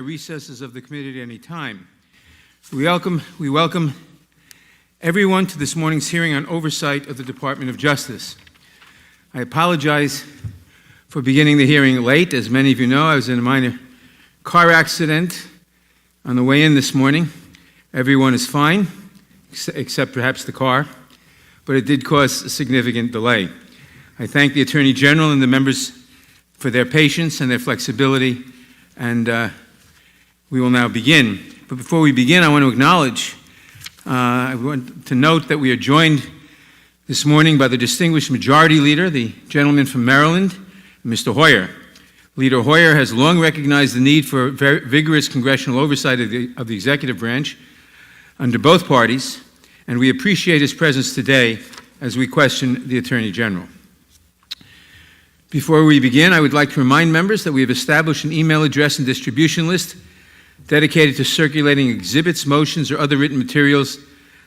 Recesses of the committee at any time. We welcome everyone to this morning's hearing on oversight of the Department of Justice. I apologize for beginning the hearing late. As many of you know, I was in a minor car accident on the way in this morning. Everyone is fine, except perhaps the car, but it did cause a significant delay. I thank the Attorney General and the members for their patience and their flexibility, and we will now begin. But before we begin, I want to acknowledge, I want to note that we are joined this morning by the distinguished Majority Leader, the gentleman from Maryland, Mr. Hoyer. Leader Hoyer has long recognized the need for vigorous congressional oversight of the executive branch under both parties, and we appreciate his presence today as we question the Attorney General. Before we begin, I would like to remind members that we have established an email address and distribution list dedicated to circulating exhibits, motions, or other written materials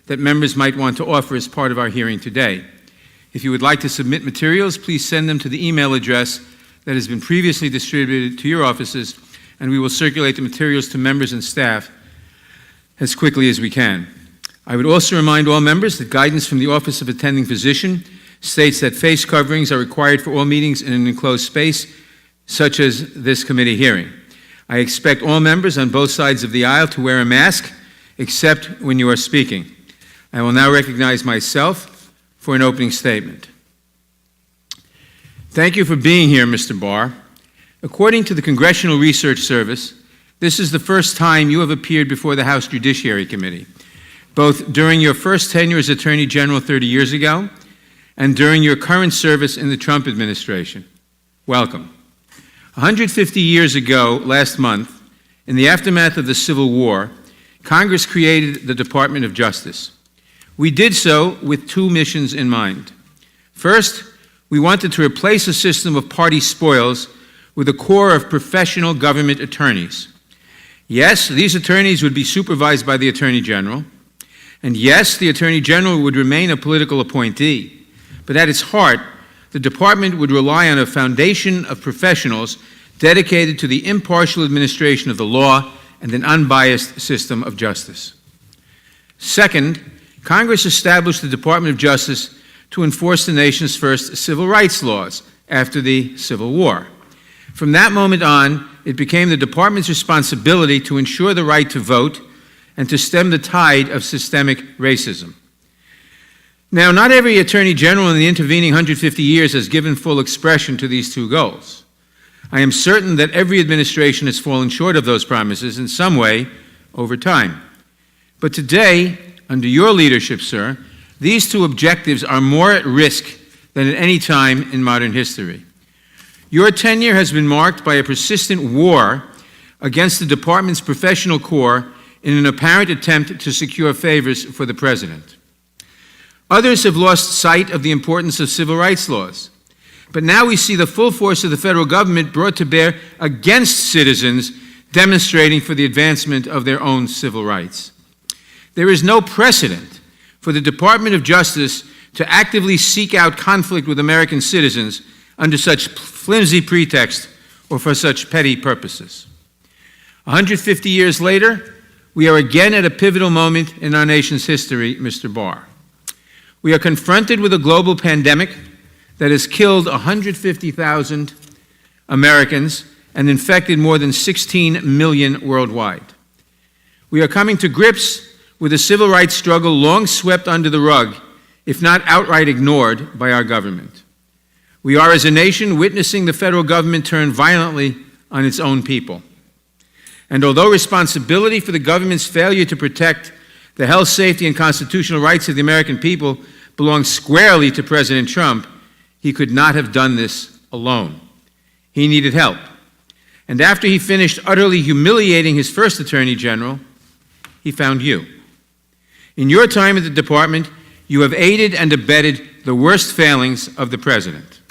that members might want to offer as part of our hearing today. If you would like to submit materials, please send them to the email address that has been previously distributed to your offices, and we will circulate the materials to members and staff as quickly as we can. I would also remind all members that guidance from the Office of Attending Physician states that face coverings are required for all meetings in an enclosed space, such as this committee hearing. I expect all members on both sides of the aisle to wear a mask, except when you are speaking. I will now recognize myself for an opening statement. Thank you for being here, Mr. Barr. According to the Congressional Research Service, this is the first time you have appeared before the House Judiciary Committee, both during your first tenure as Attorney General 30 years ago and during your current service in the Trump administration. Welcome. 150 years ago, last month, in the aftermath of the Civil War, Congress created the Department of Justice. We did so with two missions in mind. First, we wanted to replace a system of party spoils with a corps of professional government attorneys. Yes, these attorneys would be supervised by the Attorney General, and yes, the Attorney General would remain a political appointee, but at its heart, the department would rely on a foundation of professionals dedicated to the impartial administration of the law and an unbiased system of justice. Second, Congress established the Department of Justice to enforce the nation's first civil rights laws after the Civil War. From that moment on, it became the department's responsibility to ensure the right to vote and to stem the tide of systemic racism. Now, not every Attorney General in the intervening 150 years has given full expression to these two goals. I am certain that every administration has fallen short of those promises in some way over time. But today, under your leadership, sir, these two objectives are more at risk than at any time in modern history. Your tenure has been marked by a persistent war against the department's professional corps in an apparent attempt to secure favors for the president. Others have lost sight of the importance of civil rights laws. But now we see the full force of the federal government brought to bear against citizens demonstrating for the advancement of their own civil rights. There is no precedent for the Department of Justice to actively seek out conflict with American citizens under such flimsy pretext or for such petty purposes. 150 years later, we are again at a pivotal moment in our nation's history, Mr. Barr. We are confronted with a global pandemic that has killed 150,000 Americans and infected more than 16 million worldwide. We are coming to grips with a civil rights struggle long swept under the rug, if not outright ignored by our government. We are, as a nation, witnessing the federal government turn violently on its own people. And although responsibility for the government's failure to protect the health, safety, and constitutional rights of the American people belongs squarely to President Trump, he could not have done this alone. He needed help. And after he finished utterly humiliating his first Attorney General, he found you. In your time at the department, you have aided and abetted the worst failings of the president.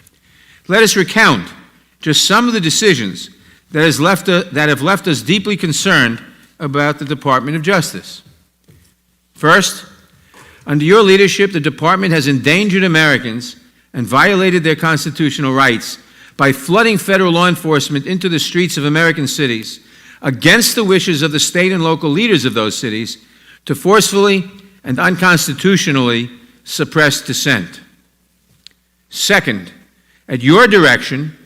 Let us recount just some of the decisions that have left us deeply concerned about the Department of Justice. First, under your leadership, the department has endangered Americans and violated their constitutional rights by flooding federal law enforcement into the streets of American cities, against the wishes of the state and local leaders of those cities, to forcefully and unconstitutionally suppress dissent. Second, at your direction,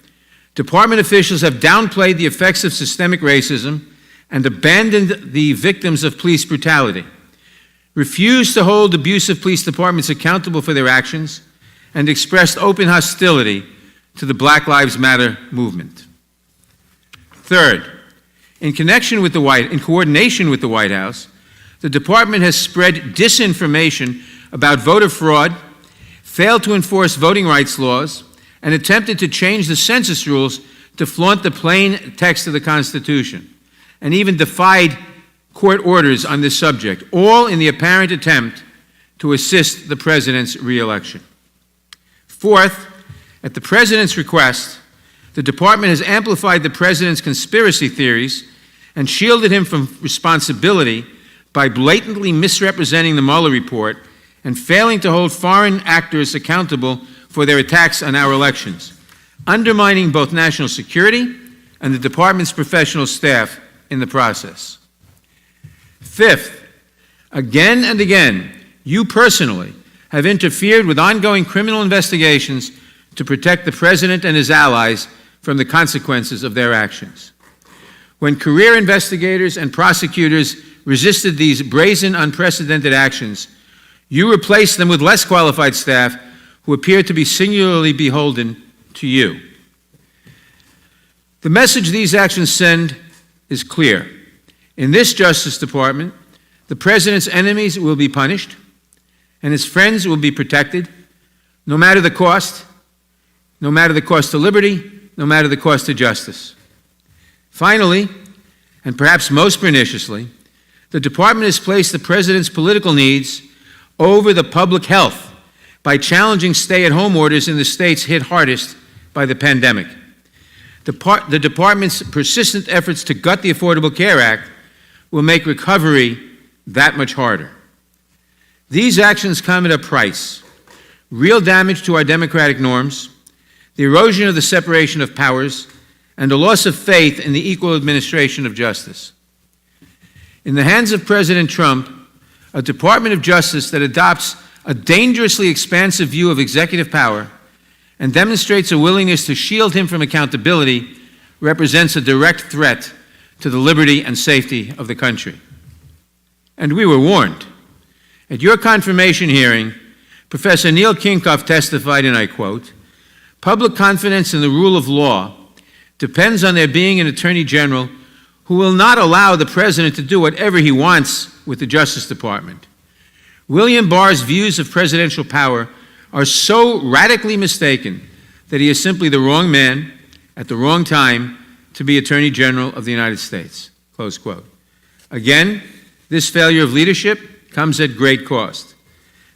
department officials have downplayed the effects of systemic racism and abandoned the victims of police brutality, refused to hold abusive police departments accountable for their actions, and expressed open hostility to the Black Lives Matter movement. Third, in coordination with the White House, the department has spread disinformation about voter fraud, failed to enforce voting rights laws, and attempted to change the census rules to flaunt the plain text of the Constitution, and even defied court orders on this subject, all in the apparent attempt to assist the president's re-election. Fourth, at the president's request, the department has amplified the president's conspiracy theories and shielded him from responsibility by blatantly misrepresenting the Mueller report and failing to hold foreign actors accountable for their attacks on our elections, undermining both national security and the department's professional staff in the process. Fifth, again and again, you personally have interfered with ongoing criminal investigations to protect the president and his allies from the consequences of their actions. When career investigators and prosecutors resisted these brazen, unprecedented actions, you replaced them with less qualified staff who appear to be singularly beholden to you. The message these actions send is clear. In this Justice Department, the president's enemies will be punished and his friends will be protected, no matter the cost to liberty, no matter the cost to justice. Finally, and perhaps most perniciously, the department has placed the president's political needs over the public health by challenging stay-at-home orders in the states hit hardest by the pandemic. The department's persistent efforts to gut the Affordable Care Act will make recovery that much harder. These actions come at a price: real damage to our democratic norms, the erosion of the separation of powers, and a loss of faith in the equal administration of justice. In the hands of President Trump, a Department of Justice that adopts a dangerously expansive view of executive power and demonstrates a willingness to shield him from accountability represents a direct threat to the liberty and safety of the country. And we were warned. At your confirmation hearing, Professor Neil Kinkoff testified, and I quote, "Public confidence in the rule of law depends on there being an Attorney General who will not allow the President to do whatever he wants with the Justice Department. William Barr's views of presidential power are so radically mistaken that he is simply the wrong man at the wrong time to be Attorney General of the United States." Close quote. Again, this failure of leadership comes at great cost.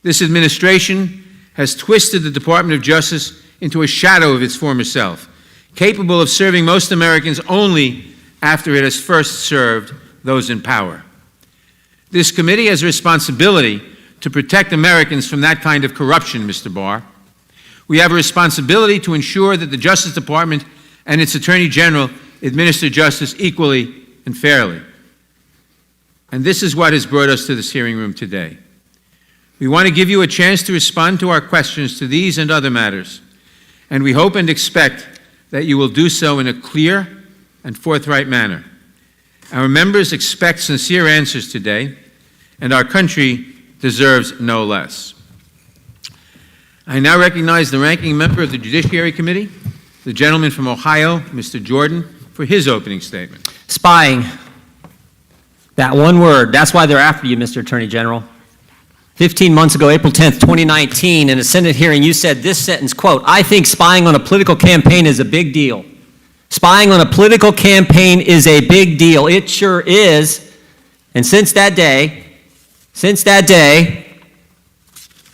This administration has twisted the Department of Justice into a shadow of its former self, capable of serving most Americans only after it has first served those in power. This committee has a responsibility to protect Americans from that kind of corruption, Mr. Barr. We have a responsibility to ensure that the Justice Department and its Attorney General administer justice equally and fairly. And this is what has brought us to this hearing room today. We want to give you a chance to respond to our questions to these and other matters, and we hope and expect that you will do so in a clear and forthright manner. Our members expect sincere answers today, and our country deserves no less. I now recognize the ranking member of the Judiciary Committee, the gentleman from Ohio, Mr. Jordan, for his opening statement. Spying. That one word, that's why they're after you, Mr. Attorney General. 15 months ago, April 10th, 2019, in a Senate hearing, you said this sentence, quote, "I think spying on a political campaign is a big deal." Spying on a political campaign is a big deal. It sure is. And since that day,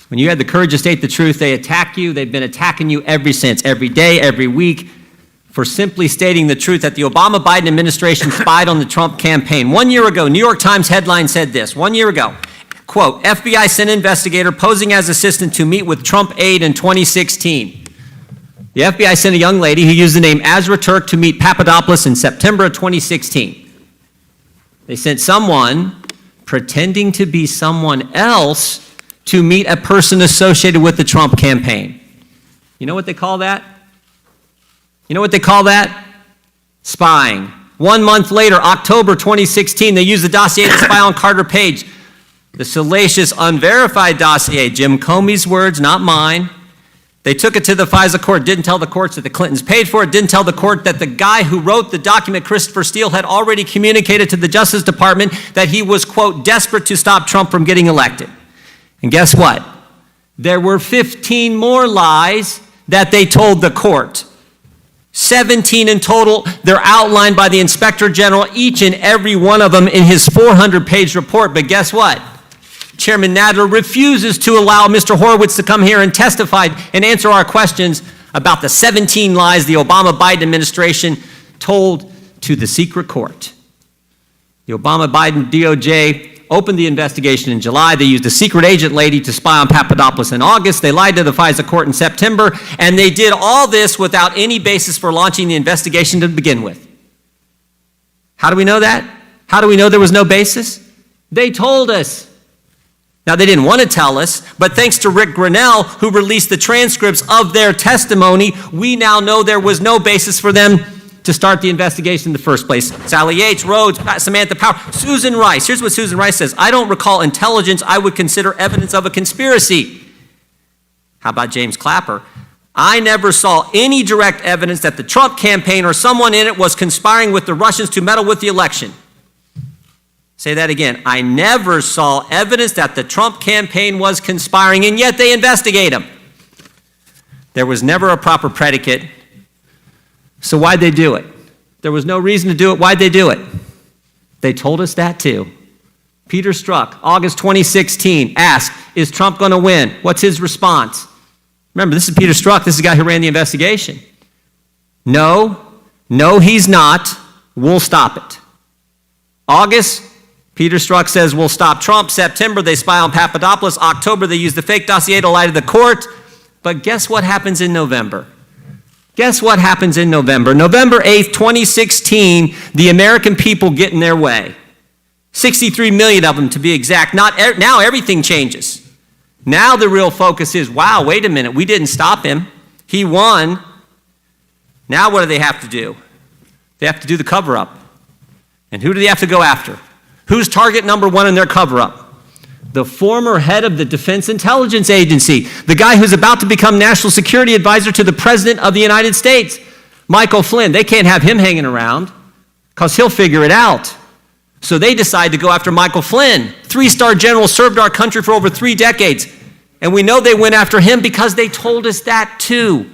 when you had the courage to state the truth, they attack you. They've been attacking you ever since, every day, every week, for simply stating the truth that the Obama-Biden administration spied on the Trump campaign. 1 year ago, New York Times headline said this, 1 year ago, quote, "FBI sent investigator posing as assistant to meet with Trump aide in 2016. The FBI sent a young lady who used the name Azra Turk to meet Papadopoulos in September of 2016. They sent someone pretending to be someone else to meet a person associated with the Trump campaign. You know what they call that? You know what they call that? Spying. 1 month later, October 2016, they used the dossier to spy on Carter Page. The salacious, unverified dossier, Jim Comey's words, not mine. They took it to the FISA court, didn't tell the courts that the Clintons paid for it, didn't tell the court that the guy who wrote the document, Christopher Steele, had already communicated to the Justice Department that he was, quote, desperate to stop Trump from getting elected. And guess what? There were 15 more lies that they told the court. 17 in total. They're outlined by the Inspector General, each and every one of them in his 400-page report. But guess what? Chairman Nadler refuses to allow Mr. Horowitz to come here and testify and answer our questions about the 17 lies the Obama-Biden administration told to the secret court. The Obama-Biden DOJ opened the investigation in July. They used a secret agent lady to spy on Papadopoulos in August. They lied to the FISA court in September, and they did all this without any basis for launching the investigation to begin with. How do we know that? How do we know there was no basis? They told us. Now, they didn't want to tell us, but thanks to Rick Grinnell, who released the transcripts of their testimony, we now know there was no basis for them to start the investigation in the first place. Sally Yates, Rhodes, Samantha Power, Susan Rice. Here's what Susan Rice says. I don't recall intelligence I would consider evidence of a conspiracy. How about James Clapper? I never saw any direct evidence that the Trump campaign or someone in it was conspiring with the Russians to meddle with the election. Say that again. I never saw evidence that the Trump campaign was conspiring, and yet they investigate him. There was never a proper predicate. So why'd they do it? There was no reason to do it. Why'd they do it? They told us that too. Peter Strzok, August 2016, asked, is Trump going to win? What's his response? Remember, this is Peter Strzok. This is the guy who ran the investigation. No, he's not. We'll stop it. August, Peter Strzok says we'll stop Trump. September, they spy on Papadopoulos. October, they use the fake dossier to lie to the court. But guess what happens in November? Guess what happens in November? November 8th, 2016, the American people get in their way. 63 million of them to be exact. Now everything changes. Now the real focus is, wow, wait a minute, we didn't stop him. He won. Now what do they have to do? They have to do the cover-up. And who do they have to go after? Who's target number one in their cover-up? The former head of the Defense Intelligence Agency, the guy who's about to become National Security Advisor to the President of the United States, Michael Flynn. They can't have him hanging around because he'll figure it out. So they decide to go after Michael Flynn. 3-star general, served our country for over 3 decades. And we know they went after him because they told us that too.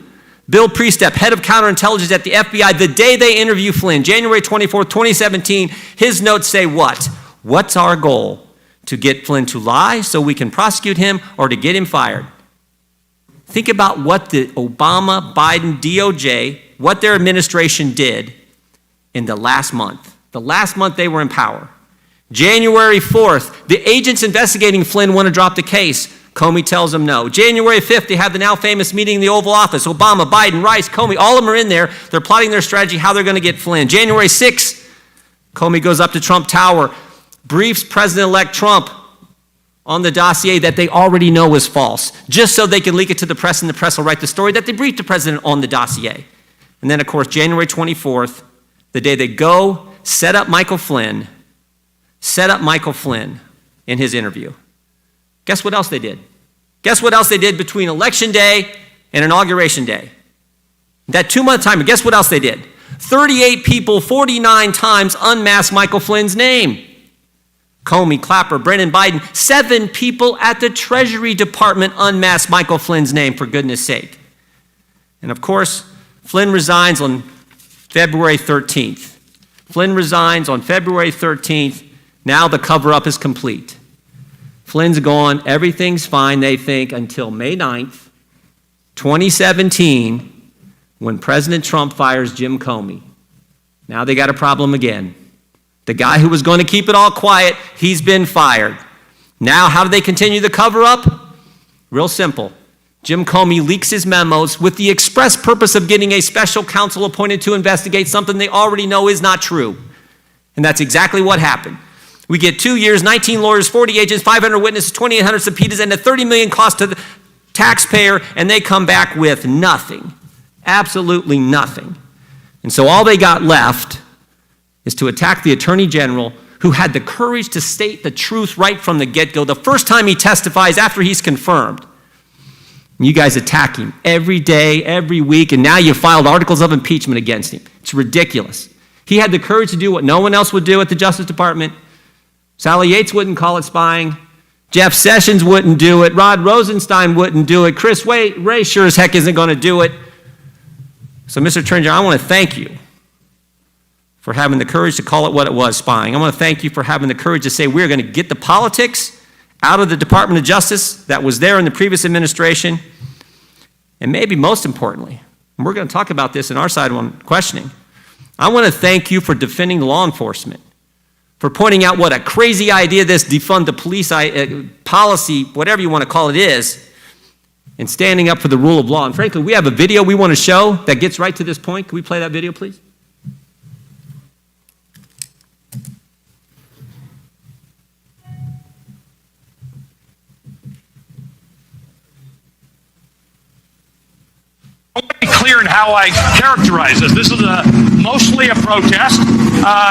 Bill Priestep, head of counterintelligence at the FBI, the day they interview Flynn, January 24th, 2017, his notes say what? What's our goal? To get Flynn to lie so we can prosecute him, or to get him fired? Think about what the Obama-Biden DOJ, what their administration did in the last month. The last month they were in power. January 4th, the agents investigating Flynn want to drop the case. Comey tells them no. January 5th, they have the now famous meeting in the Oval Office. Obama, Biden, Rice, Comey, all of them are in there. They're plotting their strategy, how they're going to get Flynn. January 6th, Comey goes up to Trump Tower, briefs President-elect Trump on the dossier that they already know is false, just so they can leak it to the press, and the press will write the story that they briefed the president on the dossier. And then, of course, January 24th, the day they go set up Michael Flynn in his interview. Guess what else they did? Guess what else they did between Election Day and Inauguration Day? That 2-month time, guess what else they did? 38 people, 49 times unmasked Michael Flynn's name. Comey, Clapper, Brennan, Biden, 7 people at the Treasury Department unmasked Michael Flynn's name, for goodness sake. And of course, Flynn resigns on February 13th. Flynn resigns on February 13th. Now the cover-up is complete. Flynn's gone. Everything's fine, they think, until May 9th, 2017, when President Trump fires Jim Comey. Now they got a problem again. The guy who was going to keep it all quiet, he's been fired. Now, how do they continue the cover-up? Real simple. Jim Comey leaks his memos with the express purpose of getting a special counsel appointed to investigate something they already know is not true. And that's exactly what happened. We get 2 years, 19 lawyers, 40 agents, 500 witnesses, 2,800 subpoenas, and a $30 million cost to the taxpayer, and they come back with nothing. Absolutely nothing. And so all they got left is to attack the Attorney General, who had the courage to state the truth right from the get-go, the first time he testifies after he's confirmed. And you guys attack him every day, every week, and now you filed articles of impeachment against him. It's ridiculous. He had the courage to do what no one else would do at the Justice Department. Sally Yates wouldn't call it spying. Jeff Sessions wouldn't do it. Rod Rosenstein wouldn't do it. Chris Wray sure as heck isn't going to do it. So, Mr. Attorney General, I want to thank you for having the courage to call it what it was, spying. I want to thank you for having the courage to say we're going to get the politics out of the Department of Justice that was there in the previous administration. And maybe most importantly, and we're going to talk about this in our side on questioning, I want to thank you for defending law enforcement, for pointing out what a crazy idea this defund the police policy, whatever you want to call it, is, and standing up for the rule of law. And frankly, we have a video we want to show that gets right to this point. Can we play that video, please? Clear in how I characterize this. This is mostly a protest.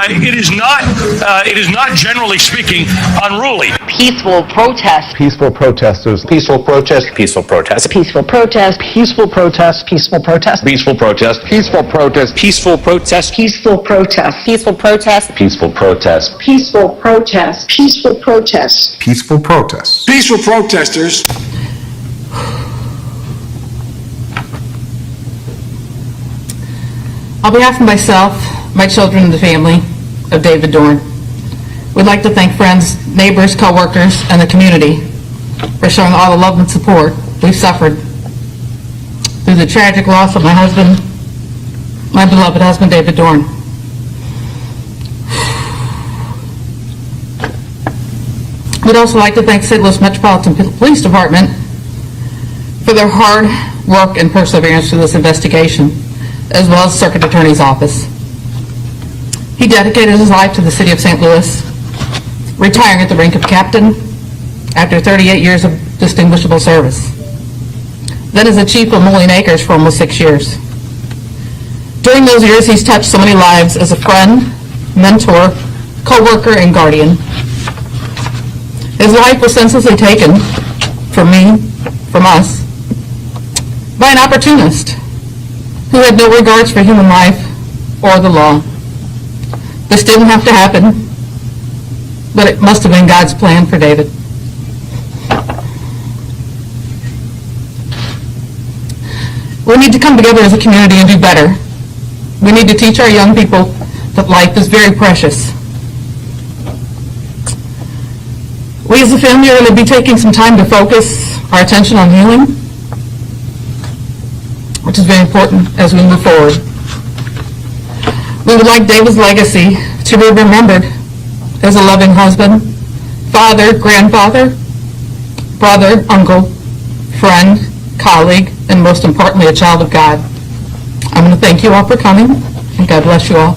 It is not, generally speaking, unruly. Peaceful protest. Peaceful protesters. Peaceful protest. Peaceful protest. Peaceful protest. Peaceful protest. Peaceful protest. Peaceful protest. Peaceful protest. Peaceful protest. Peaceful protest. Peaceful protest. Peaceful protest. Peaceful protest. Peaceful protest. Peaceful protests. Peaceful protesters. On behalf of myself, my children, and the family of David Dorn, we'd like to thank friends, neighbors, co-workers, and the community for showing all the love and support we've suffered through the tragic loss of my husband, my beloved husband, David Dorn. We'd also like to thank St. Louis Metropolitan Police Department for their hard work and perseverance through this investigation, as well as Circuit Attorney's Office. He dedicated his life to the city of St. Louis, retiring at the rank of captain after 38 years of distinguishable service. Then as a chief of Moline Acres for almost 6 years. During those years, he's touched so many lives as a friend, mentor, co-worker, and guardian. His life was senselessly taken from me, from us, by an opportunist who had no regards for human life or the law. This didn't have to happen, but it must have been God's plan for David. We need to come together as a community and do better. We need to teach our young people that life is very precious. We as a family are going to be taking some time to focus our attention on healing, which is very important as we move forward. We would like David's legacy to be remembered as a loving husband, father, grandfather, brother, uncle, friend, colleague, and most importantly, a child of God. I'm going to thank you all for coming, and God bless you all.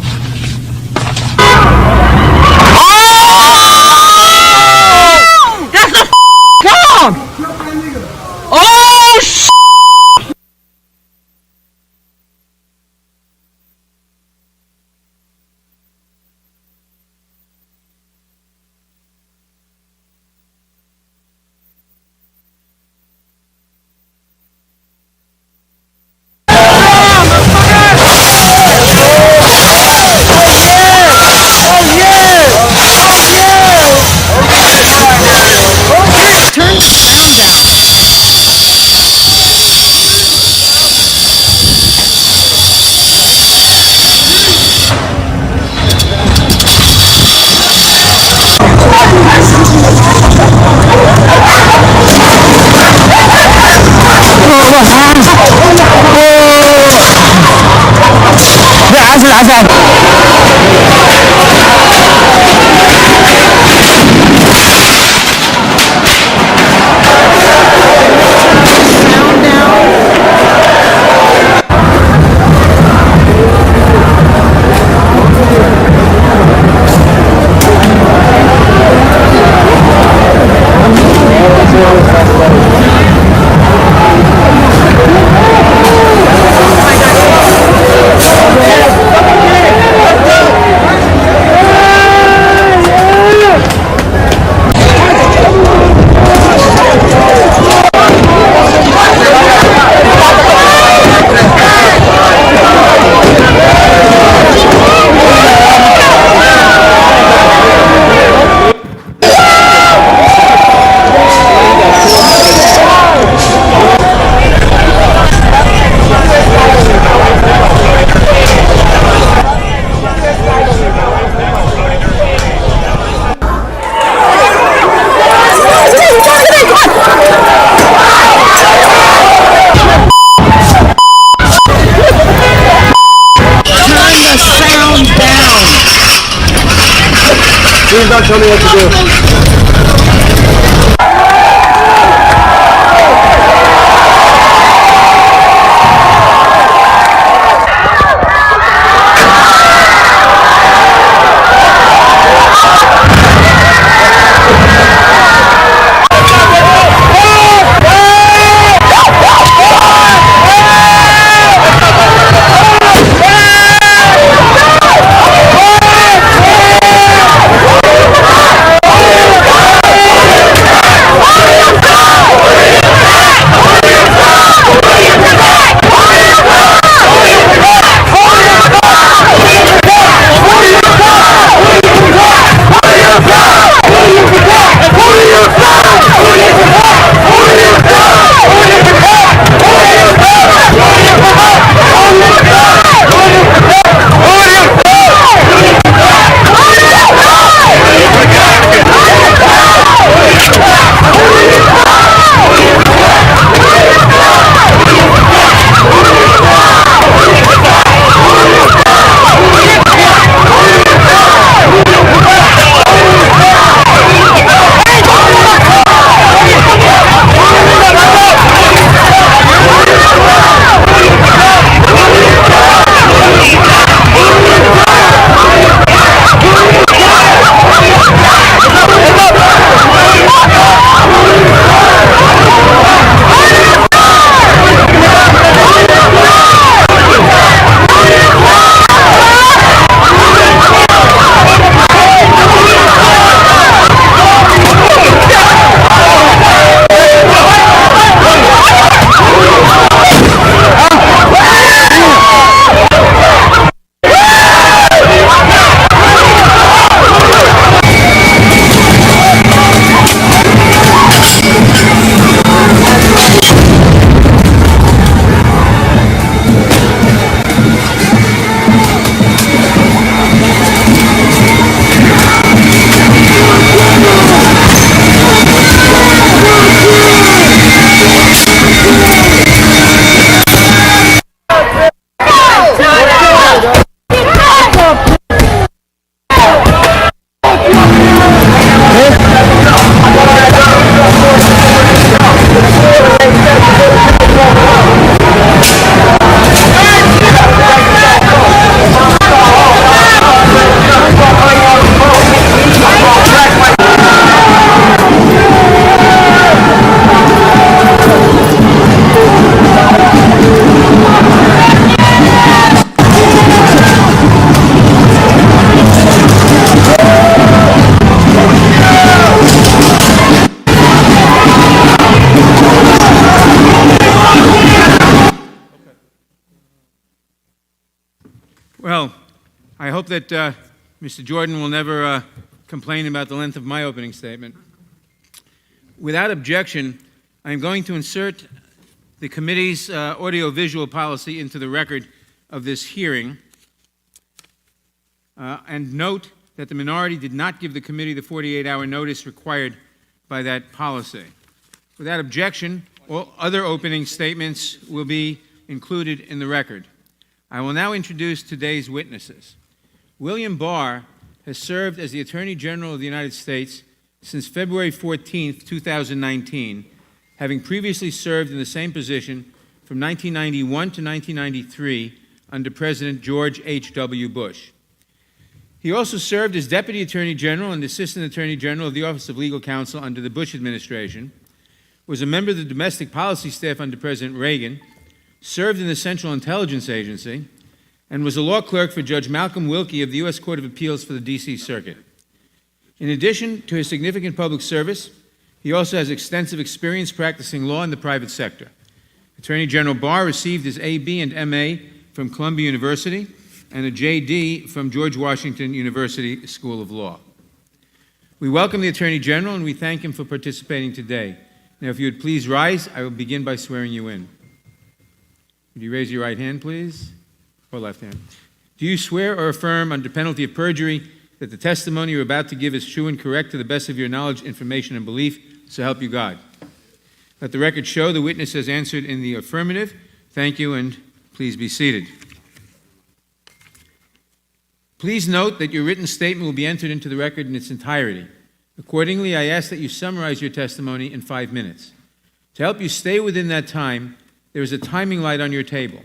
tell me what to do. Well, I hope that Mr. Jordan will never complain about the length of my opening statement. Without objection, I am going to insert the committee's audiovisual policy into the record of this hearing, and note that the minority did not give the committee the 48-hour notice required by that policy. Without objection, all other opening statements will be included in the record. I will now introduce today's witnesses. William Barr has served as the Attorney General of the United States since February 14, 2019, having previously served in the same position from 1991 to 1993 under President George H.W. Bush. He also served as Deputy Attorney General and Assistant Attorney General of the Office of Legal Counsel under the Bush administration, was a member of the Domestic Policy Staff under President Reagan, served in the Central Intelligence Agency, and was a law clerk for Judge Malcolm Wilkie of the U.S. Court of Appeals for the D.C. Circuit. In addition to his significant public service, he also has extensive experience practicing law in the private sector. Attorney General Barr received his A.B. and M.A. from Columbia University and a J.D. from George Washington University School of Law. We welcome the Attorney General and we thank him for participating today. Now, if you would please rise, I will begin by swearing you in. Would you raise your right hand, please? Or left hand. Do you swear or affirm under penalty of perjury that the testimony you're about to give is true and correct to the best of your knowledge, information, and belief, so help you God? Let the record show the witness has answered in the affirmative. Thank you, and please be seated. Please note that your written statement will be entered into the record in its entirety. Accordingly, I ask that you summarize your testimony in 5 minutes. To help you stay within that time, there is a timing light on your table.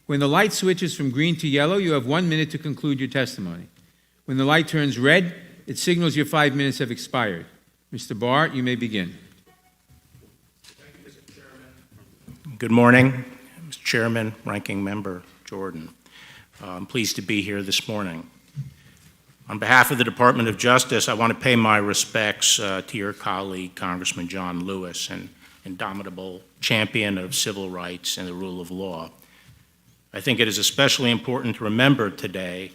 When the light switches from green to yellow, you have 1 minute to conclude your testimony. When the light turns red, it signals your 5 minutes have expired. Mr. Barr, you may begin. Good morning, Mr. Chairman, Ranking Member Jordan. I'm pleased to be here this morning. On behalf of the Department of Justice, I want to pay my respects to your colleague, Congressman John Lewis, an indomitable champion of civil rights and the rule of law. I think it is especially important to remember today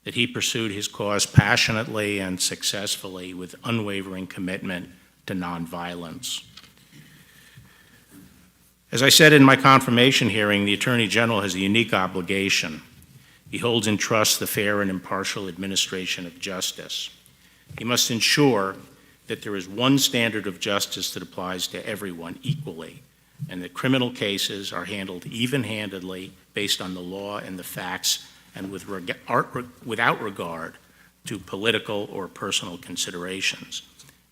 that he pursued his cause passionately and successfully with unwavering commitment to nonviolence. As I said in my confirmation hearing, the Attorney General has a unique obligation. He holds in trust the fair and impartial administration of justice. He must ensure that there is one standard of justice that applies to everyone equally, and that criminal cases are handled even-handedly based on the law and the facts and without regard to political or personal considerations.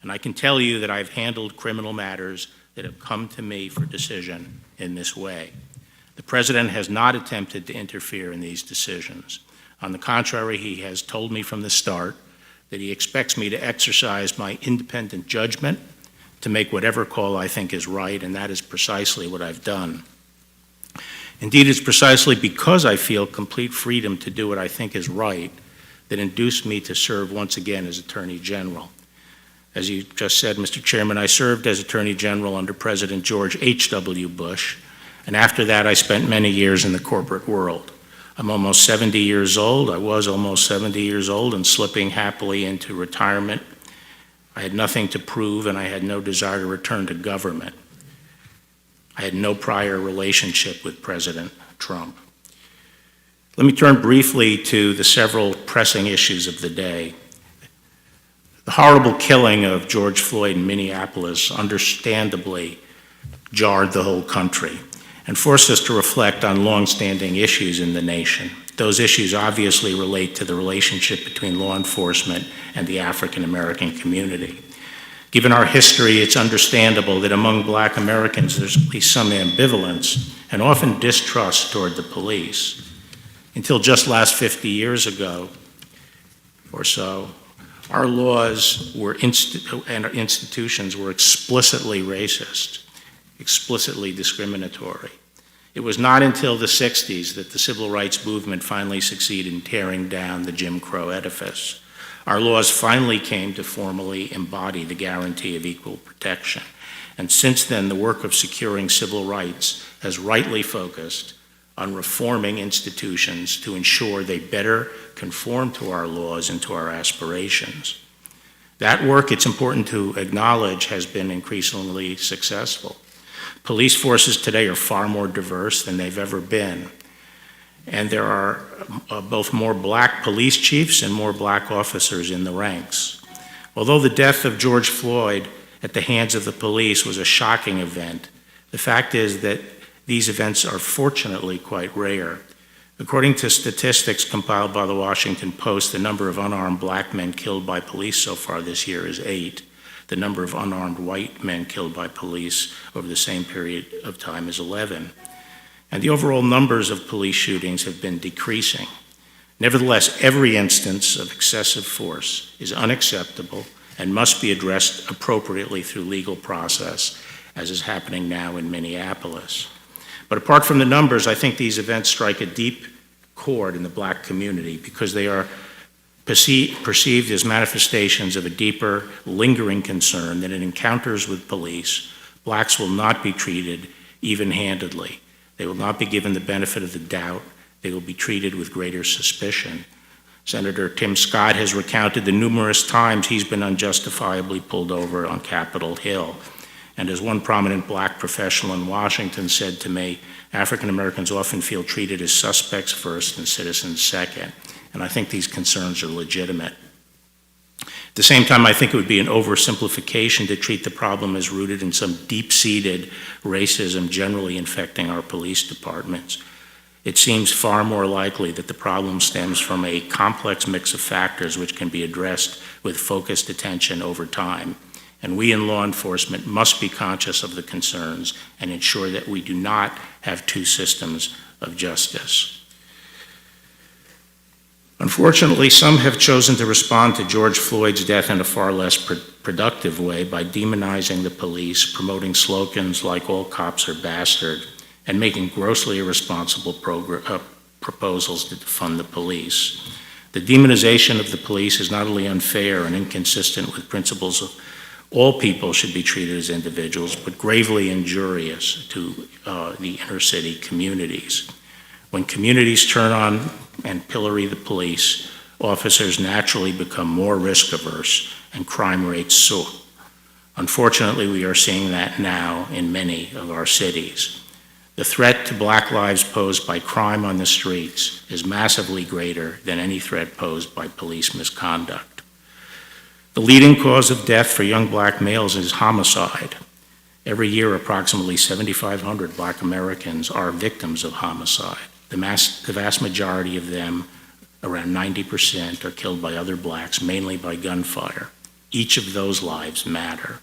And I can tell you that I've handled criminal matters that have come to me for decision in this way. The President has not attempted to interfere in these decisions. On the contrary, he has told me from the start that he expects me to exercise my independent judgment to make whatever call I think is right, and that is precisely what I've done. Indeed, it's precisely because I feel complete freedom to do what I think is right that induced me to serve once again as Attorney General. As you just said, Mr. Chairman, I served as Attorney General under President George H.W. Bush, and after that I spent many years in the corporate world. I'm almost 70 years old. I was almost 70 years old and slipping happily into retirement. I had nothing to prove, and I had no desire to return to government. I had no prior relationship with President Trump. Let me turn briefly to the several pressing issues of the day. The horrible killing of George Floyd in Minneapolis understandably jarred the whole country and forced us to reflect on long-standing issues in the nation. Those issues obviously relate to the relationship between law enforcement and the African American community. Given our history, it's understandable that among Black Americans there's at least some ambivalence and often distrust toward the police. Until just last 50 years ago or so, our laws and our institutions were explicitly racist, explicitly discriminatory. It was not until the 60s that the civil rights movement finally succeeded in tearing down the Jim Crow edifice. Our laws finally came to formally embody the guarantee of equal protection. And since then, the work of securing civil rights has rightly focused on reforming institutions to ensure they better conform to our laws and to our aspirations. That work, it's important to acknowledge, has been increasingly successful. Police forces today are far more diverse than they've ever been. And there are both more Black police chiefs and more Black officers in the ranks. Although the death of George Floyd at the hands of the police was a shocking event, the fact is that these events are fortunately quite rare. According to statistics compiled by the Washington Post, the number of unarmed Black men killed by police so far this year is 8. The number of unarmed white men killed by police over the same period of time is 11. And the overall numbers of police shootings have been decreasing. Nevertheless, every instance of excessive force is unacceptable and must be addressed appropriately through legal process, as is happening now in Minneapolis. But apart from the numbers, I think these events strike a deep chord in the Black community because they are perceived as manifestations of a deeper, lingering concern that in encounters with police, Blacks will not be treated even-handedly. They will not be given the benefit of the doubt. They will be treated with greater suspicion. Senator Tim Scott has recounted the numerous times he's been unjustifiably pulled over on Capitol Hill. And as one prominent Black professional in Washington said to me, African Americans often feel treated as suspects first and citizens second. And I think these concerns are legitimate. At the same time, I think it would be an oversimplification to treat the problem as rooted in some deep-seated racism generally infecting our police departments. it seems far more likely that the problem stems from a complex mix of factors which can be addressed with focused attention over time. And we in law enforcement must be conscious of the concerns and ensure that we do not have two systems of justice. Unfortunately, some have chosen to respond to George Floyd's death in a far less productive way by demonizing the police, promoting slogans like "all cops are bastard," and making grossly irresponsible proposals to defund the police. The demonization of the police is not only unfair and inconsistent with principles of all people should be treated as individuals, but gravely injurious to the inner city communities. When communities turn on and pillory the police, officers naturally become more risk averse and crime rates soar. Unfortunately, we are seeing that now in many of our cities. The threat to Black lives posed by crime on the streets is massively greater than any threat posed by police misconduct. The leading cause of death for young Black males is homicide. Every year, approximately 7,500 Black Americans are victims of homicide. The vast majority of them, around 90%, are killed by other Blacks, mainly by gunfire. Each of those lives matter.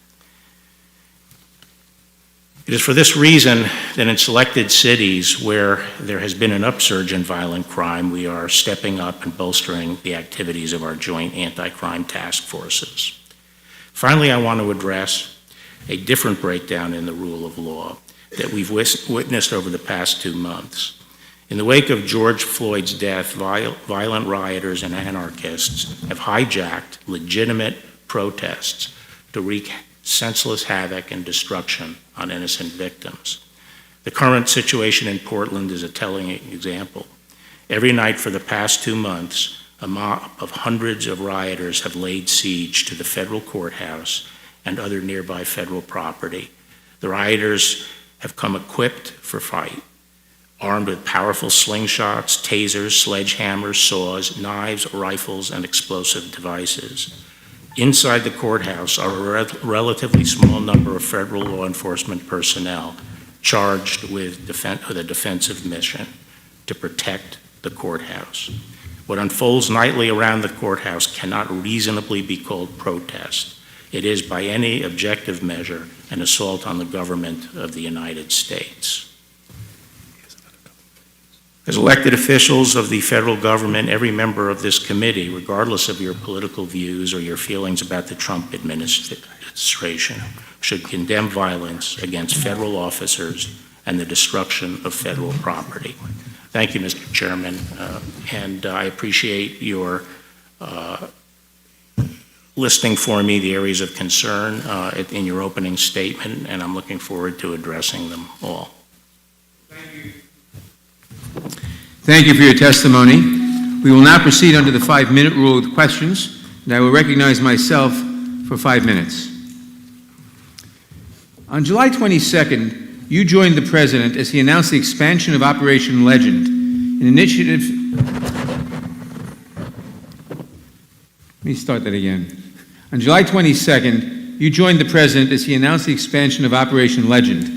It is for this reason that in selected cities where there has been an upsurge in violent crime, we are stepping up and bolstering the activities of our joint anti-crime task forces. Finally, I want to address a different breakdown in the rule of law that we've witnessed over the past 2 months. In the wake of George Floyd's death, violent rioters and anarchists have hijacked legitimate protests to wreak senseless havoc and destruction on innocent victims. The current situation in Portland is a telling example. Every night for the past 2 months, a mob of hundreds of rioters have laid siege to the federal courthouse and other nearby federal property. The rioters have come equipped for fight, armed with powerful slingshots, tasers, sledgehammers, saws, knives, rifles, and explosive devices. Inside the courthouse are a relatively small number of federal law enforcement personnel charged with a defensive mission to protect the courthouse. What unfolds nightly around the courthouse cannot reasonably be called protest. It is, by any objective measure, an assault on the government of the United States. As elected officials of the federal government, every member of this committee, regardless of your political views or your feelings about the Trump administration, should condemn violence against federal officers and the destruction of federal property. Thank you, Mr. Chairman, and I appreciate your listing for me the areas of concern in your opening statement, and I'm looking forward to addressing them all. Thank you for your testimony. We will now proceed under the 5-minute rule with questions, and I will recognize myself for 5 minutes. On July 22nd, you joined the President as he announced the expansion of Operation Legend, an initiative... Let me start that again. On July 22nd, you joined the President as he announced the expansion of Operation Legend,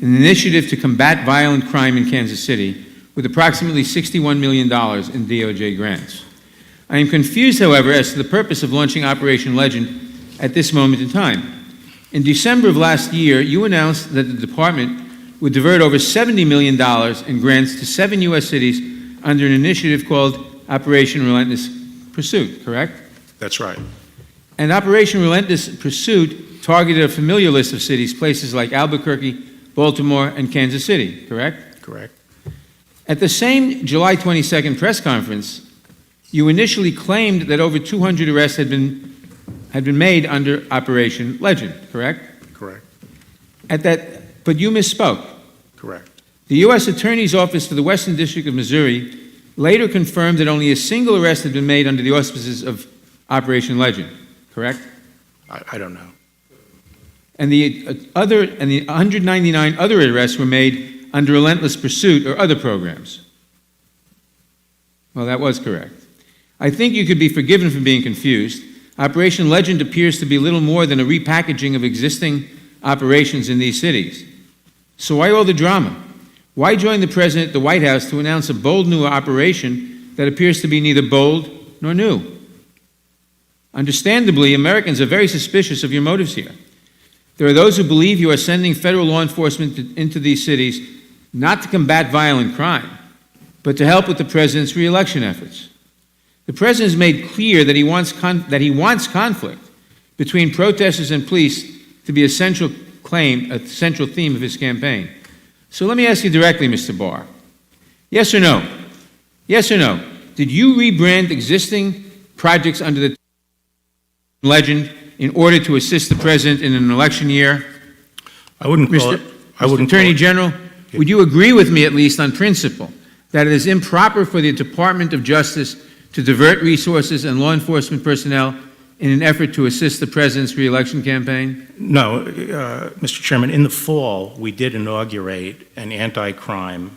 an initiative to combat violent crime in Kansas City, with approximately $61 million in DOJ grants. I am confused, however, as to the purpose of launching Operation Legend at this moment in time. In December of last year, you announced that the department would divert over $70 million in grants to 7 U.S. cities under an initiative called Operation Relentless Pursuit, correct? That's right. And Operation Relentless Pursuit targeted a familiar list of cities, places like Albuquerque, Baltimore, and Kansas City, correct? Correct. At the same July 22nd press conference, you initially claimed that over 200 arrests had been made under Operation Legend, correct? Correct. But you misspoke. Correct. The U.S. Attorney's Office for the Western District of Missouri later confirmed that only a single arrest had been made under the auspices of Operation Legend, correct? I don't know. And the 199 other arrests were made under Relentless Pursuit or other programs. Well, that was correct. I think you could be forgiven for being confused. Operation Legend appears to be little more than a repackaging of existing operations in these cities. So why all the drama? Why join the President at the White House to announce a bold new operation that appears to be neither bold nor new? Understandably, Americans are very suspicious of your motives here. There are those who believe you are sending federal law enforcement into these cities not to combat violent crime, but to help with the President's re-election efforts. The President has made clear that he wants conflict between protesters and police to be a central theme of his campaign. So let me ask you directly, Mr. Barr. Yes or no? Yes or no? Did you rebrand existing projects under the legend in order to assist the President in an election year? I wouldn't call it. Mr. Attorney General, would you agree with me, at least on principle, that it is improper for the Department of Justice to divert resources and law enforcement personnel in an effort to assist the President's re-election campaign? No, Mr. Chairman, in the fall, we did inaugurate an anti-crime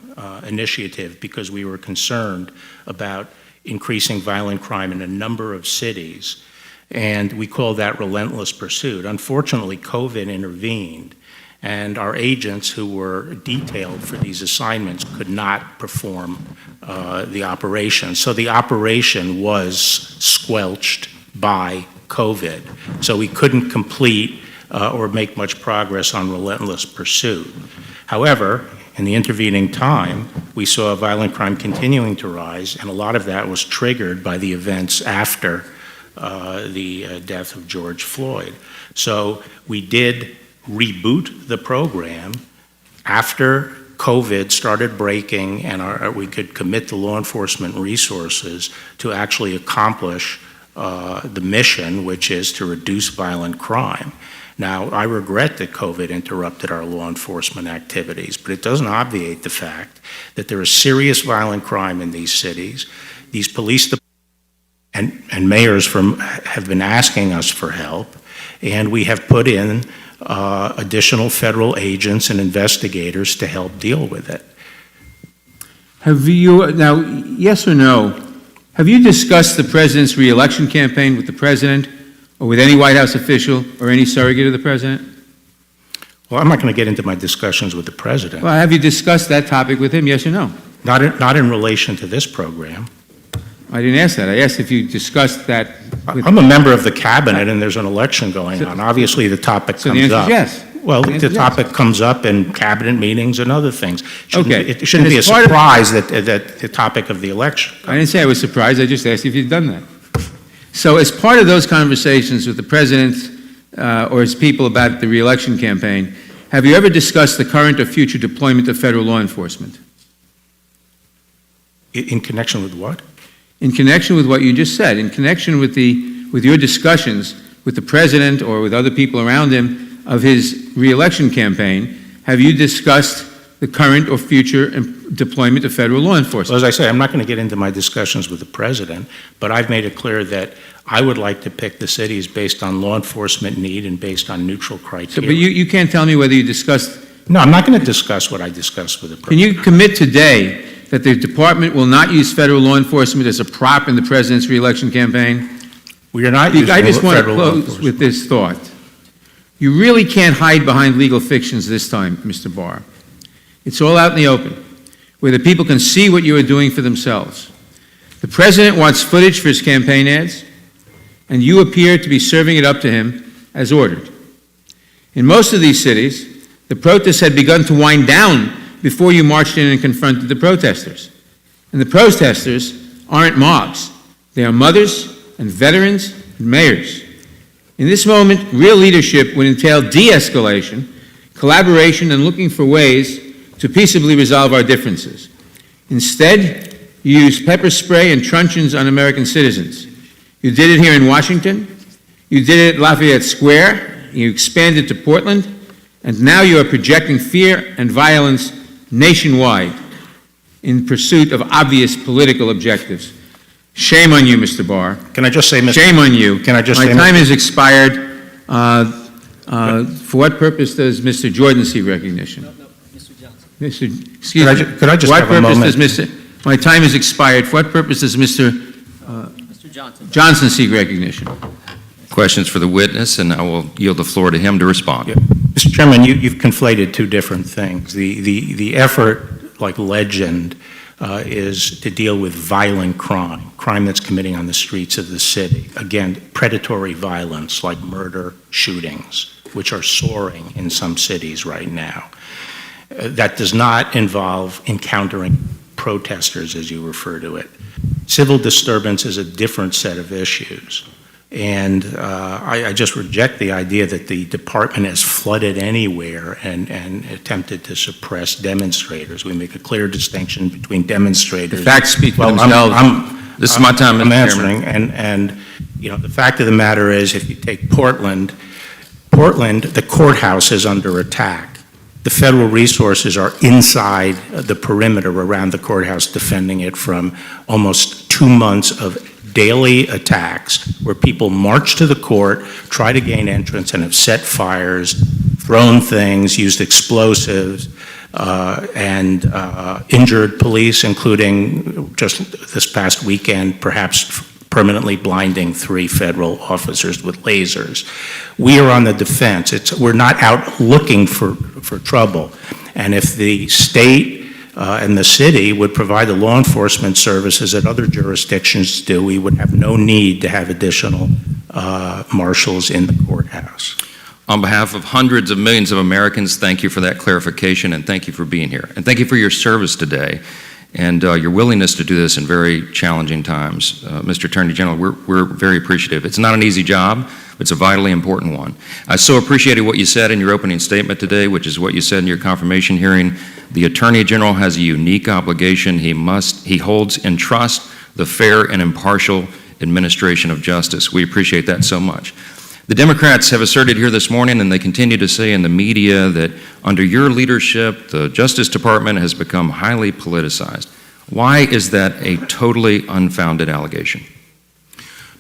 initiative because we were concerned about increasing violent crime in a number of cities, and we called that relentless pursuit. Unfortunately, COVID intervened, and our agents who were detailed for these assignments could not perform the operation. So the operation was squelched by COVID. So we couldn't complete or make much progress on relentless pursuit. However, in the intervening time, we saw violent crime continuing to rise, and a lot of that was triggered by the events after the death of George Floyd. So we did reboot the program after COVID started breaking and we could commit the law enforcement resources to actually accomplish the mission, which is to reduce violent crime. Now, I regret that COVID interrupted our law enforcement activities, but it doesn't obviate the fact that there is serious violent crime in these cities. These police and mayors have been asking us for help, and we have put in additional federal agents and investigators to help deal with it. Have you, now, yes or no, have you discussed the President's re-election campaign with the President or with any White House official or any surrogate of the President? Well, I'm not going to get into my discussions with the President. Well, have you discussed that topic with him, yes or no? Not in relation to this program. I didn't ask that. I asked if you discussed that with... I'm a member of the cabinet and there's an election going on. Obviously, the topic comes up. So the answer is yes. Well, the topic comes up in cabinet meetings and other things. Okay. It shouldn't be a surprise that the topic of the election. I didn't say I was surprised. I just asked if you'd done that. So as part of those conversations with the President or his people about the re-election campaign, have you ever discussed the current or future deployment of federal law enforcement? In connection with what? In connection with what you just said, in connection with your discussions with the President or with other people around him of his re-election campaign, have you discussed the current or future deployment of federal law enforcement? Well, as I say, I'm not going to get into my discussions with the President, but I've made it clear that I would like to pick the cities based on law enforcement need and based on neutral criteria. So, but you can't tell me whether you discussed... No, I'm not going to discuss what I discussed with the President. Can you commit today that the Department will not use federal law enforcement as a prop in the President's re-election campaign? We are not using I just want to federal law close enforcement. with this thought. You really can't hide behind legal fictions this time, Mr. Barr. It's all out in the open, where the people can see what you are doing for themselves. The President wants footage for his campaign ads, and you appear to be serving it up to him as ordered. In most of these cities, the protests had begun to wind down before you marched in and confronted the protesters. And the protesters aren't mobs. They are mothers and veterans and mayors. In this moment, real leadership would entail de-escalation, collaboration, and looking for ways to peaceably resolve our differences. Instead, you use pepper spray and truncheons on American citizens. You did it here in Washington. You did it at Lafayette Square. You expanded to Portland. And now you are projecting fear and violence nationwide in pursuit of obvious political objectives. Shame on you, Mr. Barr. Can I just say, Mr. Shame on you. Can I just My say, time has expired. For what purpose does Mr. Jordan seek recognition? No, Mr. Johnson. Excuse me. Could I just What have a purpose moment? does my time has expired. For what purpose does Mr. Johnson seek recognition? Questions for the witness, and I will yield the floor to him to respond. Yeah. Mr. Chairman, you've conflated two different things. The effort legend is to deal with violent crime that's committing on the streets of the city. Again, predatory violence like murder, shootings, which are soaring in some cities right now. That does not involve encountering protesters, as you refer to it. Civil disturbance is a different set of issues. And I just reject the idea that the department has flooded anywhere and attempted to suppress demonstrators. We make a clear distinction between demonstrators. The facts speak for Well, themselves. This is my time, I'm Mr. answering, and you know, the fact of the matter is, if you take Portland, the courthouse is under attack. The federal resources are inside the perimeter around the courthouse, defending it from almost 2 months of daily attacks where people march to the court, try to gain entrance, and have set fires, thrown things, used explosives, and injured police, including just this past weekend, perhaps permanently blinding 3 federal officers with lasers. We are on the defense. We're not out looking for trouble. And if the state and the city would provide the law enforcement services that other jurisdictions do, we would have no need to have additional marshals in the courthouse. On behalf of hundreds of millions of Americans, thank you for that clarification, and thank you for being here. And thank you for your service today and your willingness to do this in very challenging times. Mr. Attorney General, we're very appreciative. It's not an easy job, but it's a vitally important one. I so appreciated what you said in your opening statement today, which is what you said in your confirmation hearing. The Attorney General has a unique obligation. He holds in trust the fair and impartial administration of justice. We appreciate that so much. The Democrats have asserted here this morning, and they continue to say in the media, that under your leadership, the Justice Department has become highly politicized. Why is that a totally unfounded allegation?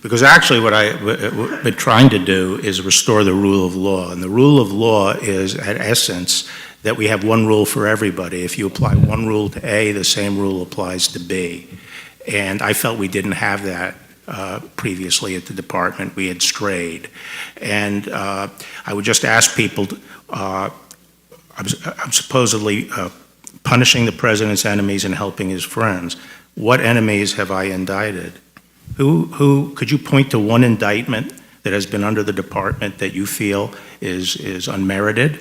Because actually what I've been trying to do is restore the rule of law. And the rule of law is, at essence, that we have one rule for everybody. If you apply one rule to A, the same rule applies to B. And I felt we didn't have that previously at the department. We had strayed. And I would just ask people, I'm supposedly punishing the president's enemies and helping his friends. What enemies have I indicted? Who could you point to one indictment that has been under the department that you feel is unmerited,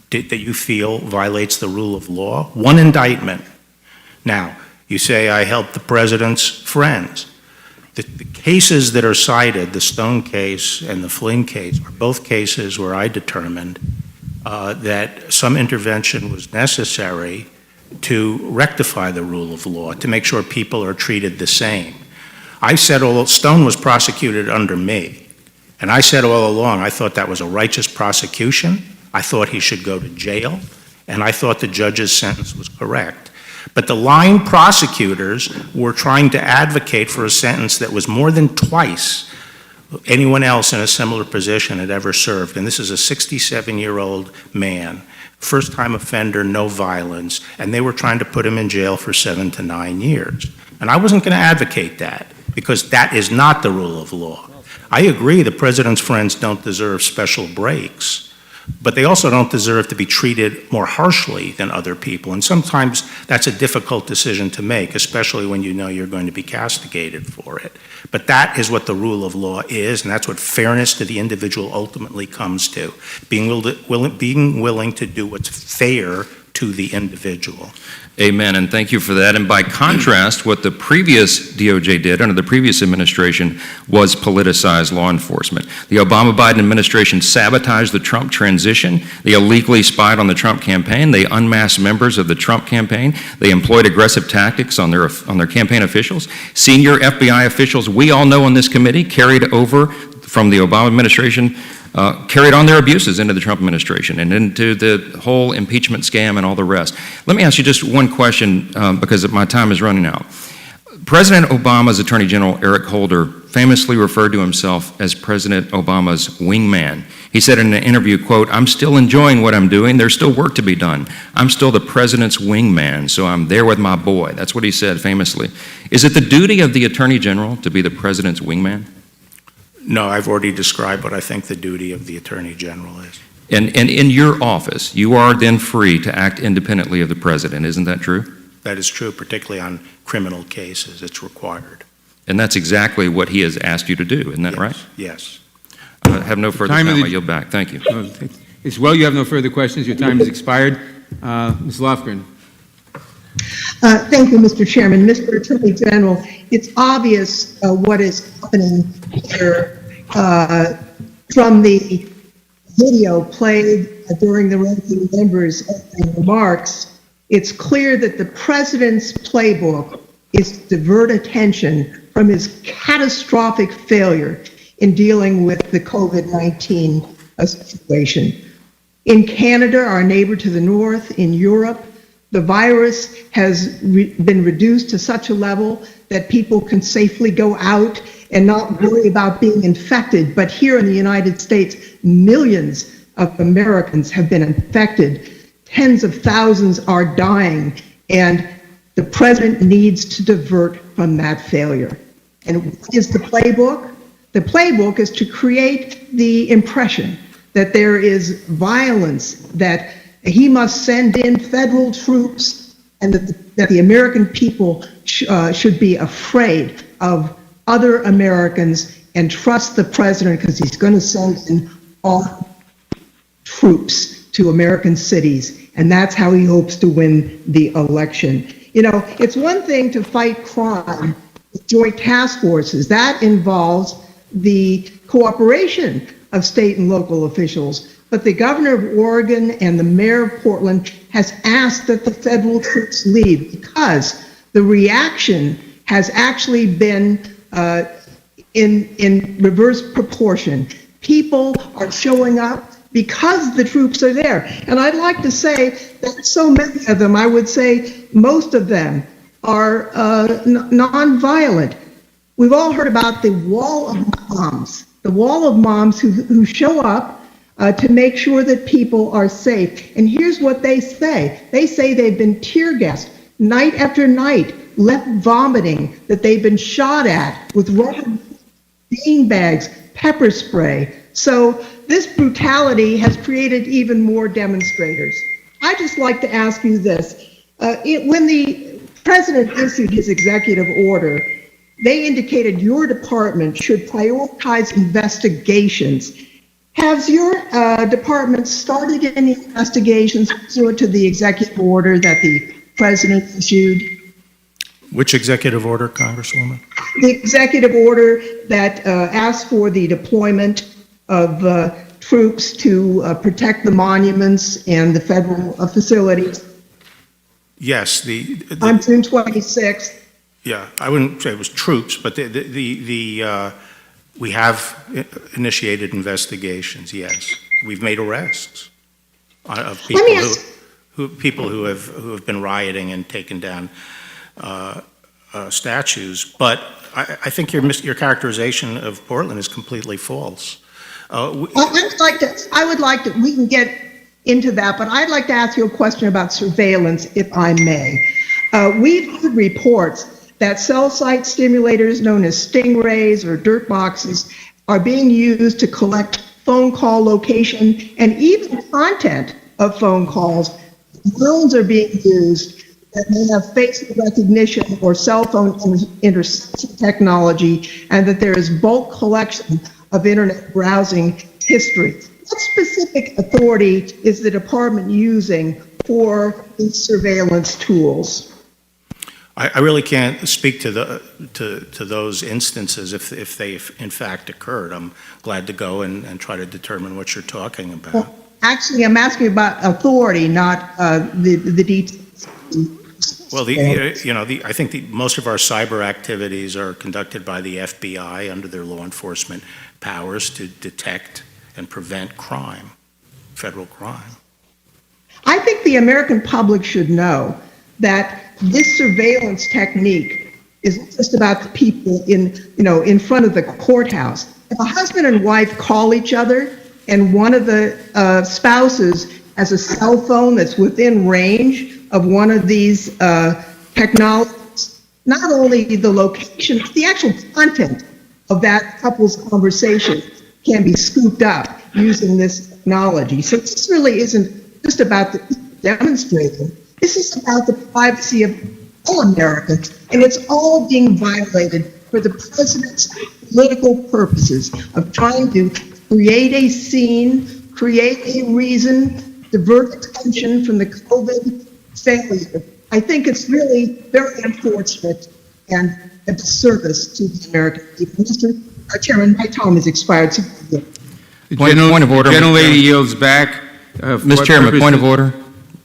that you feel violates the rule of law? One indictment. Now, you say I helped the president's friends. The cases that are cited, the Stone case and the Flynn case, are both cases where I determined that some intervention was necessary to rectify the rule of law, to make sure people are treated the same. I said Stone was prosecuted under me, and I said all along I thought that was a righteous prosecution. I thought he should go to jail, and I thought the judge's sentence was correct. But the lying prosecutors were trying to advocate for a sentence that was more than twice anyone else in a similar position had ever served. And this is a 67-year-old man, first-time offender, no violence, and they were trying to put him in jail for 7 to 9 years. And I wasn't going to advocate that, because that is not the rule of law. I agree the president's friends don't deserve special breaks, but they also don't deserve to be treated more harshly than other people. And sometimes that's a difficult decision to make, especially when you know you're going to be castigated for it. But that is what the rule of law is, and that's what fairness to the individual ultimately comes to, being willing to do what's fair to the individual. Amen, and thank you for that. And by contrast, what the previous DOJ did under the previous administration was politicize law enforcement. The Obama-Biden administration sabotaged the Trump transition. They illegally spied on the Trump campaign. They unmasked members of the Trump campaign. They employed aggressive tactics on their campaign officials. Senior FBI officials, we all know on this committee, carried over from the Obama administration, carried on their abuses into the Trump administration and into the whole impeachment scam and all the rest. Let me ask you just one question, because my time is running out. President Obama's Attorney General, Eric Holder, famously referred to himself as President Obama's wingman. He said in an interview, quote, "I'm still enjoying what I'm doing. There's still work to be done. I'm still the president's wingman, so I'm there with my boy." That's what he said famously. Is it the duty of the Attorney General to be the president's wingman? No, I've already described what I think the duty of the Attorney General is. And in your office, you are then free to act independently of the president. Isn't that true? That is true, particularly on criminal cases. It's required. And that's exactly what he has asked you to do. Isn't that right? Yes. Have no further time of time. the- I yield back. Thank you. It's well you have no further questions. Your time has expired. Ms. Lofgren. Thank you, Mr. Chairman. Mr. Attorney General, it's obvious what is happening here from the video played during the ranking member's opening remarks. It's clear that the president's playbook is to divert attention from his catastrophic failure in dealing with the COVID-19 situation. In Canada, our neighbor to the north, in Europe, the virus has been reduced to such a level that people can safely go out and not worry about being infected. But here in the United States, millions of Americans have been infected. Tens of thousands are dying, and the president needs to divert from that failure. And what is the playbook? The playbook is to create the impression that there is violence, that he must send in federal troops, and that the American people should be afraid of other Americans and trust the president because he's going to send in all troops to American cities, and that's how he hopes to win the election. You know, it's one thing to fight crime with joint task forces. That involves the cooperation of state and local officials. But the governor of Oregon and the mayor of Portland has asked that the federal troops leave because the reaction has actually been in reverse proportion. People are showing up because the troops are there. And I'd like to say that so many of them, I would say most of them, are nonviolent. We've all heard about the wall of moms, who show up to make sure that people are safe. And here's what they say. They say they've been tear gassed night after night, left vomiting, that they've been shot at with rubber bean bags, pepper spray. So this brutality has created even more demonstrators. I'd just like to ask you this. When the president issued his executive order, they indicated your department should prioritize investigations. Has your department started any investigations pursuant to the executive order that the president issued? Which executive order, Congresswoman? The executive order that asks for the deployment of troops to protect the monuments and the federal facilities. Yes, On June 26th. yeah, I wouldn't say it was troops, but we have initiated investigations. Yes, we've made arrests of people who have been rioting and taken down statues. But I think your characterization of Portland is completely false. I would like to, we can get into that, but I'd like to ask you a question about surveillance, if I may. We've heard reports that cell site stimulators known as stingrays or dirt boxes are being used to collect phone call location and even content of phone calls. Drones are being used that may have face recognition or cell phone interception technology, and that there is bulk collection of internet browsing history. What specific authority is the department using for these surveillance tools? I really can't speak to those instances if they in fact occurred. I'm glad to go and try to determine what you're talking about. Well, actually, I'm asking about authority, not the details. Well, I think most of our cyber activities are conducted by the FBI under their law enforcement powers to detect and prevent crime, federal crime. I think the American public should know that this surveillance technique isn't just about the people in front of the courthouse. If a husband and wife call each other and one of the spouses has a cell phone that's within range of one of these technologies, not only the location, the actual content of that couple's conversation can be scooped up. using this technology. So this really isn't just about the demonstrating. This is about the privacy of all Americans, and it's all being violated for the president's political purposes of trying to create a scene, create a reason, divert attention from the COVID failure. I think it's really very unfortunate and a disservice to the American people. Mr. Chairman, my time has expired. So Point of order. The gentlelady yields back. Mr. Chairman, point of order,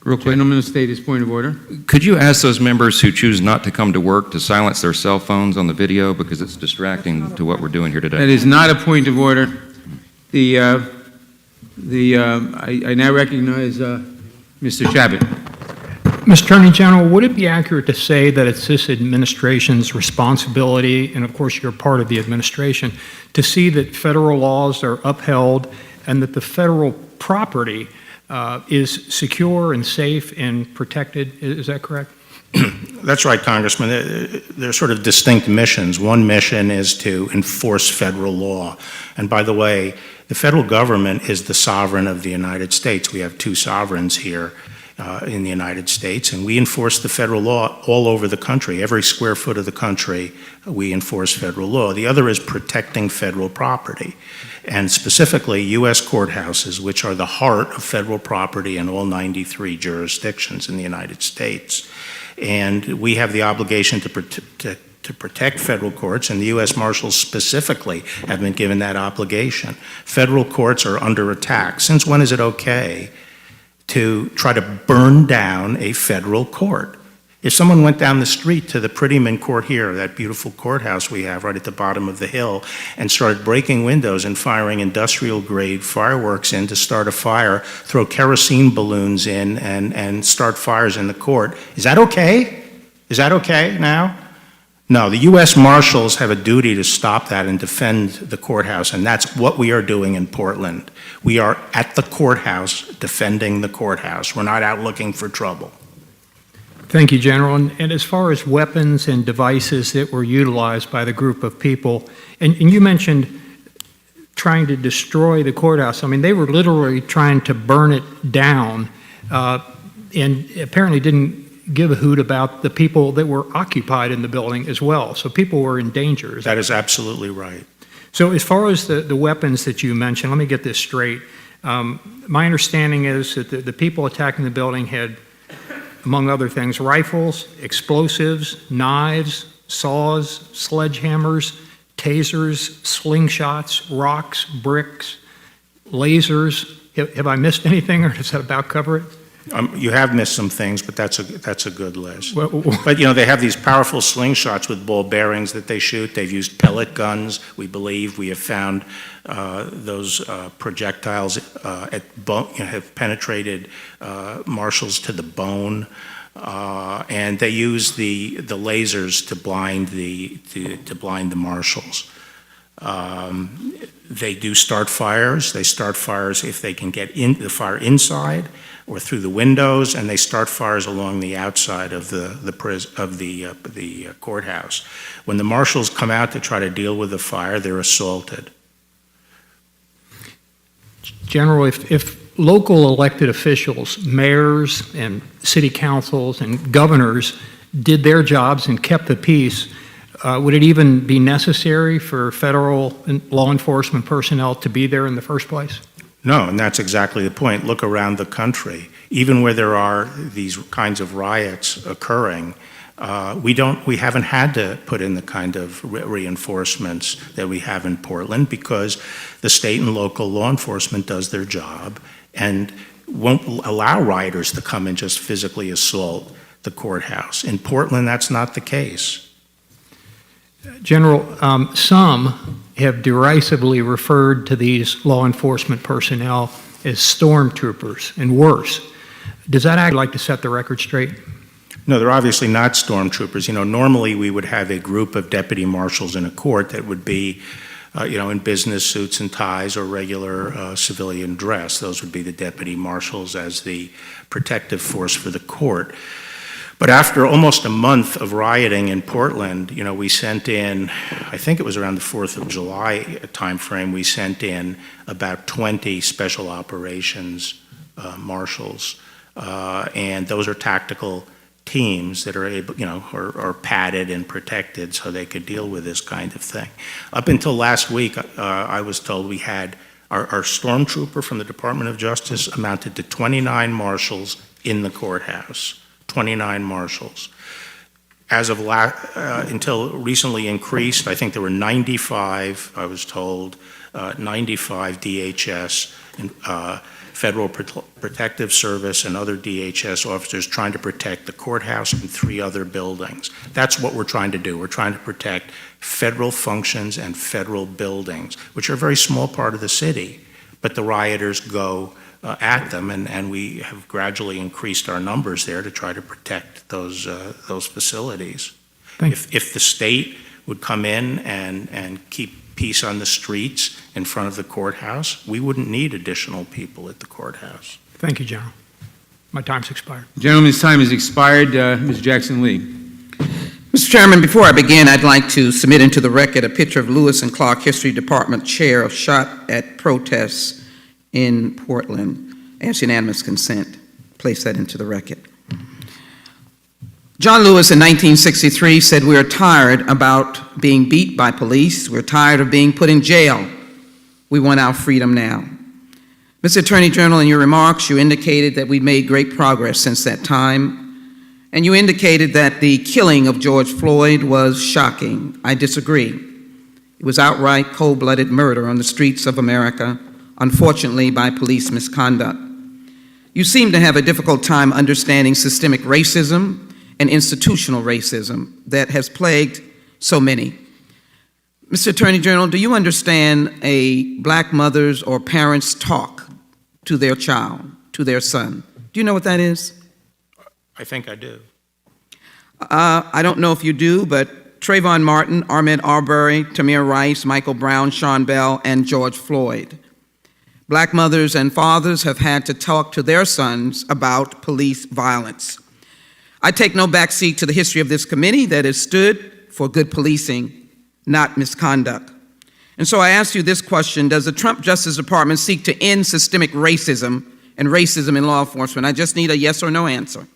real quick. Gentleman will state his point of order. Could you ask those members who choose not to come to work to silence their cell phones on the video because it's distracting to what we're doing here That today? is not a point of order. I now recognize Mr. Chabot. Mr. Attorney General, would it be accurate to say that it's this administration's responsibility, and of course you're part of the administration, to see that federal laws are upheld and that the federal property is secure and safe and protected? Is that correct? That's right, Congressman. There are sort of distinct missions. One mission is to enforce federal law. And by the way, the federal government is the sovereign of the United States. We have two sovereigns here in the United States, and we enforce the federal law all over the country. Every square foot of the country, we enforce federal law. The other is protecting federal property, and specifically U.S. courthouses, which are the heart of federal property in all 93 jurisdictions in the United States. And we have the obligation to protect federal courts, and the U.S. Marshals specifically have been given that obligation. Federal courts are under attack. Since when is it okay to try to burn down a federal court? If someone went down the street to the Prettyman Court here, that beautiful courthouse we have right at the bottom of the hill, and started breaking windows and firing industrial-grade fireworks in to start a fire, throw kerosene balloons in and start fires in the court, is that okay? Is that okay now? No, the U.S. Marshals have a duty to stop that and defend the courthouse, and that's what we are doing in Portland. We are at the courthouse defending the courthouse. We're not out looking for trouble. Thank you, General. And as far as weapons and devices that were utilized by the group of people, and you mentioned trying to destroy the courthouse. I mean, they were literally trying to burn it down, and apparently didn't give a hoot about the people that were occupied in the building as well. So people were in danger. That is absolutely right. So as far as the weapons that you mentioned, let me get this straight. My understanding is that the people attacking the building had, among other things, rifles, explosives, knives, saws, sledgehammers, tasers, slingshots, rocks, bricks, lasers. Have I missed anything, or does that about cover it? You have missed some things, but that's a good list. But, you know, they have these powerful slingshots with ball bearings that they shoot. They've used pellet guns. We believe we have found those projectiles have penetrated marshals to the bone, and they use the lasers to blind the marshals. They do start fires. They start fires if they can get the fire inside or through the windows, and they start fires along the outside of the courthouse. When the marshals come out to try to deal with the fire, they're assaulted. General, if local elected officials, mayors and city councils and governors did their jobs and kept the peace, would it even be necessary for federal law enforcement personnel to be there in the first place? No, and that's exactly the point. Look around the country. Even where there are these kinds of riots occurring, we haven't had to put in the kind of reinforcements that we have in Portland, because the state and local law enforcement does their job and won't allow rioters to come and just physically assault the courthouse. In Portland, that's not the case. General, some have derisively referred to these law enforcement personnel as stormtroopers and worse. Does that act like to set the record straight? No, they're obviously not stormtroopers. You know, normally we would have a group of deputy marshals in a court that would be, in business suits and ties or regular civilian dress. Those would be the deputy marshals as the protective force for the court. But after almost a month of rioting in Portland, we sent in, I think it was around the 4th of July timeframe, we sent in about 20 special operations marshals. And those are tactical teams that are able, are padded and protected so they could deal with this kind of thing. Up until last week, I was told we had our stormtrooper from the Department of Justice amounted to 29 marshals in the courthouse. 29 marshals. As of until recently increased, I think there were 95, I was told, 95 DHS and Federal Protective Service and other DHS officers trying to protect the courthouse and 3 other buildings. That's what we're trying to do. We're trying to protect federal functions and federal buildings, which are a very small part of the city, but the rioters go at them, and we have gradually increased our numbers there to try to protect those facilities. If the state would come in and keep peace on the streets in front of the courthouse, we wouldn't need additional people at the courthouse. Thank you, General. My time's expired. The gentleman's time has expired. Ms. Jackson-Lee. Mr. Chairman, before I begin, I'd like to submit into the record a picture of Lewis and Clark History Department chair of shot at protests in Portland. Ask unanimous consent. Place that into the record. John Lewis in 1963 said, "We are tired about being beat by police. We're tired of being put in jail. We want our freedom now." Mr. Attorney General, in your remarks, you indicated that we made great progress since that time, and you indicated that the killing of George Floyd was shocking. I disagree. It was outright cold-blooded murder on the streets of America, unfortunately by police misconduct. You seem to have a difficult time understanding systemic racism and institutional racism that has plagued so many. Mr. Attorney General, do you understand a black mother's or parent's talk to their child, to their son? Do you know what that is? I think I do. I don't know if you do, but Trayvon Martin, Ahmaud Arbery, Tamir Rice, Michael Brown, Sean Bell, and George Floyd. Black mothers and fathers have had to talk to their sons about police violence. I take no backseat to the history of this committee that has stood for good policing, not misconduct. And so I ask you this question: does the Trump Justice Department seek to end systemic racism and racism in law enforcement? I just need a yes or no answer.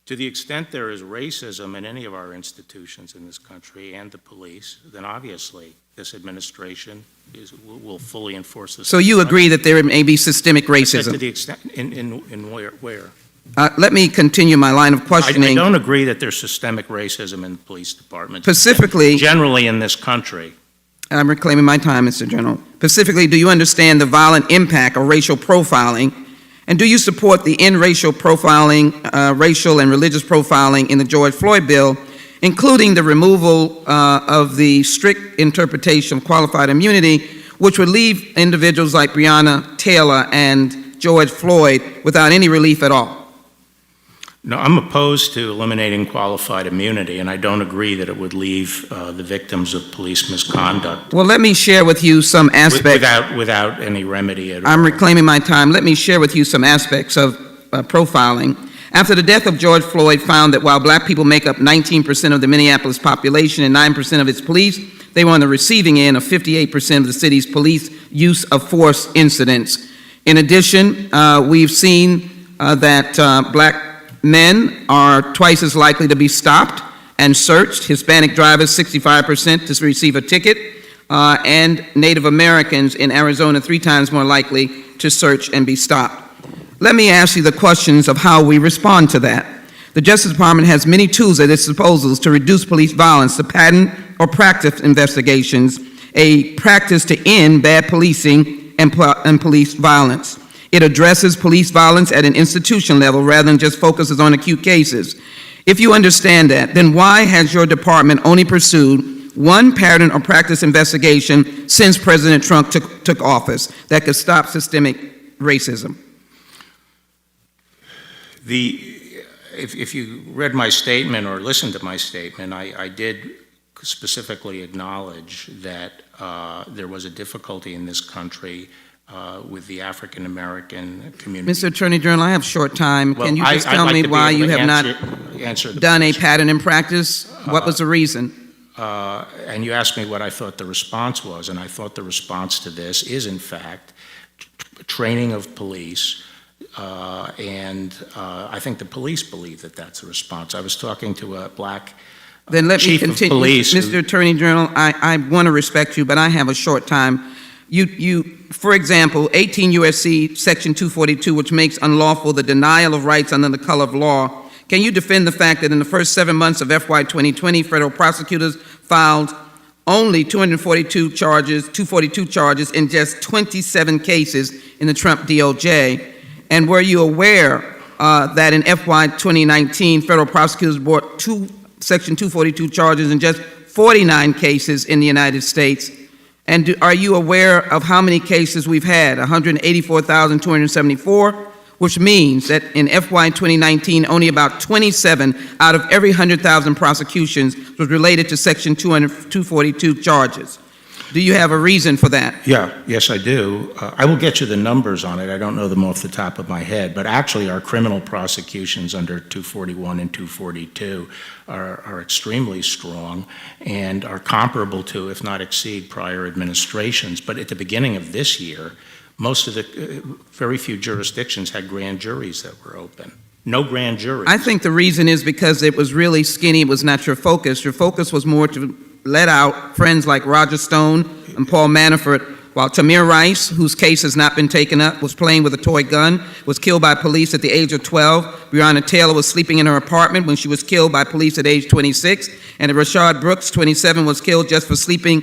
To the extent there is racism in any of our institutions in this country and the police, then obviously this administration will fully enforce this. So you agree that there may be systemic racism? To the extent, in where? Let me continue my line of questioning. I don't agree that there's systemic racism in the police department. Specifically, generally in this country. I'm reclaiming my time, Mr. General. Specifically, do you understand the violent impact of racial profiling? And do you support the end racial profiling, racial and religious profiling in the George Floyd bill, including the removal of the strict interpretation of qualified immunity, which would leave individuals like Breonna Taylor and George Floyd without any relief at all? No, I'm opposed to eliminating qualified immunity, and I don't agree that it would leave the victims of police misconduct. Well, let me share with you some aspects. Without any remedy at all. I'm reclaiming my time. Let me share with you some aspects of profiling. After the death of George Floyd found that while black people make up 19% of the Minneapolis population and 9% of its police, they were on the receiving end of 58% of the city's police use of force incidents. In addition, we've seen that black men are twice as likely to be stopped and searched. Hispanic drivers, 65% to receive a ticket, and Native Americans in Arizona 3 times more likely to search and be stopped. Let me ask you the questions of how we respond to that. The Justice Department has many tools at its disposal to reduce police violence, to pattern or practice investigations, a practice to end bad policing and police violence. It addresses police violence at an institution level rather than just focuses on acute cases. If you understand that, then why has your department only pursued one pattern or practice investigation since President Trump took office that could stop systemic racism? If you read my statement or listened to my statement, I did specifically acknowledge that there was a difficulty in this country with the African American community. Mr. Attorney General, I have short time. Well, Can you just I'd tell like me to be why able you to have not answer the done a question. pattern in practice? What was the reason? And you asked me what I thought the response was, and I thought the response to this is, in fact, training of police, and I think the police believe that that's a response. I was talking to a black Then let me chief of continue. police. Mr. Attorney General, I want to respect you, but I have a short time. For example, 18 U.S.C. Section 242, which makes unlawful the denial of rights under the color of law. Can you defend the fact that in the first 7 months of FY 2020, federal prosecutors filed only 242 charges in just 27 cases in the Trump DOJ? And were you aware that in FY 2019, federal prosecutors brought Section 242 charges in just 49 cases in the United States? And are you aware of how many cases we've had? 184,274, which means that in FY 2019, only about 27 out of every 100,000 prosecutions was related to Section 242 charges. Do you have a reason for that? Yes, I do. I will get you the numbers on it. I don't know them off the top of my head, but actually our criminal prosecutions under 241 and 242 are extremely strong and are comparable to, if not exceed, prior administrations. But at the beginning of this year, most of the, very few jurisdictions had grand juries that were open. No grand juries. I think the reason is because it was really skinny. It was not your focus. Your focus was more to let out friends like Roger Stone and Paul Manafort, while Tamir Rice, whose case has not been taken up, was playing with a toy gun, was killed by police at the age of 12. Breonna Taylor was sleeping in her apartment when she was killed by police at age 26. And Rashad Brooks, 27, was killed just for sleeping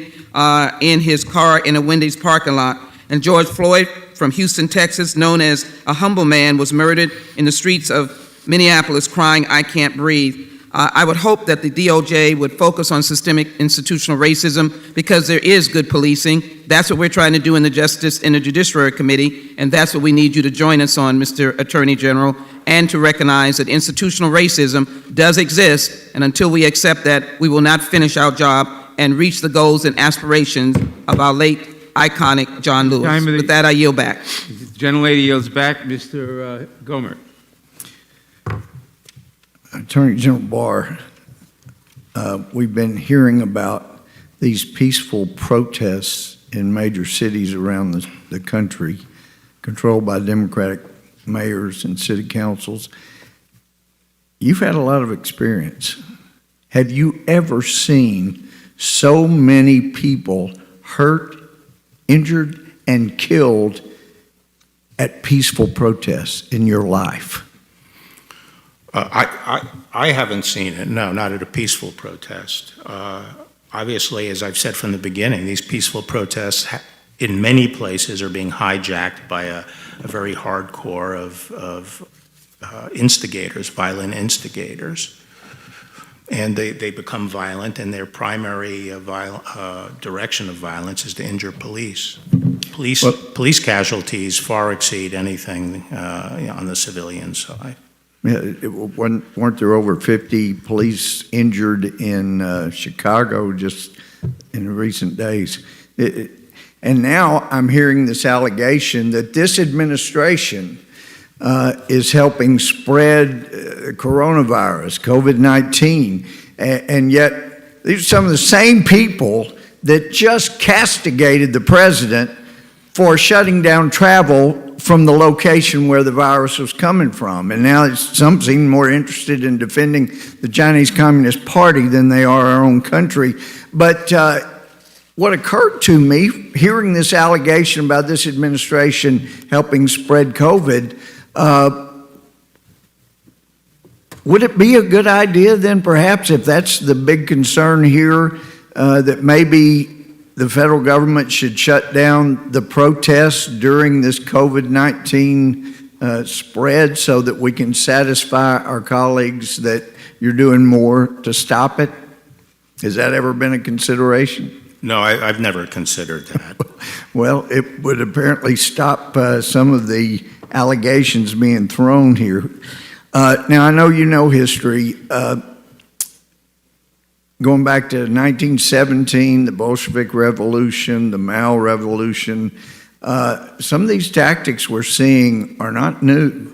in his car in a Wendy's parking lot. And George Floyd from Houston, Texas, known as a humble man, was murdered in the streets of Minneapolis crying, "I can't breathe." I would hope that the DOJ would focus on systemic institutional racism because there is good policing. That's what we're trying to do in the Judiciary Committee, and that's what we need you to join us on, Mr. Attorney General, and to recognize that institutional racism does exist, and until we accept that, we will not finish our job and reach the goals and aspirations of our late iconic John Lewis. With that, I yield back. The gentlelady yields back. Mr. Gomer. Attorney General Barr, we've been hearing about these peaceful protests in major cities around the country, controlled by Democratic mayors and city councils. You've had a lot of experience. Have you ever seen so many people hurt, injured, and killed at peaceful protests in your life? I haven't seen it, no, not at a peaceful protest. Obviously, as I've said from the beginning, these peaceful protests in many places are being hijacked by a very hardcore of instigators, violent instigators. And they become violent, and their primary direction of violence is to injure police. Police casualties far exceed anything on the civilian side. Weren't there over 50 police injured in Chicago just in recent days? And now I'm hearing this allegation that this administration is helping spread coronavirus, COVID-19, and yet these are some of the same people that just castigated the president for shutting down travel from the location where the virus was coming from. And now some seem more interested in defending the Chinese Communist Party than they are our own country. But what occurred to me, hearing this allegation about this administration helping spread COVID, would it be a good idea then perhaps, if that's the big concern here, that maybe the federal government should shut down the protests during this COVID-19 spread so that we can satisfy our colleagues that you're doing more to stop it? Has that ever been a consideration? No, I've never considered that. Well, it would apparently stop some of the allegations being thrown here. Now, I know you know history. Going back to 1917, the Bolshevik Revolution, the Mao Revolution, Some of these tactics we're seeing are not new.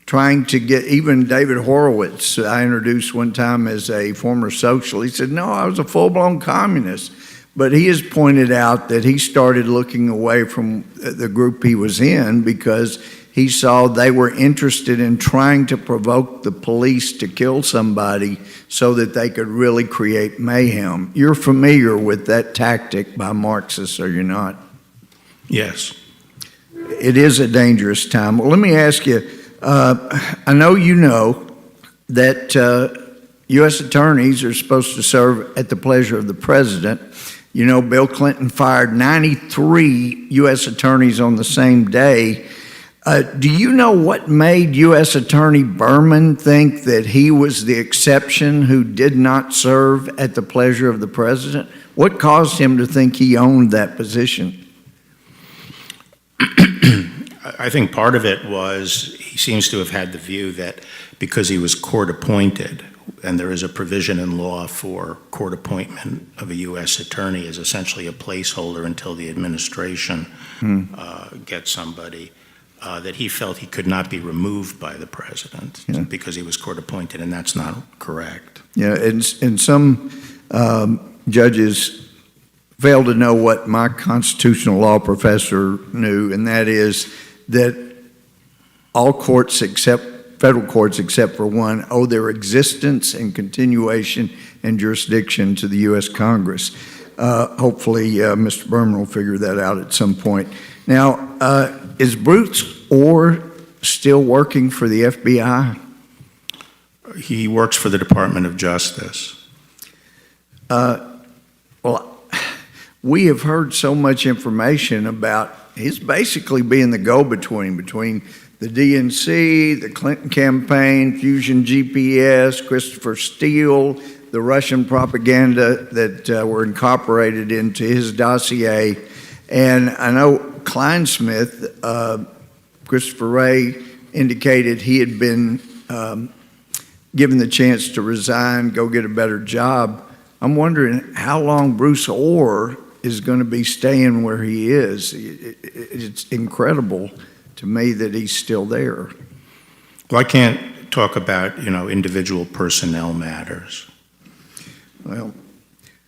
Trying to get, even David Horowitz, I introduced one time as a former socialist, he said, no, I was a full-blown communist. But he has pointed out that he started looking away from the group he was in because he saw they were interested in trying to provoke the police to kill somebody so that they could really create mayhem. You're familiar with that tactic by Marxists, are you not? Yes. It is a dangerous time. Well, let me ask you, I know you know that U.S. attorneys are supposed to serve at the pleasure of the president. You know, Bill Clinton fired 93 U.S. attorneys on the same day. Do you know what made U.S. Attorney Berman think that he was the exception who did not serve at the pleasure of the president? What caused him to think he owned that position? I think part of it was he seems to have had the view that because he was court appointed, and there is a provision in law for court appointment of a U.S. attorney as essentially a placeholder until the administration gets somebody, that he felt he could not be removed by the president because he was court appointed, and that's not correct. Yeah, and some judges fail to know what my constitutional law professor knew, and that is that all courts federal courts except for one owe their existence and continuation and jurisdiction to the U.S. Congress. Hopefully, Mr. Berman will figure that out at some point. Now, is Bruce Orr still working for the FBI? He works for the Department of Justice. Well, we have heard so much information about he's basically being the go-between between the DNC, the Clinton campaign, Fusion GPS, Christopher Steele, the Russian propaganda that were incorporated into his dossier. And I know Kleinsmith, Christopher Wray, indicated he had been given the chance to resign, go get a better job. I'm wondering how long Bruce Orr is going to be staying where he is. It's incredible to me that he's still there. Well, I can't talk about, individual personnel matters. Well,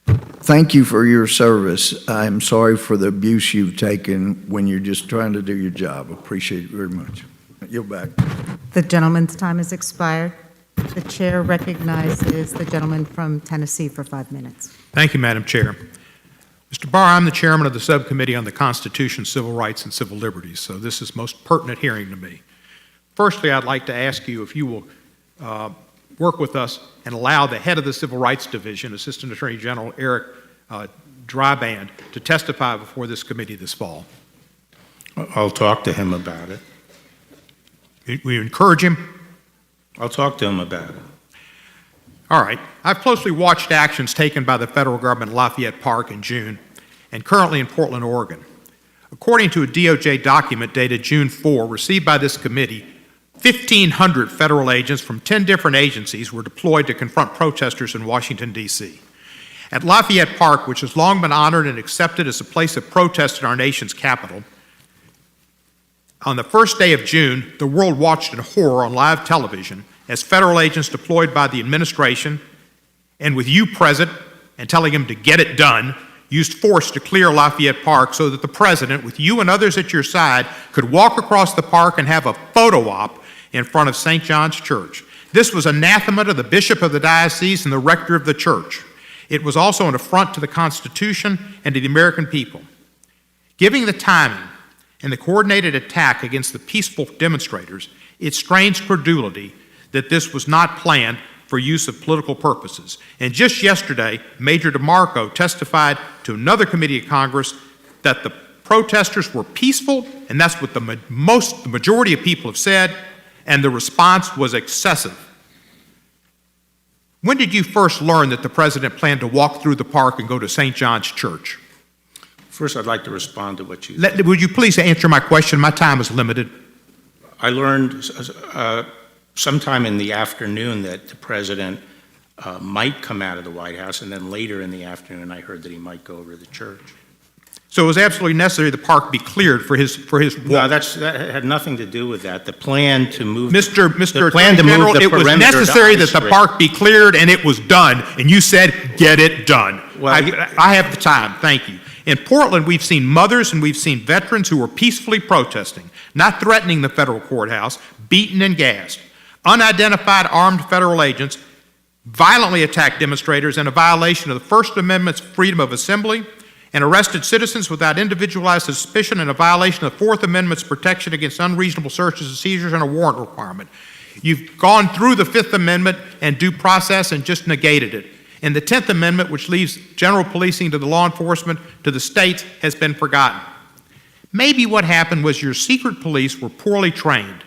thank you for your service. I'm sorry for the abuse you've taken when you're just trying to do your job. Appreciate it very much. You're back. The gentleman's time has expired. The chair recognizes the gentleman from Tennessee for 5 minutes. Thank you, Madam Chair. Mr. Barr, I'm the chairman of the Subcommittee on the Constitution, Civil Rights, and Civil Liberties, so this is most pertinent hearing to me. Firstly, I'd like to ask you if you will work with us and allow the head of the Civil Rights Division, Assistant Attorney General Eric Dryband, to testify before this committee this fall. I'll talk to him about it. We encourage him? I'll talk to him about it. All right. I've closely watched actions taken by the federal government in Lafayette Park in June and currently in Portland, Oregon. According to a DOJ document dated June 4, received by this committee, 1,500 federal agents from 10 different agencies were deployed to confront protesters in Washington, D.C. At Lafayette Park, which has long been honored and accepted as a place of protest in our nation's capital, on the first day of June, the world watched in horror on live television as federal agents deployed by the administration, and with you present and telling him to get it done, used force to clear Lafayette Park so that the president, with you and others at your side, could walk across the park and have a photo op in front of St. John's Church. This was anathema to the bishop of the diocese and the rector of the church. It was also an affront to the Constitution and to the American people. Given the timing and the coordinated attack against the peaceful demonstrators, it strains credulity that this was not planned for use of political purposes. And just yesterday, Major DeMarco testified to another committee of Congress that the protesters were peaceful, and that's what the majority of people have said, and the response was excessive. When did you first learn that the president planned to walk through the park and go to St. John's Church? First, I'd like to respond to what you... Would you please answer my question? My time is limited. I learned sometime in the afternoon that the president might come out of the White House, and then later in the afternoon I heard that he might go over to the church. So it was absolutely necessary the park be cleared for his No, walk. that had nothing to do with that. The plan to move. Mr. The plan to Attorney General, move the it was perimeter to necessary High that the Street. park be cleared, and it was done, and you said, get it done. Well, I have the time, thank you. In Portland, we've seen mothers and we've seen veterans who were peacefully protesting, not threatening the federal courthouse, beaten and gassed. Unidentified armed federal agents violently attacked demonstrators in a violation of the First Amendment's freedom of assembly, and arrested citizens without individualized suspicion in a violation of the Fourth Amendment's protection against unreasonable searches and seizures and a warrant requirement. You've gone through the Fifth Amendment and due process and just negated it. And the 10th Amendment, which leaves general policing to the law enforcement, to the states, has been forgotten. Maybe what happened was your secret police were poorly trained,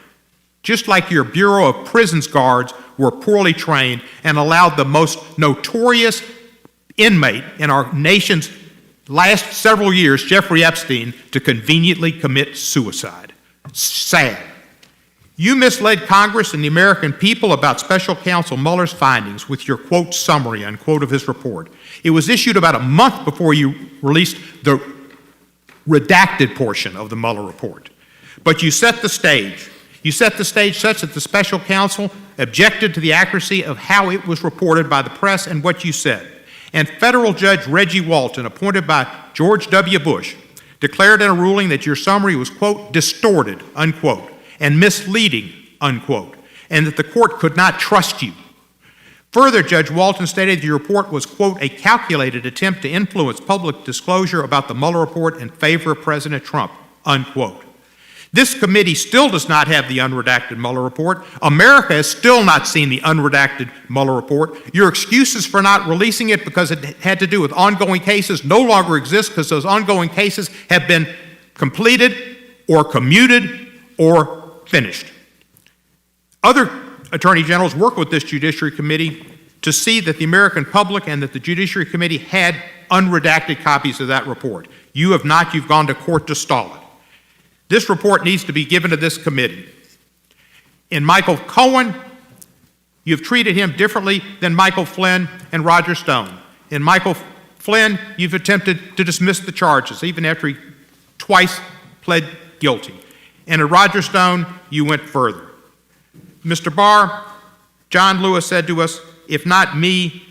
just like your Bureau of Prisons guards were poorly trained and allowed the most notorious inmate in our nation's last several years, Jeffrey Epstein, to conveniently commit suicide. Sad. You misled Congress and the American people about Special Counsel Mueller's findings with your, quote, summary, unquote, of his report. It was issued about a month before you released the redacted portion of the Mueller report. But you set the stage. You set the stage such that the Special Counsel objected to the accuracy of how it was reported by the press and what you said. And federal judge Reggie Walton, appointed by George W. Bush, declared in a ruling that your summary was, quote, distorted, unquote, and misleading, unquote, and that the court could not trust you. Further, Judge Walton stated that your report was, quote, a calculated attempt to influence public disclosure about the Mueller report in favor of President Trump, unquote. This committee still does not have the unredacted Mueller report. America has still not seen the unredacted Mueller report. Your excuses for not releasing it because it had to do with ongoing cases no longer exist because those ongoing cases have been completed or commuted or finished. Other attorney generals work with this Judiciary Committee to see that the American public and that the Judiciary Committee had unredacted copies of that report. You have not. You've gone to court to stall it. This report needs to be given to this committee. In Michael Cohen, you've treated him differently than Michael Flynn and Roger Stone. In Michael Flynn, you've attempted to dismiss the charges, even after he twice pled guilty. And in Roger Stone, you went further. Mr. Barr, John Lewis said to us, if not me,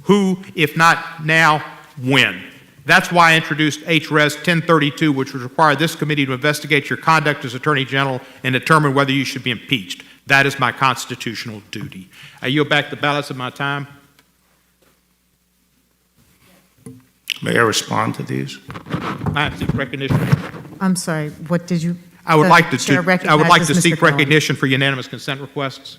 who? If not now, when? That's why I introduced H.Res. 1032, which would require this committee to investigate your conduct as Attorney General and determine whether you should be impeached. That is my constitutional duty. I yield back the balance of my time. May I respond to these? I seek recognition. I'm sorry, what did you? I would the like to chair I would like to recognizes seek Mr. Collins. recognition for unanimous consent requests.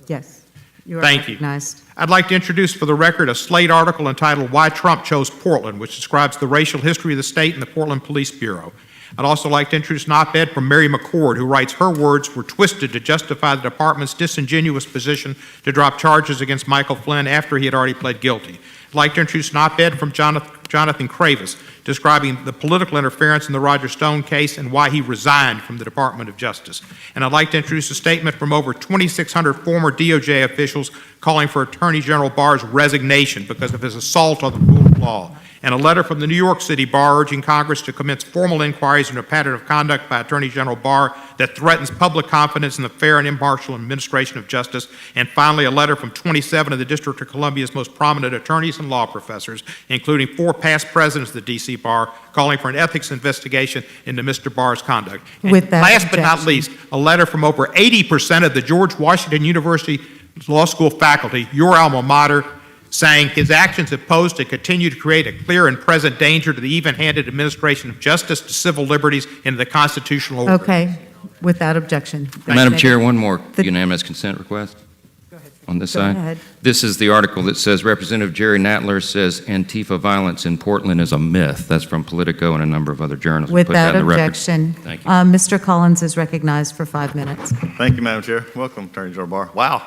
Yes, you are Thank you. recognized. I'd like to introduce for the record a Slate article entitled Why Trump Chose Portland, which describes the racial history of the state and the Portland Police Bureau. I'd also like to introduce an op-ed from Mary McCord, who writes her words were twisted to justify the department's disingenuous position to drop charges against Michael Flynn after he had already pled guilty. I'd like to introduce an op-ed from Jonathan Kravis describing the political interference in the Roger Stone case and why he resigned from the Department of Justice. And I'd like to introduce a statement from over 2,600 former DOJ officials calling for Attorney General Barr's resignation because of his assault on the rule of law, and a letter from the New York City Bar urging Congress to commence formal inquiries into a pattern of conduct by Attorney General Barr that threatens public confidence in the fair and impartial administration of justice, and finally a letter from 27 of the District of Columbia's most prominent attorneys and law professors, including 4 past presidents of the D.C. Bar, calling for an ethics investigation into Mr. Barr's conduct. And With that last but not objection. least, a letter from over 80% of the George Washington University Law School faculty, your alma mater, saying his actions have posed and continue to create a clear and present danger to the even-handed administration of justice, to civil liberties, and to the constitutional order. Okay, without objection. Madam Chair, one more The- unanimous consent request on this Go side. ahead. This is the article that says Representative Jerry Natler says Antifa violence in Portland is a myth. That's from Politico and a number of other journals. Put that Without in the record. objection. Thank you. Mr. Collins is recognized for 5 minutes. Thank you, Madam Chair. Welcome, Attorney General Barr. Wow.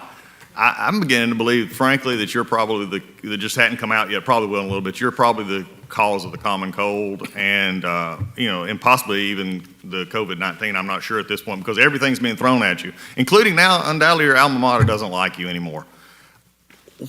I'm beginning to believe, frankly, that you're probably that just hadn't come out yet, probably will in a little bit. You're probably the cause of the common cold and, and possibly even the COVID-19. I'm not sure at this point because everything's being thrown at you, including now, undoubtedly, your alma mater doesn't like you anymore.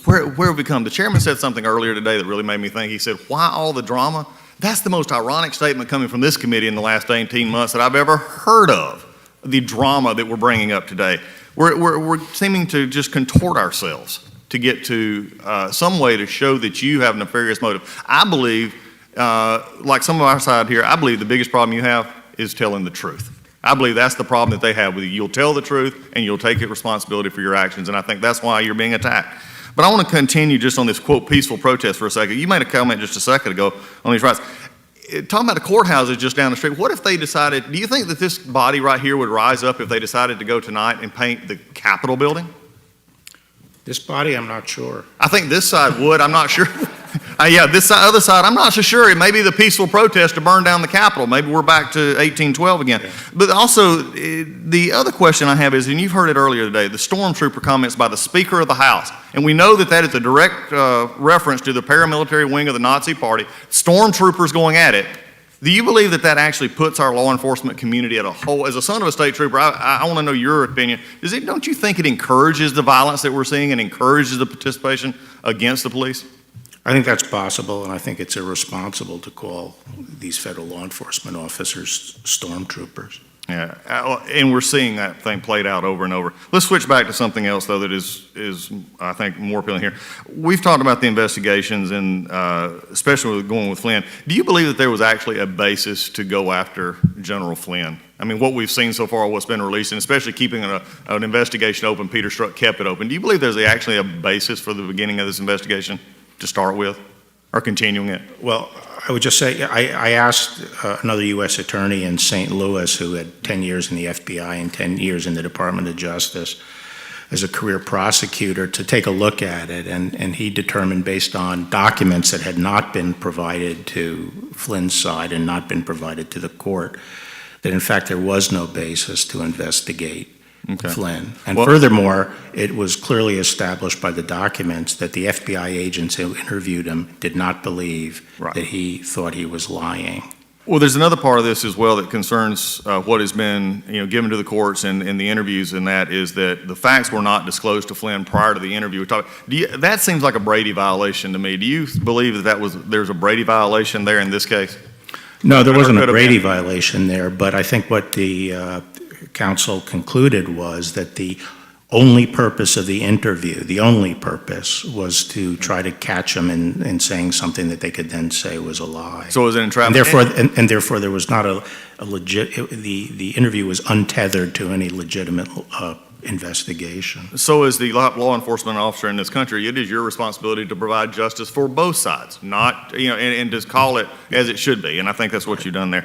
Where have we come? The chairman said something earlier today that really made me think. He said, why all the drama? That's the most ironic statement coming from this committee in the last 18 months that I've ever heard of, the drama that we're bringing up today. We're seeming to just contort ourselves to get to some way to show that you have a nefarious motive. I believe, like some of our side here, I believe the biggest problem you have is telling the truth. I believe that's the problem that they have with you. You'll tell the truth and you'll take responsibility for your actions, and I think that's why you're being attacked. But I want to continue just on this, quote, peaceful protest for a second. You made a comment just a second ago on these rights. Talking about the courthouses just down the street, what if they decided, do you think that this body right here would rise up if they decided to go tonight and paint the Capitol building? This body, I'm not sure. I think this side would, I'm not sure. Yeah, this side, other side, I'm not so sure. It may be the peaceful protest to burn down the Capitol. Maybe we're back to 1812 again. Yeah. But also, the other question I have is, and you've heard it earlier today, the stormtrooper comments by the Speaker of the House. And we know that that is a direct reference to the paramilitary wing of the Nazi Party. Stormtroopers going at it. Do you believe that that actually puts our law enforcement community at a whole? As a son of a state trooper, I want to know your opinion. Don't you think it encourages the violence that we're seeing and encourages the participation against the police? I think that's possible, and I think it's irresponsible to call these federal law enforcement officers stormtroopers. Yeah, and we're seeing that thing played out over and over. Let's switch back to something else, though, that is I think, more appealing here. We've talked about the investigations, and especially with going with Flynn. Do you believe that there was actually a basis to go after General Flynn? I mean, what we've seen so far, what's been released, and especially keeping an investigation open, Peter Strzok kept it open. Do you believe there's actually a basis for the beginning of this investigation to start with, or continuing it? Well, I would just say, I asked another U.S. attorney in St. Louis who had 10 years in the FBI and 10 years in the Department of Justice as a career prosecutor to take a look at it, and he determined, based on documents that had not been provided to Flynn's side and not been provided to the court, that in fact there was no basis to investigate Flynn. And furthermore, it was clearly established by the documents that the FBI agents who interviewed him did not believe that he thought he was lying. Well, there's another part of this as well that concerns what has been given to the courts and the interviews, and that is that the facts were not disclosed to Flynn prior to the interview. That seems like a Brady violation to me. Do you believe that there's a Brady violation there in this case? No, there wasn't a Brady violation there, but I think what the counsel concluded was that the only purpose of the interview, the only purpose, was to try to catch him in saying something that they could then say was a lie. So it was an entrapment. And therefore there was not a legit, the interview was untethered to any legitimate investigation. So as the law enforcement officer in this country, it is your responsibility to provide justice for both sides, not, and to call it as it should be. And I think that's what you've done there.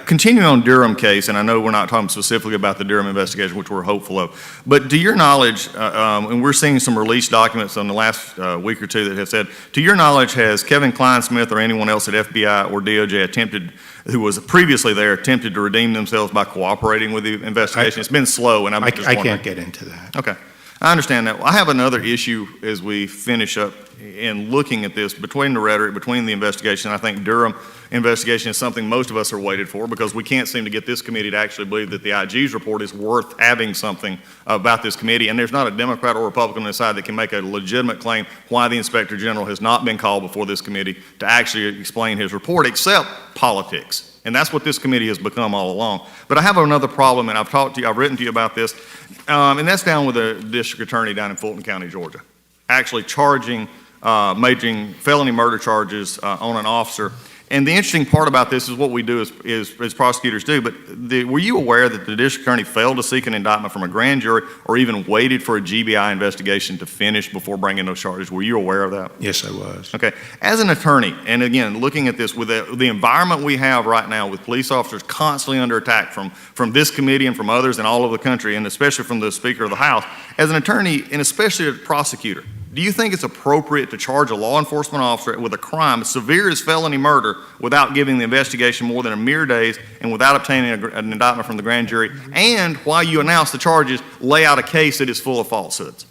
Continuing on Durham case, and I know we're not talking specifically about the Durham investigation, which we're hopeful of, but to your knowledge, and we're seeing some released documents on the last week or two that have said, to your knowledge, has Kevin Kleinsmith or anyone else at FBI or DOJ who was previously there, attempted to redeem themselves by cooperating with the investigation? It's been slow, and I can't get into that. Okay, I understand that. I have another issue as we finish up in looking at this between the rhetoric, between the investigation. I think Durham investigation is something most of us are waited for, because we can't seem to get this committee to actually believe that the IG's report is worth having something about this committee. And there's not a Democrat or Republican on the side that can make a legitimate claim why the Inspector General has not been called before this committee to actually explain his report, except politics. And that's what this committee has become all along. But I have another problem, and I've written to you about this, and that's down with the district attorney down in Fulton County, Georgia, actually making felony murder charges on an officer. And the interesting part about this is what we do as prosecutors do, but were you aware that the district attorney failed to seek an indictment from a grand jury or even waited for a GBI investigation to finish before bringing those charges? Were you aware of that? Yes, I was. Okay. As an attorney, and again, looking at this with the environment we have right now with police officers constantly under attack from this committee and from others in all over the country, and especially from the Speaker of the House, as an attorney and especially a prosecutor, do you think it's appropriate to charge a law enforcement officer with a crime as severe as felony murder without giving the investigation more than a mere days and without obtaining an indictment from the grand jury, and while you announce the charges, lay out a case that is full of falsehoods?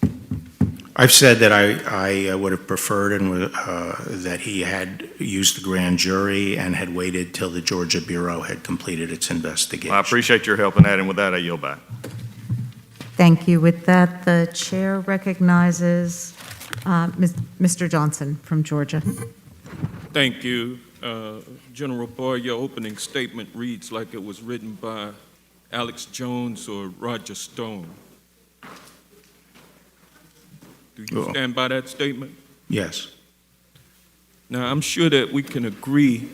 I've said that I would have preferred that he had used the grand jury and had waited till the Georgia Bureau had completed its investigation. I appreciate your help in that, and with that, I yield back. Thank you. With that, the chair recognizes Mr. Johnson from Georgia. Thank you, General Barr, your opening statement reads like it was written by Alex Jones or Roger Stone. Do you stand by that statement? Yes. Now, I'm sure that we can agree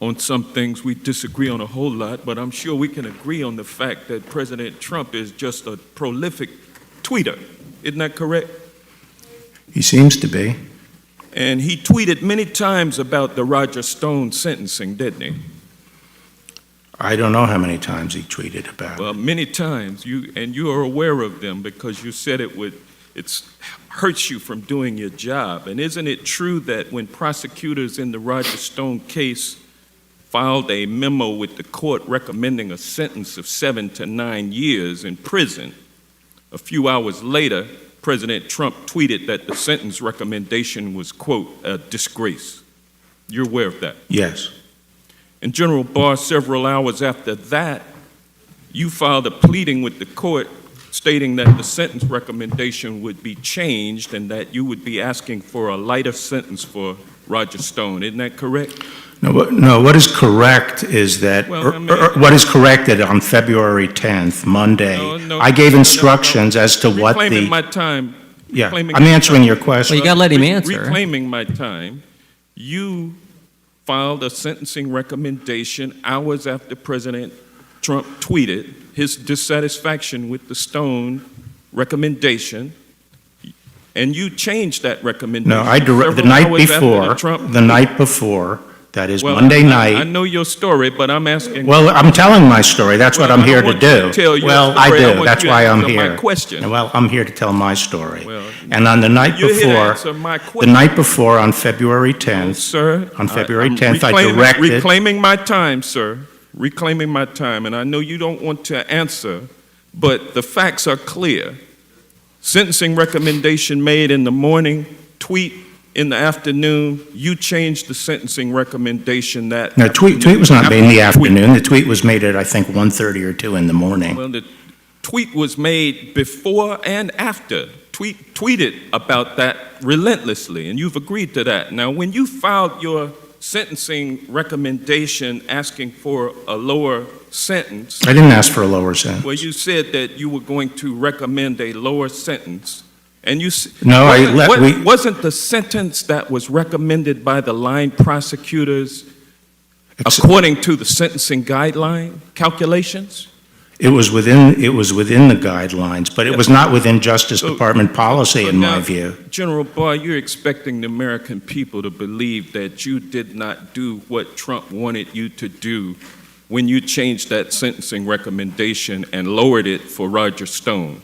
on some things. We disagree on a whole lot, but I'm sure we can agree on the fact that President Trump is just a prolific tweeter. Isn't that correct? He seems to be. And he tweeted many times about the Roger Stone sentencing, didn't he? I don't know how many times he tweeted about it. Well, many times. You are aware of them because you said it hurts you from doing your job. And isn't it true that when prosecutors in the Roger Stone case filed a memo with the court recommending a sentence of 7 to 9 years in prison, a few hours later, President Trump tweeted that the sentence recommendation was, quote, a disgrace? You're aware of that? Yes. And General Barr, several hours after that, you filed a pleading with the court stating that the sentence recommendation would be changed and that you would be asking for a lighter sentence for Roger Stone. Isn't that correct? No, what is correct is that, what is corrected on February 10th, Monday, I gave instructions as to what the... Reclaiming my time. Yeah, I'm answering your question. Well, you got to let him answer. Reclaiming my time, you filed a sentencing recommendation hours after President Trump tweeted his dissatisfaction with the Stone recommendation, and you changed that recommendation. No, the night before, that is Monday night. I know your story, but I'm asking. Well, I'm telling my story. That's what I'm here to do. Well, I do. That's why I'm here. My question. Well, I'm here to tell my story. And on the night before, on February 10th, sir, on February 10th, I directed. Reclaiming my time, sir. Reclaiming my time, and I know you don't want to answer, but the facts are clear. Sentencing recommendation made in the morning, tweet in the afternoon, you changed the sentencing recommendation that... No, tweet was not made in the afternoon. The tweet was made at, I think, 1:30 or 2 in the morning. Well, the tweet was made before and after. Tweeted about that relentlessly, and you've agreed to that. Now, when you filed your sentencing recommendation asking for a lower sentence... I didn't ask for a lower sentence. Well, you said that you were going to recommend a lower sentence. And you wasn't the sentence that was recommended by the line prosecutors according to the sentencing guideline calculations? It was within the guidelines, but it was not within Justice Department policy, in my view. General Barr, you're expecting the American people to believe that you did not do what Trump wanted you to do when you changed that sentencing recommendation and lowered it for Roger Stone.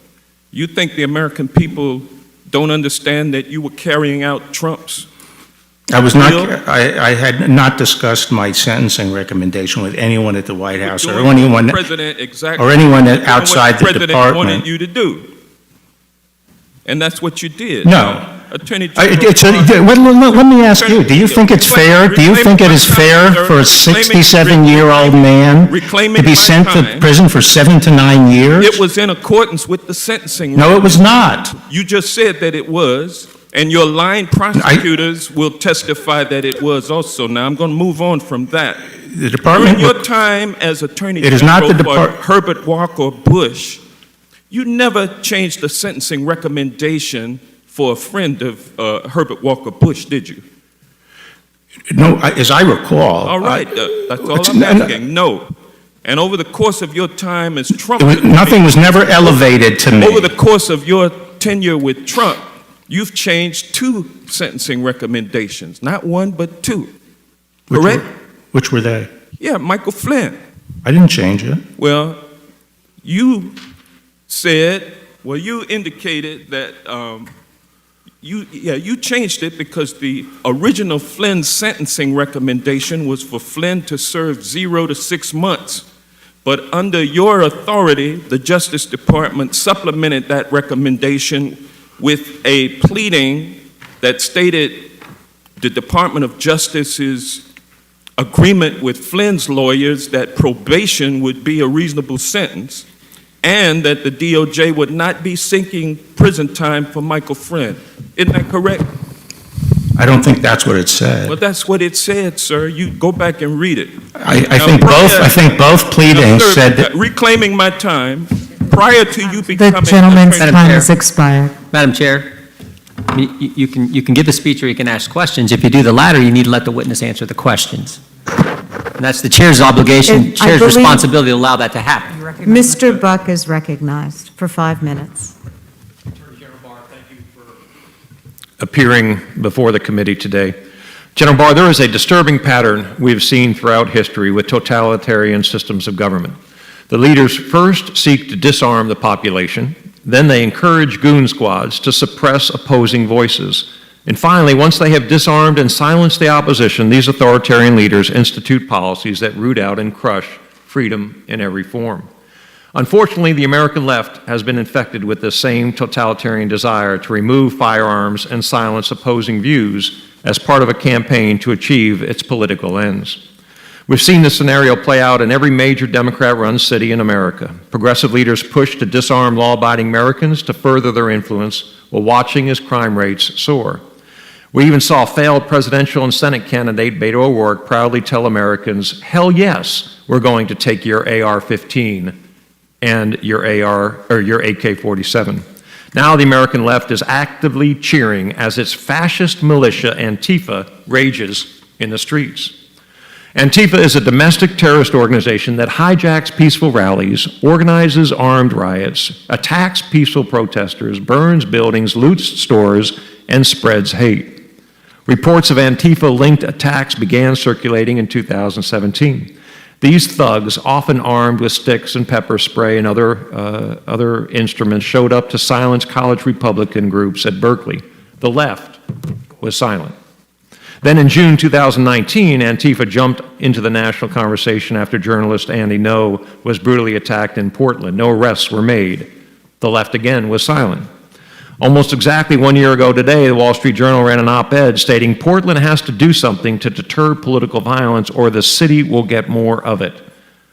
You think the American people don't understand that you were carrying out Trump's I had not discussed my sentencing recommendation with anyone at the White House or anyone outside the department. President wanted you to do. And that's what you did. No. Attorney General, let me ask you, do you think it's fair? Do you think it is fair for a 67-year-old man to be sent to prison for 7 to 9 years? It was in accordance with the sentencing. No, it was not. You just said that it was, and your line prosecutors will testify that it was also. Now, I'm going to move on from that. The department... During your time as Attorney General for Herbert Walker Bush, you never changed the sentencing recommendation for a friend of Herbert Walker Bush, did you? No, as I recall. All right, that's all I'm asking. No. And over the course of your time as Trump... Nothing was never elevated to me. Over the course of your tenure with Trump, you've changed 2 sentencing recommendations. Not 1, but 2. Correct? Which were they? Yeah, Michael Flynn. I didn't change it. Well, you indicated that... You changed it because the original Flynn sentencing recommendation was for Flynn to serve 0 to 6 months. But under your authority, the Justice Department supplemented that recommendation with a pleading that stated the Department of Justice's agreement with Flynn's lawyers that probation would be a reasonable sentence, and that the DOJ would not be seeking prison time for Michael Flynn. Isn't that correct? I don't think that's what it said. Well, that's what it said, sir. You go back and read it. I think both pleadings Sir, said that. reclaiming my time, prior to you The becoming... gentleman's Madam time Chair. has expired. Madam Chair, you can give the speech or you can ask questions. If you do the latter, you need to let the witness answer the questions. And that's the chair's obligation, I chair's believe- responsibility to allow that to happen. Mr. Buck is recognized for 5 minutes. Appearing before the committee today. General Barr, there is a disturbing pattern we've seen throughout history with totalitarian systems of government. The leaders first seek to disarm the population, then they encourage goon squads to suppress opposing voices. And finally, once they have disarmed and silenced the opposition, these authoritarian leaders institute policies that root out and crush freedom in every form. Unfortunately, the American left has been infected with the same totalitarian desire to remove firearms and silence opposing views as part of a campaign to achieve its political ends. We've seen this scenario play out in every major Democrat-run city in America. Progressive leaders push to disarm law-abiding Americans to further their influence while watching as crime rates soar. We even saw failed presidential and Senate candidate Beto O'Rourke proudly tell Americans, "Hell yes, we're going to take your AR-15 and your AK-47. Now the American left is actively cheering as its fascist militia Antifa rages in the streets. Antifa is a domestic terrorist organization that hijacks peaceful rallies, organizes armed riots, attacks peaceful protesters, burns buildings, loots stores, and spreads hate. Reports of Antifa-linked attacks began circulating in 2017. These thugs, often armed with sticks and pepper spray and other instruments, showed up to silence college Republican groups at Berkeley. The left was silent. Then in June 2019, Antifa jumped into the national conversation after journalist Andy Ngo was brutally attacked in Portland. No arrests were made. The left again was silent. Almost exactly 1 year ago today, the Wall Street Journal ran an op-ed stating Portland has to do something to deter political violence or the city will get more of it.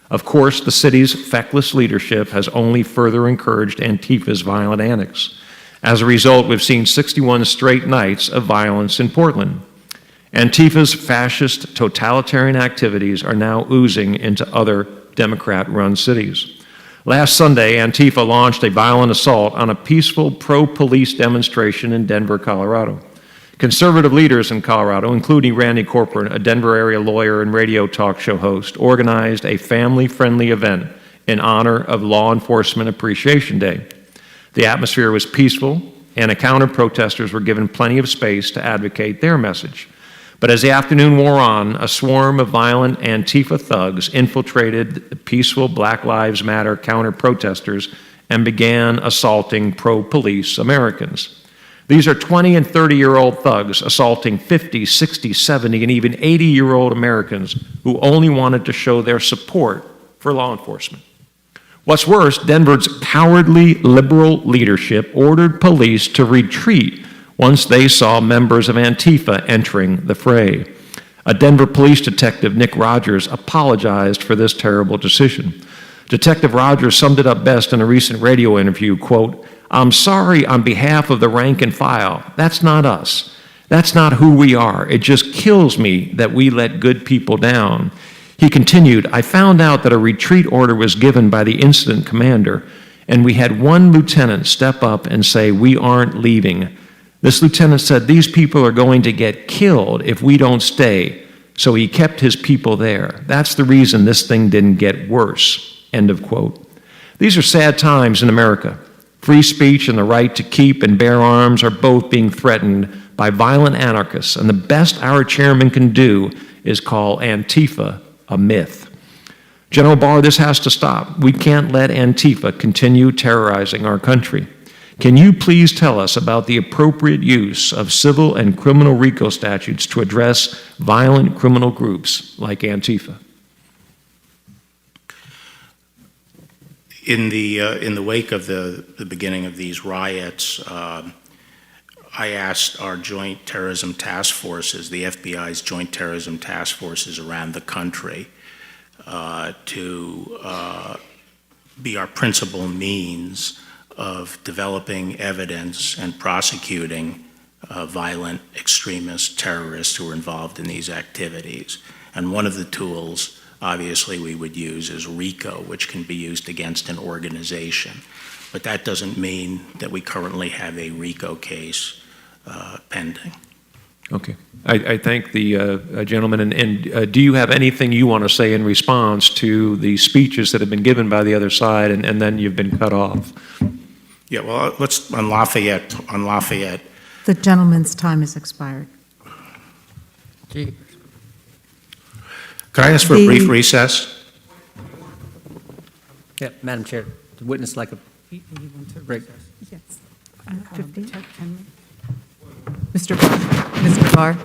Of course, the city's feckless leadership has only further encouraged Antifa's violent antics. As a result, we've seen 61 straight nights of violence in Portland. Antifa's fascist totalitarian activities are now oozing into other Democrat-run cities. Last Sunday, Antifa launched a violent assault on a peaceful pro-police demonstration in Denver, Colorado. Conservative leaders in Colorado, including Randy Corcoran, a Denver area lawyer and radio talk show host, organized a family-friendly event in honor of Law Enforcement Appreciation Day. The atmosphere was peaceful, and encounter protesters were given plenty of space to advocate their message. But as the afternoon wore on, a swarm of violent Antifa thugs infiltrated the peaceful Black Lives Matter counter-protesters and began assaulting pro-police Americans. These are 20 and 30-year-old thugs assaulting 50, 60, 70, and even 80-year-old Americans who only wanted to show their support for law enforcement. What's worse, Denver's cowardly liberal leadership ordered police to retreat once they saw members of Antifa entering the fray. A Denver police detective, Nick Rogers, apologized for this terrible decision. Detective Rogers summed it up best in a recent radio interview, quote, "I'm sorry on behalf of the rank and file. That's not us. That's not who we are. It just kills me that we let good people down." He continued, "I found out that a retreat order was given by the incident commander, and we had one lieutenant step up and say, 'We aren't leaving.' This lieutenant said, 'These people are going to get killed if we don't stay.' So he kept his people there. That's the reason this thing didn't get worse." End of quote. These are sad times in America. Free speech and the right to keep and bear arms are both being threatened by violent anarchists, and the best our chairman can do is call Antifa a myth. General Barr, this has to stop. We can't let Antifa continue terrorizing our country. Can you please tell us about the appropriate use of civil and criminal RICO statutes to address violent criminal groups like Antifa? In the wake of the beginning of these riots, I asked our joint terrorism task forces, the FBI's joint terrorism task forces around the country, to be our principal means of developing evidence and prosecuting violent extremists, terrorists who are involved in these activities. And one of the tools, obviously, we would use is RICO, which can be used against an organization. But that doesn't mean that we currently have a RICO case pending. Okay. I thank the gentleman. And do you have anything you want to say in response to the speeches that have been given by the other side, and then you've been cut off? Yeah, well, let's, on Lafayette. The gentleman's time has expired. Could I ask for a brief recess? Yeah, Madam Chair, the witness like a break. Yes. 15? Mr. Barr? Mr. Barr?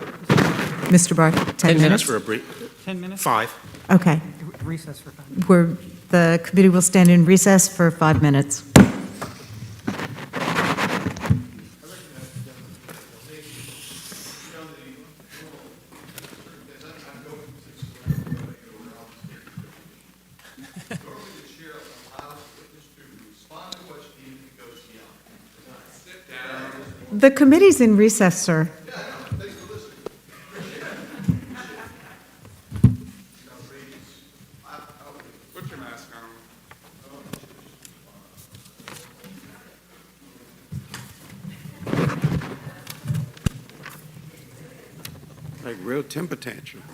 Mr. Barr, 10 minutes? For a brief. 10 minutes? 5. Okay. Recess for 5 minutes. The committee will stand in recess for 5 minutes. The committee's in recess, sir. Put your mask on. Like real temper tantrum.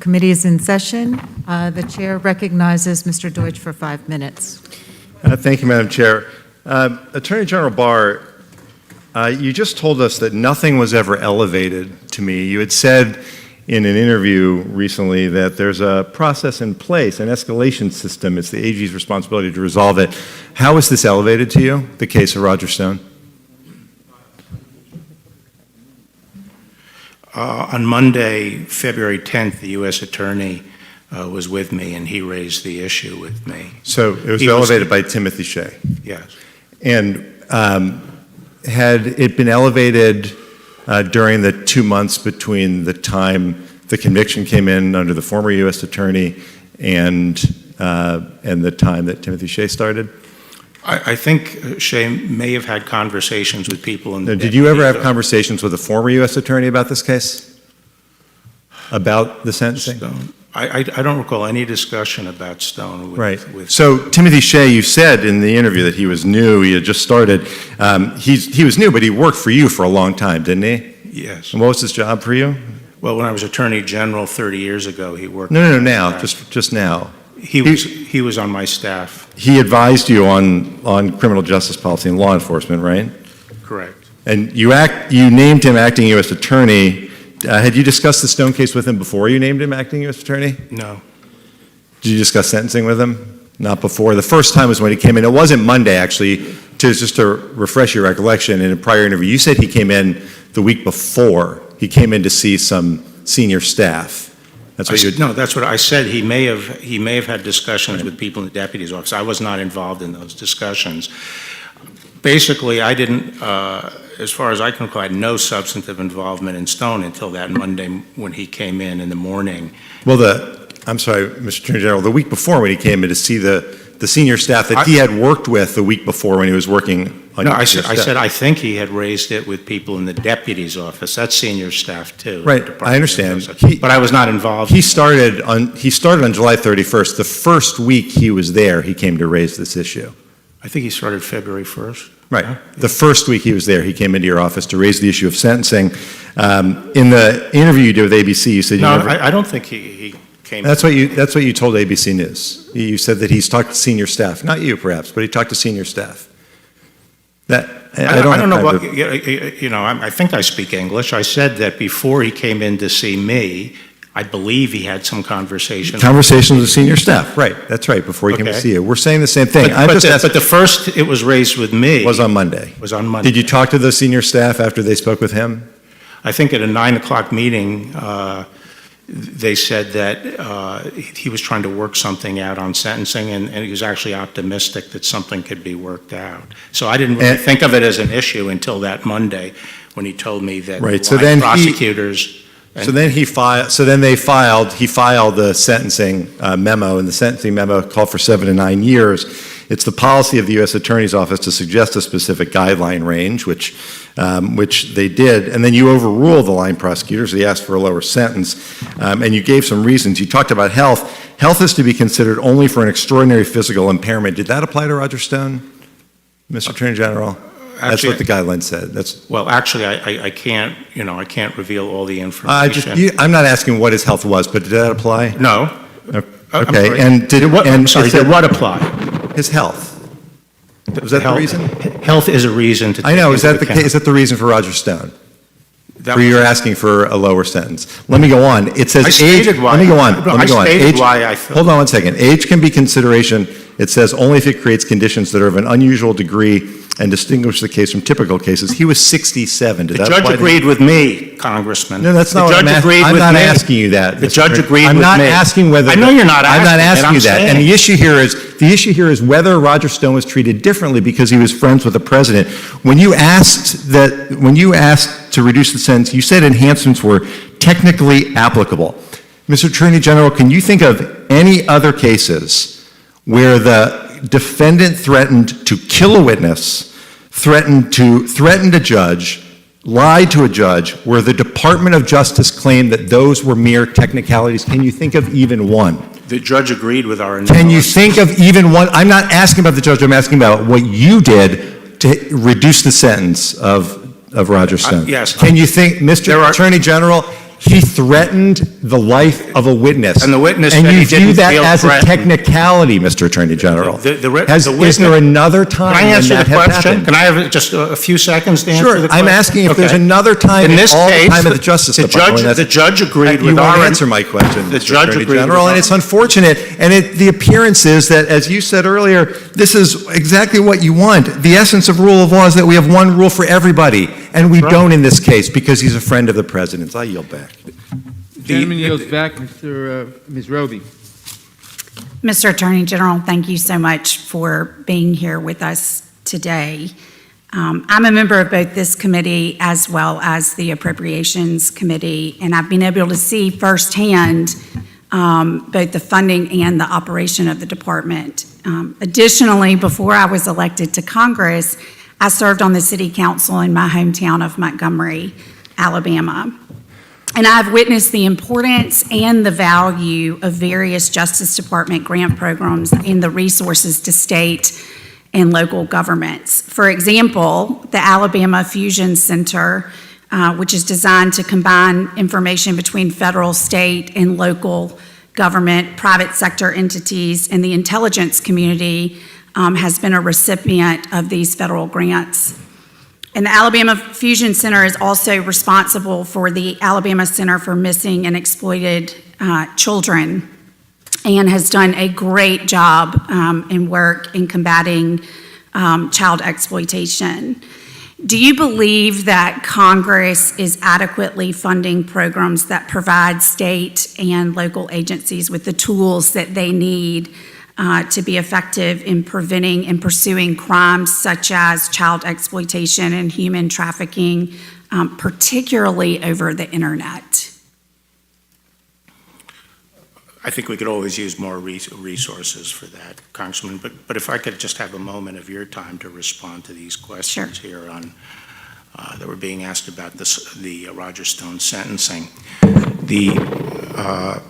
committee is in session. The chair recognizes Mr. Deutsch for 5 minutes. Thank you, Madam Chair. Attorney General Barr, you just told us that nothing was ever elevated to me. You had said in an interview recently that there's a process in place, an escalation system. It's the AG's responsibility to resolve it. How was this elevated to you, the case of Roger Stone? On Monday, February 10th, the U.S. Attorney was with me, and he raised the issue with me. So it was elevated by Timothy Shea? Yes. And had it been elevated during the 2 months between the time the conviction came in under the former U.S. Attorney and the time that Timothy Shea started? I think Shea may have had conversations with people in the... Did you ever have conversations with a former U.S. Attorney about this case? About the sentencing? Stone. I don't recall any discussion about Stone. With So Timothy Shea, you said in the interview that he was new, he had just started. He was new, but he worked for you for a long time, didn't he? Yes. And what was his job for you? Well, when I was Attorney General 30 years ago, he worked... No, now, just now. He was on my staff. He advised you on criminal justice policy and law enforcement, right? Correct. And you named him acting U.S. Attorney. Had you discussed the Stone case with him before you named him acting U.S. Attorney? No. Did you discuss sentencing with him? Not before. The first time was when he came in. It wasn't Monday, actually. Just to refresh your recollection, in a prior interview, you said he came in the week before. He came in to see some senior staff. That's what No, that's what I said. He may have had discussions with people in the deputy's office. I was not involved in those discussions. Basically, I didn't, as far as I can recall, I had no substantive involvement in Stone until that Monday when he came in the morning. Well, I'm sorry, Mr. Attorney General, the week before when he came in to see the senior staff that he had worked with the week before when he was working on No, I said I think he had raised it with people in the deputy's office. That's senior staff too. Right, I understand. But I was not involved. He started on July 31st. The first week he was there, he came to raise this issue. I think he started February 1st. Right. The first week he was there, he came into your office to raise the issue of sentencing. In the interview you did with ABC, you said I don't think he came. That's what you told ABC News. You said that he's talked to senior staff, not you perhaps, but he talked to senior staff. I don't know what, I think I speak English. I said that before he came in to see me, I believe he had some conversations. Conversations with senior staff, right. That's right, before he came to see you. We're saying the same thing. But the first it was raised with me. Was on Monday. Did you talk to the senior staff after they spoke with him? I think at a 9 o'clock meeting, they said that he was trying to work something out on sentencing, and he was actually optimistic that something could be worked out. So I didn't really think of it as an issue until that Monday when he told me that prosecutors... He filed the sentencing memo, and the sentencing memo called for 7 to 9 years. It's the policy of the U.S. Attorney's Office to suggest a specific guideline range, which they did, and then you overruled the line prosecutors. They asked for a lower sentence, and you gave some reasons. You talked about health. Health is to be considered only for an extraordinary physical impairment. Did that apply to Roger Stone, Mr. Attorney General? That's what the guideline said. Well, actually, I can't reveal all the information. I'm not asking what his health was, but did that apply? No. Okay. And did what apply? His health. Was that the reason? Health is a reason to. I know. Is that the case? Is that the reason for Roger Stone? For you're asking for a lower sentence. Let me go on. It says age. Let me go on. Hold on 1 second. Age can be consideration. It says only if it creates conditions that are of an unusual degree and distinguish the case from typical cases. He was 67. The judge agreed with me, Congressman. No, that's not what I'm asking. I'm not asking you that. The judge agreed with me. I'm not asking whether. I know you're not asking. I'm not asking you that. And the issue here is whether Roger Stone was treated differently because he was friends with the president. When you asked to reduce the sentence, you said enhancements were technically applicable. Mr. Attorney General, can you think of any other cases where the defendant threatened to kill a witness, threatened a judge, lied to a judge, where the Department of Justice claimed that those were mere technicalities? Can you think of even one? The judge agreed with our analysis. Can you think of even one? I'm not asking about the judge. I'm asking about what you did to reduce the sentence of Roger Stone. Yes. Can you think, Mr. Attorney General, he threatened the life of a witness. And the witness And said you he view didn't that feel as threatened. a technicality, Mr. Attorney General. Is there another time Can I when answer that the has question? happened? Can I have just a few seconds to answer Sure, the question? I'm asking if there's Okay. another time In this all the case, time at the Justice Department. the judge agreed You with won't our answer my question, The Mr. judge Attorney agreed with General, our- and it's unfortunate. And the appearance is that, as you said earlier, this is exactly what you want. The essence of rule of law is that we have one rule for everybody, and we don't in this case because he's a friend of the president's. I yield back. Gentleman yields back, Ms. Roby. Mr. Attorney General, thank you so much for being here with us today. I'm a member of both this committee as well as the Appropriations Committee, and I've been able to see firsthand both the funding and the operation of the department. Additionally, before I was elected to Congress, I served on the City Council in my hometown of Montgomery, Alabama. And I've witnessed the importance and the value of various Justice Department grant programs and the resources to state and local governments. For example, the Alabama Fusion Center, which is designed to combine information between federal, state, and local government, private sector entities, and the intelligence community, has been a recipient of these federal grants. And the Alabama Fusion Center is also responsible for the Alabama Center for Missing and Exploited Children, and has done a great job in work in combating child exploitation. Do you believe that Congress is adequately funding programs that provide state and local agencies with the tools that they need to be effective in preventing and pursuing crimes such as child exploitation and human trafficking, particularly over the internet? I think we could always use more resources for that, Congressman, but if I could just have a moment of your time to respond to these questions here on that were being asked about the Roger Stone sentencing. The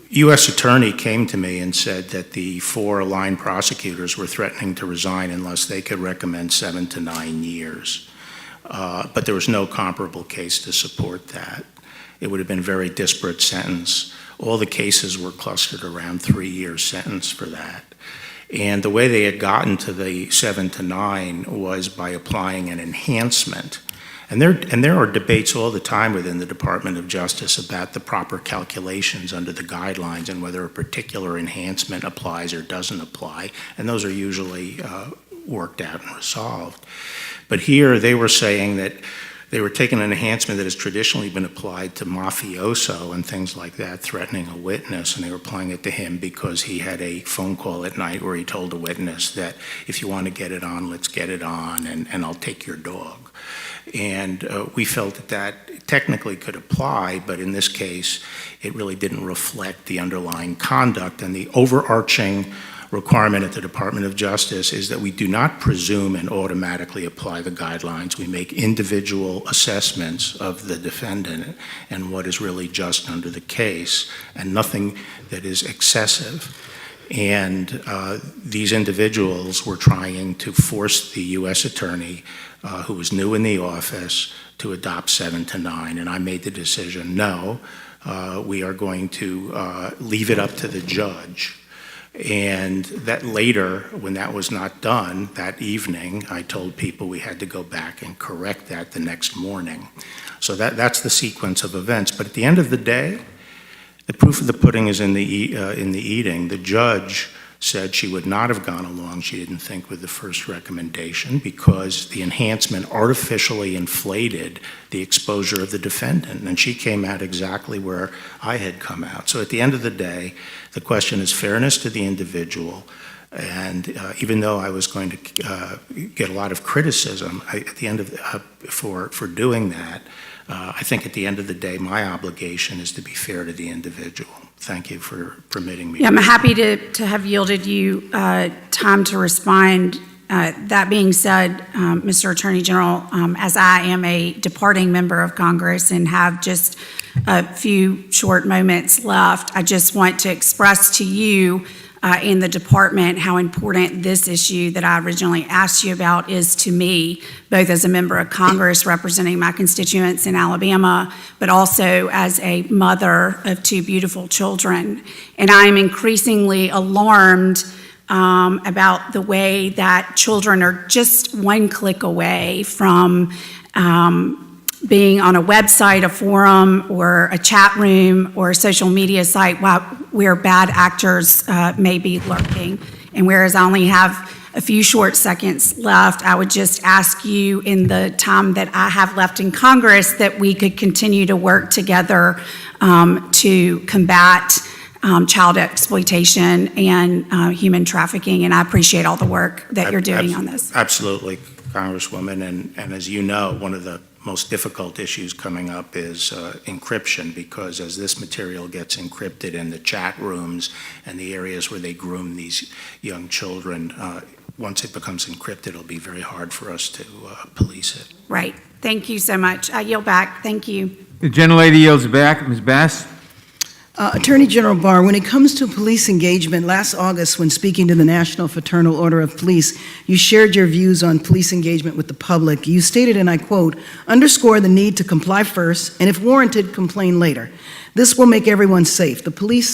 U.S. Attorney came to me and said that the 4 aligned prosecutors were threatening to resign unless they could recommend 7 to 9 years. But there was no comparable case to support that. It would have been a very disparate sentence. All the cases were clustered around 3-year sentence for that. And the way they had gotten to the 7 to 9 was by applying an enhancement. And there are debates all the time within the Department of Justice about the proper calculations under the guidelines and whether a particular enhancement applies or doesn't apply. And those are usually worked out and resolved. But here they were saying that they were taking an enhancement that has traditionally been applied to mafioso and things like that, threatening a witness, and they were applying it to him because he had a phone call at night where he told a witness that if you want to get it on, let's get it on, and I'll take your dog. And we felt that that technically could apply, but in this case, it really didn't reflect the underlying conduct. And the overarching requirement at the Department of Justice is that we do not presume and automatically apply the guidelines. We make individual assessments of the defendant and what is really just under the case, and nothing that is excessive. And these individuals were trying to force the U.S. Attorney, who was new in the office, to adopt 7 to 9. And I made the decision, no, we are going to leave it up to the judge. And that later, when that was not done, that evening, I told people we had to go back and correct that the next morning. So that's the sequence of events. But at the end of the day, the proof of the pudding is in the eating. The judge said she would not have gone along, she didn't think, with the first recommendation because the enhancement artificially inflated the exposure of the defendant, and she came out exactly where I had come out. So at the end of the day, the question is fairness to the individual, and even though I was going to get a lot of criticism at the end of for doing that, I think at the end of the day, my obligation is to be fair to the individual. Thank you for permitting me. Yeah, I'm happy to have yielded you time to respond. That being said, Mr. Attorney General, as I am a departing member of Congress and have just a few short moments left, I just want to express to you in the department how important this issue that I originally asked you about is to me, both as a member of Congress representing my constituents in Alabama, but also as a mother of two beautiful children. And I am increasingly alarmed about the way that children are just one click away from being on a website, a forum, or a chat room, or a social media site where bad actors may be lurking. And whereas I only have a few short seconds left, I would just ask you in the time that I have left in Congress that we could continue to work together to combat child exploitation and human trafficking, and I appreciate all the work that you're doing on this. Absolutely, Congresswoman, and as you know, one of the most difficult issues coming up is encryption, because as this material gets encrypted in the chat rooms and the areas where they groom these young children, once it becomes encrypted, it'll be very hard for us to police it. Right. Thank you so much. I yield back. Thank you. The gentlelady yields back. Ms. Bass? Attorney General Barr, when it comes to police engagement, last August when speaking to the National Fraternal Order of Police, you shared your views on police engagement with the public. You stated, and I quote, "Underscore the need to comply first, and if warranted, complain later. This will make everyone safe, the police,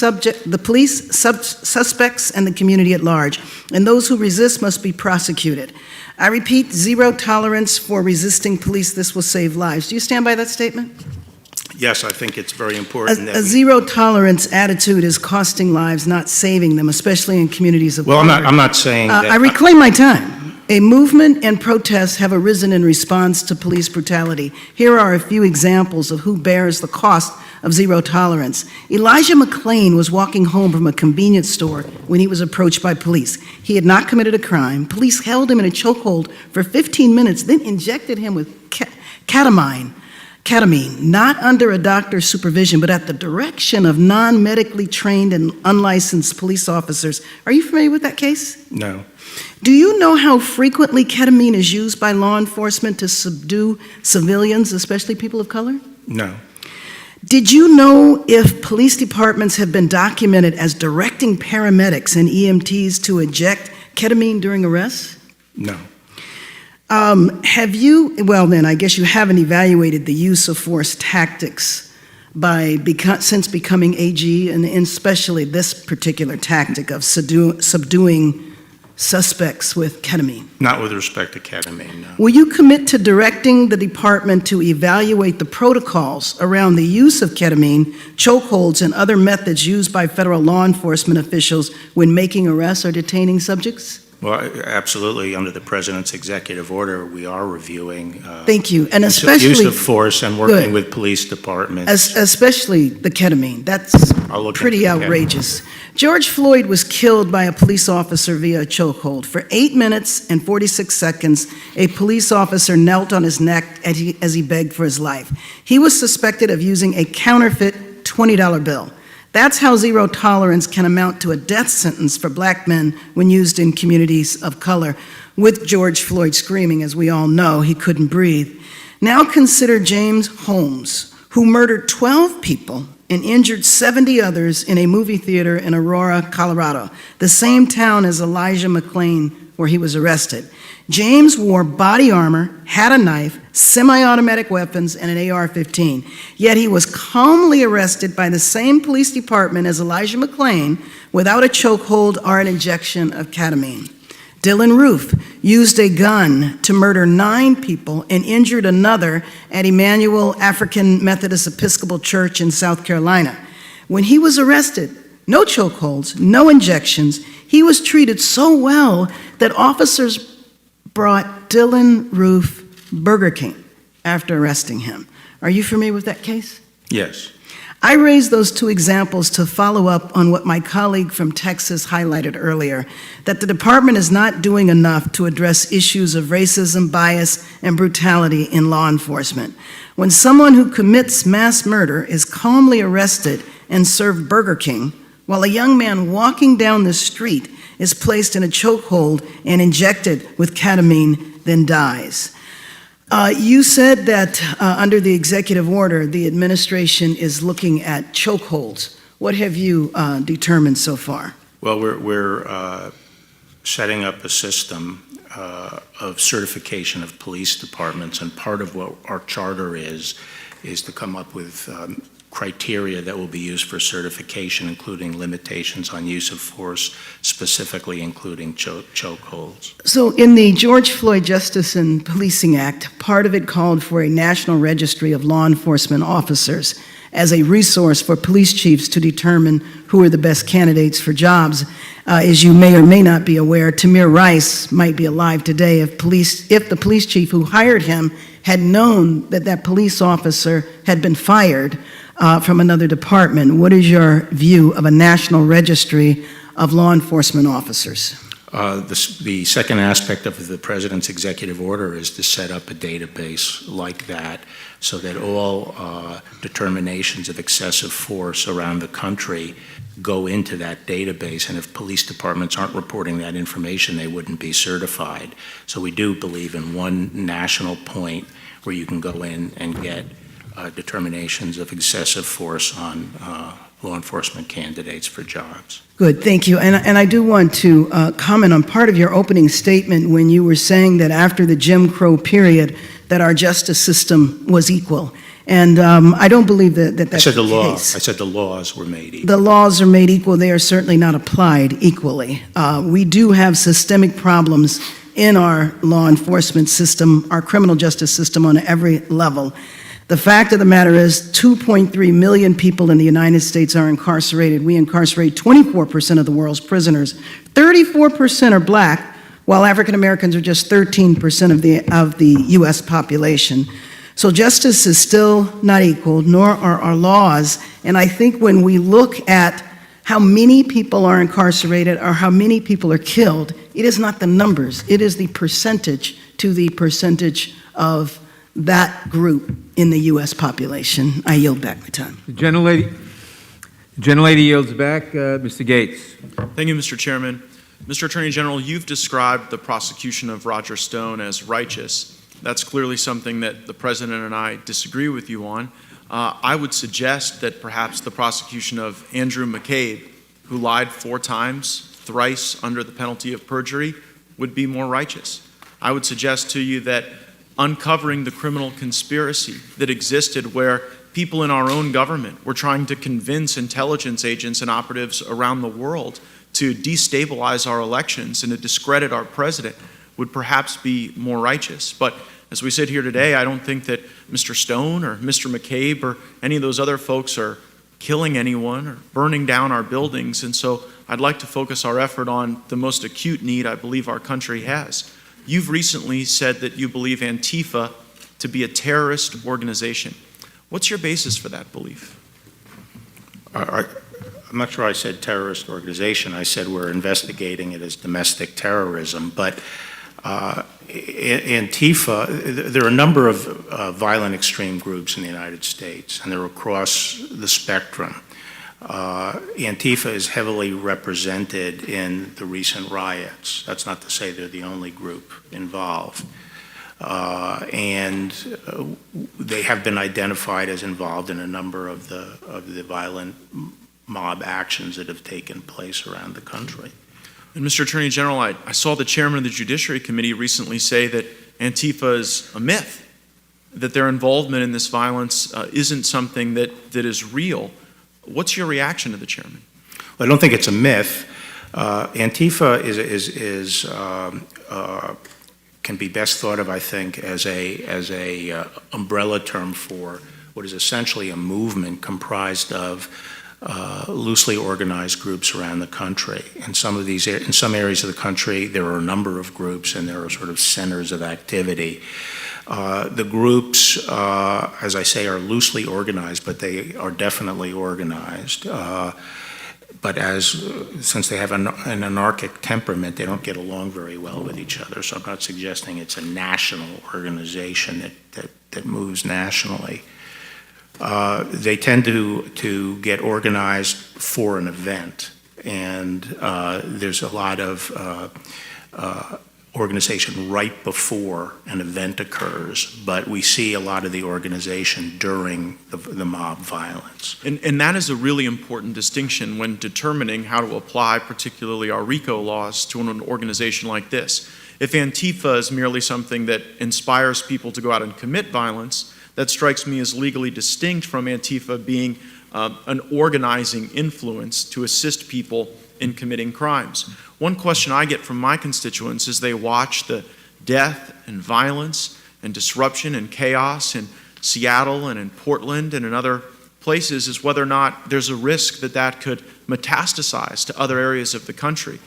suspects, and the community at large, and those who resist must be prosecuted. I repeat, zero tolerance for resisting police. This will save lives." Do you stand by that statement? Yes, I think it's very important that A zero tolerance attitude is costing lives, not saving them, especially in communities of Well, color. I'm not saying that. I reclaim my time. A movement and protests have arisen in response to police brutality. Here are a few examples of who bears the cost of zero tolerance. Elijah McClain was walking home from a convenience store when he was approached by police. He had not committed a crime. Police held him in a chokehold for 15 minutes, then injected him with ketamine, not under a doctor's supervision, but at the direction of non-medically trained and unlicensed police officers. Are you familiar with that case? No. Do you know how frequently ketamine is used by law enforcement to subdue civilians, especially people of color? No. Did you know if police departments have been documented as directing paramedics and EMTs to inject ketamine during arrests? No. Well then, I guess you haven't evaluated the use of force tactics since becoming AG, and especially this particular tactic of subduing suspects with ketamine. Not with respect to ketamine, no. Will you commit to directing the department to evaluate the protocols around the use of ketamine, chokeholds, and other methods used by federal law enforcement officials when making arrests or detaining subjects? Well, absolutely. Under the President's executive order, we are reviewing Thank you. And especially use of force and working Good. with police departments. Especially the ketamine. That's I'll look pretty into ketamine. outrageous. George Floyd was killed by a police officer via a chokehold. For 8 minutes and 46 seconds, a police officer knelt on his neck as he begged for his life. He was suspected of using a counterfeit $20 bill. That's how zero tolerance can amount to a death sentence for black men when used in communities of color. With George Floyd screaming, as we all know, he couldn't breathe. Now consider James Holmes, who murdered 12 people and injured 70 others in a movie theater in Aurora, Colorado, the same town as Elijah McClain, where he was arrested. James wore body armor, had a knife, semi-automatic weapons, and an AR-15. Yet he was calmly arrested by the same police department as Elijah McClain without a chokehold or an injection of ketamine. Dylan Roof used a gun to murder 9 people and injured another at Emmanuel African Methodist Episcopal Church in South Carolina. When he was arrested, no chokeholds, no injections, he was treated so well that officers brought Dylan Roof Burger King after arresting him. Are you familiar with that case? Yes. I raised those 2 examples to follow up on what my colleague from Texas highlighted earlier, that the department is not doing enough to address issues of racism, bias, and brutality in law enforcement. When someone who commits mass murder is calmly arrested and served Burger King, while a young man walking down the street is placed in a chokehold and injected with ketamine, then dies. You said that under the executive order, the administration is looking at chokeholds. What have you determined so far? Well, we're setting up a system of certification of police departments, and part of what our charter is to come up with criteria that will be used for certification, including limitations on use of force, specifically including chokeholds. So in the George Floyd Justice and Policing Act, part of it called for a national registry of law enforcement officers as a resource for police chiefs to determine who are the best candidates for jobs. As you may or may not be aware, Tamir Rice might be alive today if the police chief who hired him had known that that police officer had been fired from another department. What is your view of a national registry of law enforcement officers? The second aspect of the President's executive order is to set up a database like that so that all determinations of excessive force around the country go into that database, and if police departments aren't reporting that information, they wouldn't be certified. So we do believe in one national point where you can go in and get determinations of excessive force on law enforcement candidates for jobs. Good, thank you. And I do want to comment on part of your opening statement when you were saying that after the Jim Crow period, that our justice system was equal. And I don't believe that that's the case. I said the laws were made equal. The laws are made equal. They are certainly not applied equally. We do have systemic problems in our law enforcement system, our criminal justice system on every level. The fact of the matter is 2.3 million people in the United States are incarcerated. We incarcerate 24% of the world's prisoners. 34% are black, while African Americans are just 13% of the U.S. population. So justice is still not equal, nor are our laws. And I think when we look at how many people are incarcerated or how many people are killed, it is not the numbers, it is the percentage to the percentage of that group in the U.S. population. I yield back my time. The gentlelady yields back. Mr. Gates. Thank you, Mr. Chairman. Mr. Attorney General, you've described the prosecution of Roger Stone as righteous. That's clearly something that the President and I disagree with you on. I would suggest that perhaps the prosecution of Andrew McCabe, who lied 4 times, thrice under the penalty of perjury, would be more righteous. I would suggest to you that uncovering the criminal conspiracy that existed where people in our own government were trying to convince intelligence agents and operatives around the world to destabilize our elections and to discredit our president would perhaps be more righteous. But as we sit here today, I don't think that Mr. Stone or Mr. McCabe or any of those other folks are killing anyone or burning down our buildings. And so I'd like to focus our effort on the most acute need I believe our country has. You've recently said that you believe Antifa to be a terrorist organization. What's your basis for that belief? I'm not sure I said terrorist organization. I said we're investigating it as domestic terrorism. But Antifa, there are a number of violent extreme groups in the United States, and they're across the spectrum. Antifa is heavily represented in the recent riots. That's not to say they're the only group involved. And they have been identified as involved in a number of the violent mob actions that have taken place around the country. And Mr. Attorney General, I saw the chairman of the Judiciary Committee recently say that Antifa is a myth, that their involvement in this violence isn't something that is real. What's your reaction to the chairman? Well, I don't think it's a myth. Antifa can be best thought of, I think, as a umbrella term for what is essentially a movement comprised of loosely organized groups around the country. In some areas of the country, there are a number of groups, and there are sort of centers of activity. The groups, as I say, are loosely organized, but they are definitely organized. But since they have an anarchic temperament, they don't get along very well with each other. So I'm not suggesting it's a national organization that moves nationally. They tend to get organized for an event, and there's a lot of organization right before an event occurs, but we see a lot of the organization during the mob violence. And that is a really important distinction when determining how to apply particularly our RICO laws to an organization like this. If Antifa is merely something that inspires people to go out and commit violence, that strikes me as legally distinct from Antifa being an organizing influence to assist people in committing crimes. One question I get from my constituents as they watch the death and violence and disruption and chaos in Seattle and in Portland and in other places is whether or not there's a risk that that could metastasize to other areas of the country.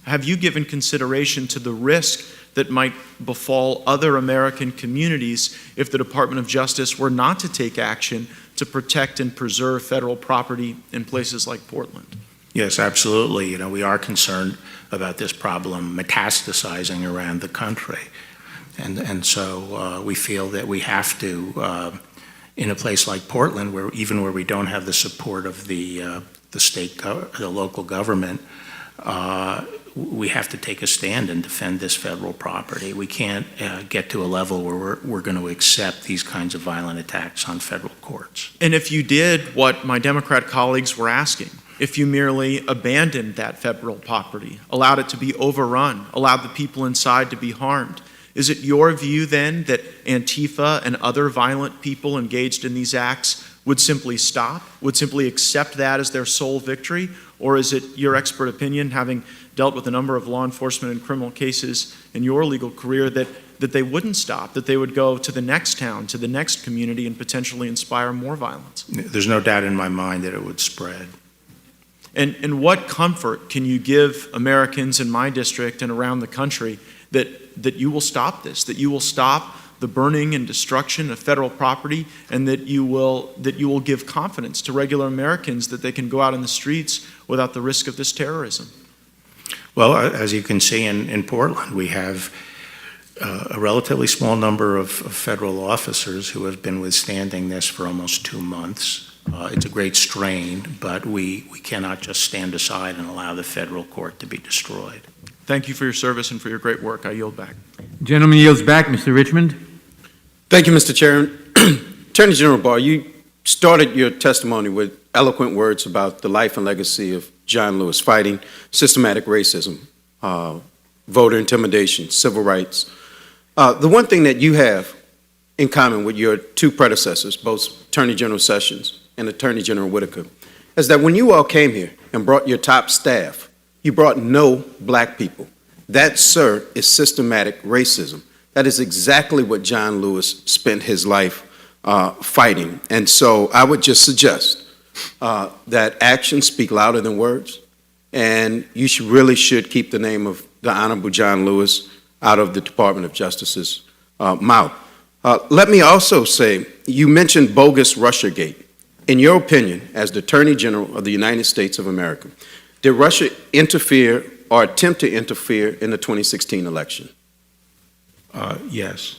Have you given consideration to the risk that might befall other American communities if the Department of Justice were not to take action to protect and preserve federal property in places like Portland? Yes, absolutely. You know, we are concerned about this problem metastasizing around the country. And so we feel that we have to, in a place like Portland, where even where we don't have the support of the local government, we have to take a stand and defend this federal property. We can't get to a level where we're going to accept these kinds of violent attacks on federal courts. And if you did what my Democrat colleagues were asking, if you merely abandoned that federal property, allowed it to be overrun, allowed the people inside to be harmed, is it your view then that Antifa and other violent people engaged in these acts would simply stop, would simply accept that as their sole victory? Or is it your expert opinion, having dealt with a number of law enforcement and criminal cases in your legal career, that they wouldn't stop, that they would go to the next town, to the next community, and potentially inspire more violence? There's no doubt in my mind that it would spread. And what comfort can you give Americans in my district and around the country that you will stop this, that you will stop the burning and destruction of federal property, and that you will give confidence to regular Americans that they can go out in the streets without the risk of this terrorism? Well, as you can see in Portland, we have a relatively small number of federal officers who have been withstanding this for almost 2 months. It's a great strain, but we cannot just stand aside and allow the federal court to be destroyed. Thank you for your service and for your great work. I yield back. Gentleman yields back. Mr. Richmond. Thank you, Mr. Chairman. Attorney General Barr, you started your testimony with eloquent words about the life and legacy of John Lewis, fighting systematic racism, voter intimidation, civil rights. The one thing that you have in common with your two predecessors, both Attorney General Sessions and Attorney General Whitaker, is that when you all came here and brought your top staff, you brought no black people. That, sir, is systematic racism. That is exactly what John Lewis spent his life fighting. And so I would just suggest that actions speak louder than words, and you really should keep the name of the Honorable John Lewis out of the Department of Justice's mouth. Let me also say, you mentioned bogus Russiagate. In your opinion, as the Attorney General of the United States of America, did Russia interfere or attempt to interfere in the 2016 election? Yes.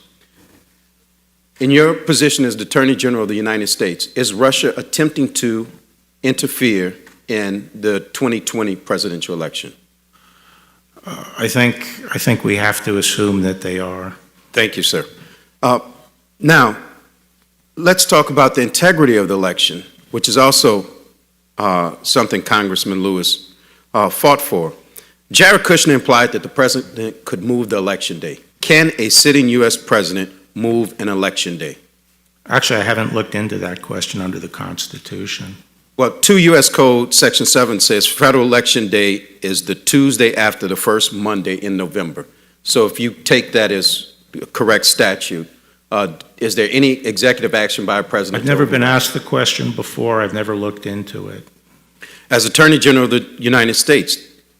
In your position as the Attorney General of the United States, is Russia attempting to interfere in the 2020 presidential election? I think we have to assume that they are. Thank you, sir. Now, let's talk about the integrity of the election, which is also something Congressman Lewis fought for. Jared Kushner implied that the president could move the election day. Can a sitting U.S. president move an election day? Actually, I haven't looked into that question under the Constitution. Well, 2 U.S. Code Section 7 says federal election day is the Tuesday after the first Monday in November. So if you take that as a correct statute, is there any executive action by a president? I've never been asked the question before. I've never looked into it. As Attorney General of the United States,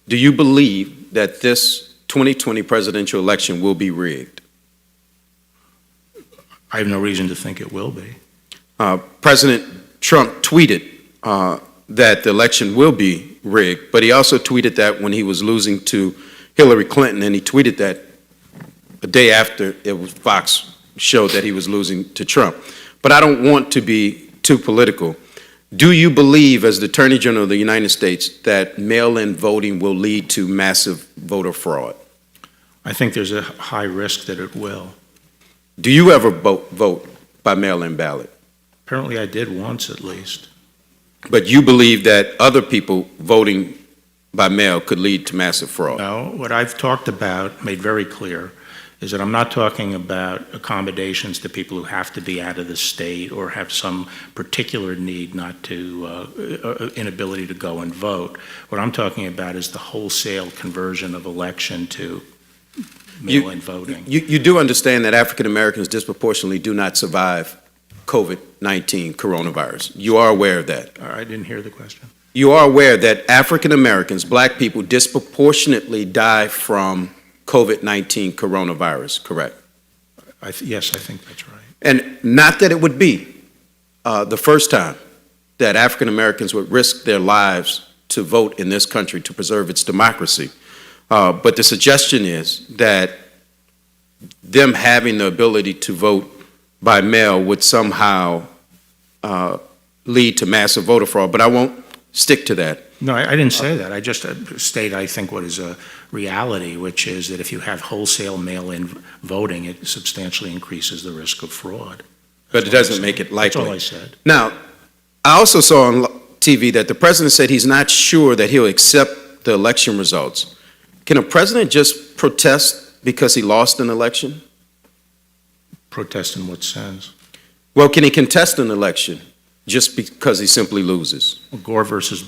do you believe that this 2020 presidential election will be rigged? I have no reason to think it will be. President Trump tweeted that the election will be rigged, but he also tweeted that when he was losing to Hillary Clinton, and he tweeted that a day after it was Fox showed that he was losing to Trump. But I don't want to be too political. Do you believe, as the Attorney General of the United States, that mail-in voting will lead to massive voter fraud? I think there's a high risk that it will. Do you ever vote by mail-in ballot? Apparently I did once at least. But you believe that other people voting by mail could lead to massive fraud? No, what I've talked about, made very clear, is that I'm not talking about accommodations to people who have to be out of the state or have some particular need not to, inability to go and vote. What I'm talking about is the wholesale conversion of election to mail-in voting. You do understand that African Americans disproportionately do not survive COVID-19 coronavirus. You are aware of that? I didn't hear the question. You are aware that African Americans, black people, disproportionately die from COVID-19 coronavirus, correct? Yes, I think that's right. And not that it would be the first time that African Americans would risk their lives to vote in this country to preserve its democracy. But the suggestion is that them having the ability to vote by mail would somehow lead to massive voter fraud, but I won't stick to that. No, I didn't say that. I just state, I think, what is a reality, which is that if you have wholesale mail-in voting, it substantially increases the risk of fraud. But it doesn't make it likely. That's all I said. Now, I also saw on TV that the president said he's not sure that he'll accept the election results. Can a president just protest because he lost an election? Protest in what sense? Well, can he contest an election just because he simply loses? Well, Gore versus,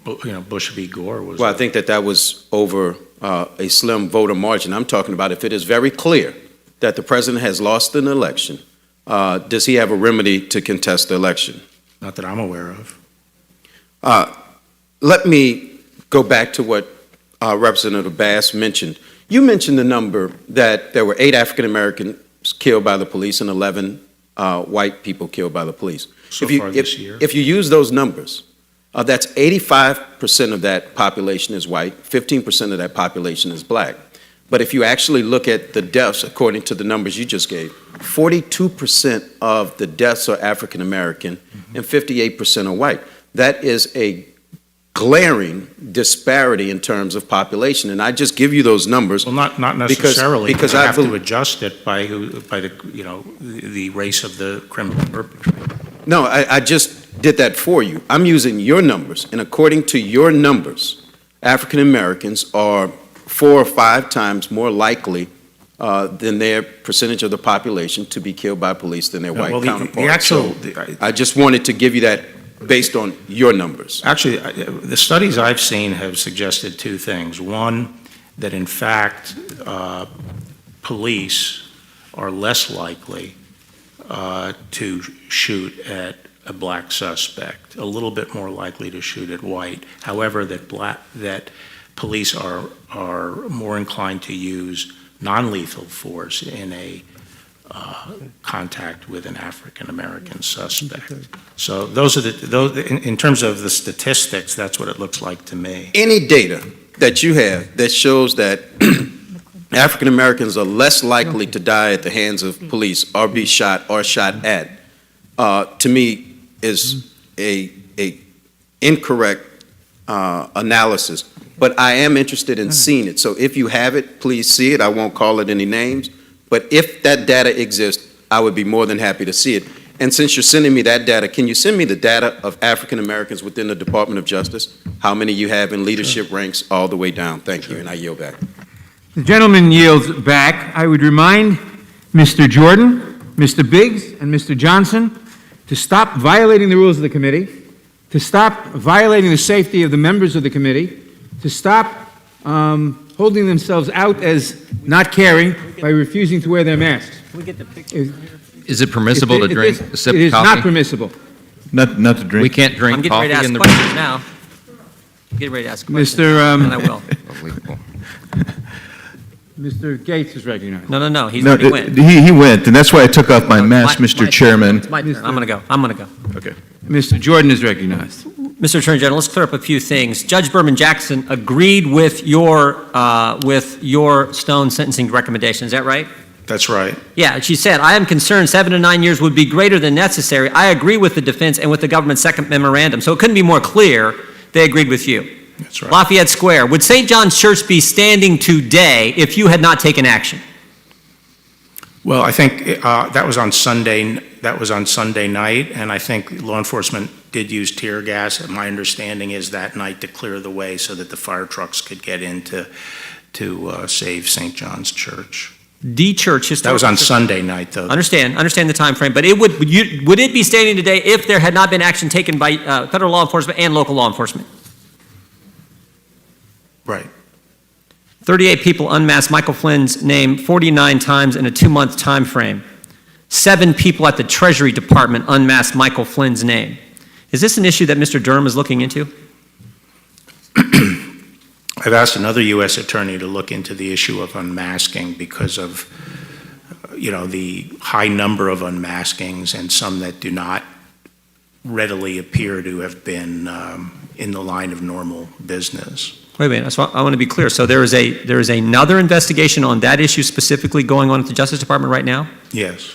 Bush v. Gore was. Well, I think that was over a slim voter margin. I'm talking about if it is very clear that the president has lost an election, does he have a remedy to contest the election? Not that I'm aware of. Let me go back to what Representative Bass mentioned. You mentioned the number that there were 8 African Americans killed by the police and 11 white people killed by the police. So far this year. If you use those numbers, that's 85% of that population is white, 15% of that population is black. But if you actually look at the deaths, according to the numbers you just gave, 42% of the deaths are African American and 58% are white. That is a glaring disparity in terms of population, and I just give you those numbers. Well, not necessarily. Because you I have to adjust it by the race of the criminal perpetrator. No, I just did that for you. I'm using your numbers, and according to your numbers, African Americans are 4 or 5 times more likely than their percentage of the population to be killed by police than their white counterparts. I just wanted to give you that based on your numbers. Actually, the studies I've seen have suggested 2 things. One, that in fact, police are less likely to shoot at a black suspect, a little bit more likely to shoot at white. However, that police are more inclined to use non-lethal force in a contact with an African American suspect. So those are in terms of the statistics, that's what it looks like to me. Any data that you have that shows that African Americans are less likely to die at the hands of police or be shot or shot at, to me is a incorrect analysis. But I am interested in seeing it. So if you have it, please see it. I won't call it any names. But if that data exists, I would be more than happy to see it. And since you're sending me that data, can you send me the data of African Americans within the Department of Justice? How many you have in leadership ranks all the way down? Thank you, and I yield back. The gentleman yields back. I would remind Mr. Jordan, Mr. Biggs, and Mr. Johnson to stop violating the rules of the committee, to stop violating the safety of the members of the committee, to stop holding themselves out as not caring by refusing to wear their masks. Can we get the picture? Is it permissible to drink a sip It of is coffee? not permissible. Not to drink. We can't drink I'm getting ready to coffee ask in the questions room? now. I'm getting ready to ask questions. Mr. And I will. Unbelievable. Mr. Gates is recognized. No, he's No, already went. he went, and that's why I took off my mask, Mr. Chairman. It's my turn. I'm going to go. Okay. Mr. Jordan is recognized. Mr. Attorney General, let's clear up a few things. Judge Berman Jackson agreed with your Stone sentencing recommendation. Is that right? That's right. Yeah, she said, I am concerned 7 to 9 years would be greater than necessary. I agree with the defense and with the government's second memorandum. So it couldn't be more clear they agreed with you. That's right. Lafayette Square. Would St. John's Church be standing today if you had not taken action? Well, I think that was on Sunday. That was on Sunday night, and I think law enforcement did use tear gas. My understanding is that night to clear the way so that the fire trucks could get in to save St. John's Church. The church historical. That was on Sunday night, though. Understand the time frame, but would it be standing today if there had not been action taken by federal law enforcement and local law enforcement? Right. 38 people unmasked Michael Flynn's name 49 times in a 2-month time frame. 7 people at the Treasury Department unmasked Michael Flynn's name. Is this an issue that Mr. Durham is looking into? I've asked another U.S. attorney to look into the issue of unmasking because of, the high number of unmaskings and some that do not readily appear to have been in the line of normal business. Wait a minute, I want to be clear. So there is another investigation on that issue specifically going on at the Justice Department right now? Yes.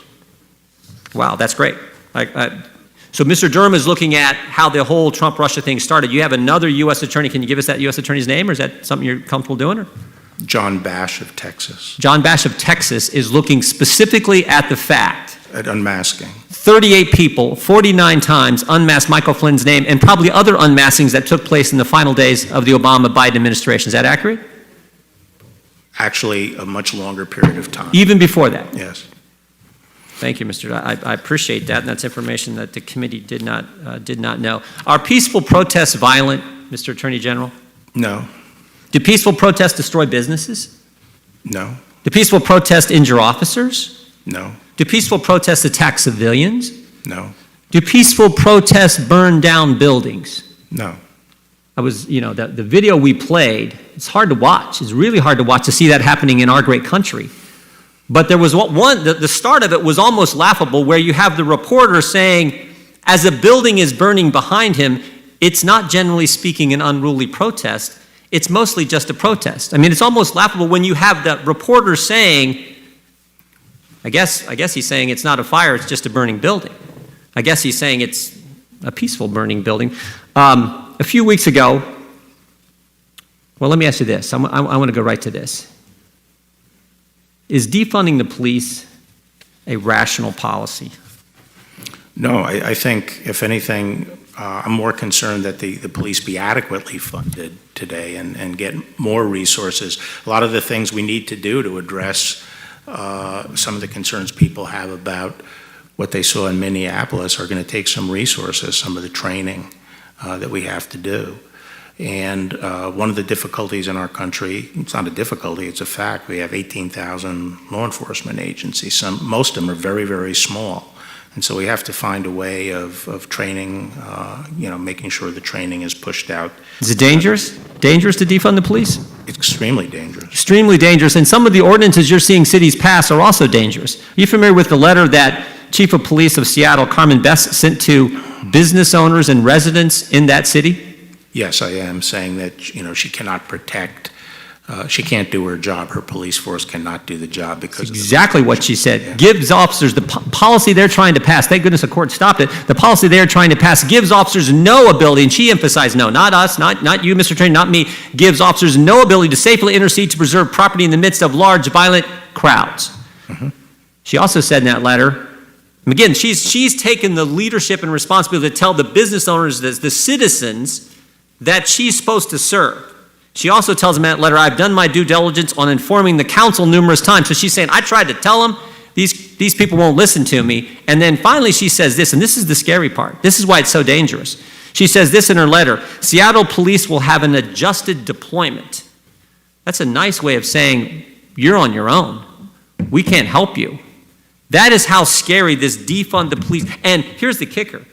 Wow, that's great. So Mr. Durham is looking at how the whole Trump-Russia thing started. You have another U.S. attorney. Can you give us that U.S. attorney's name, or is that something you're comfortable doing? Or? John Bash of Texas. John Bash of Texas is looking specifically at the fact. At unmasking. 38 people, 49 times unmasked Michael Flynn's name, and probably other unmaskings that took place in the final days of the Obama-Biden administration. Is that accurate? Actually, a much longer period of time. Even before that? Yes. Thank you, Mr. I appreciate that, and that's information that the committee did not know. Are peaceful protests violent, Mr. Attorney General? No. Do peaceful protests destroy businesses? No. Do peaceful protests injure officers? No. Do peaceful protests attack civilians? No. Do peaceful protests burn down buildings? No. The video we played, it's hard to watch. It's really hard to watch to see that happening in our great country. But there was the start of it was almost laughable, where you have the reporter saying, as a building is burning behind him, it's not generally speaking an unruly protest. It's mostly just a protest. I mean, it's almost laughable when you have the reporter saying, I guess he's saying it's not a fire, it's just a burning building. I guess he's saying it's a peaceful burning building. A few weeks ago, well, let me ask you this. I want to go right to this. Is defunding the police a rational policy? No, I think, if anything, I'm more concerned that the police be adequately funded today and get more resources. A lot of the things we need to do to address some of the concerns people have about what they saw in Minneapolis are going to take some resources, some of the training that we have to do. And one of the difficulties in our country, it's not a difficulty, it's a fact, we have 18,000 law enforcement agencies. Most of them are very, very small. And so we have to find a way of training, making sure the training is pushed out. Is it dangerous? Dangerous to defund the police? It's extremely dangerous. Extremely dangerous. And some of the ordinances you're seeing cities pass are also dangerous. Are you familiar with the letter that Chief of Police of Seattle, Carmen Best, sent to business owners and residents in that city? Yes, I am, saying that, she cannot protect, she can't do her job. Her police force cannot do the job because exactly what she said. Gives officers the policy they're trying to pass. Thank goodness the court stopped it. The policy they're trying to pass gives officers no ability, and she emphasized no, not us, not you, Mr. Attorney, not me, gives officers no ability to safely intercede to preserve property in the midst of large, violent crowds. Mm-hmm. She also said in that letter, and again, she's taken the leadership and responsibility to tell the business owners, the citizens, that she's supposed to serve. She also tells them in that letter, I've done my due diligence on informing the council numerous times. So she's saying, I tried to tell them, these people won't listen to me. And then finally she says this, and this is the scary part. This is why it's so dangerous. She says this in her letter, Seattle police will have an adjusted deployment. That's a nice way of saying, you're on your own. We can't help you. That is how scary this defund the police. And here's the kicker.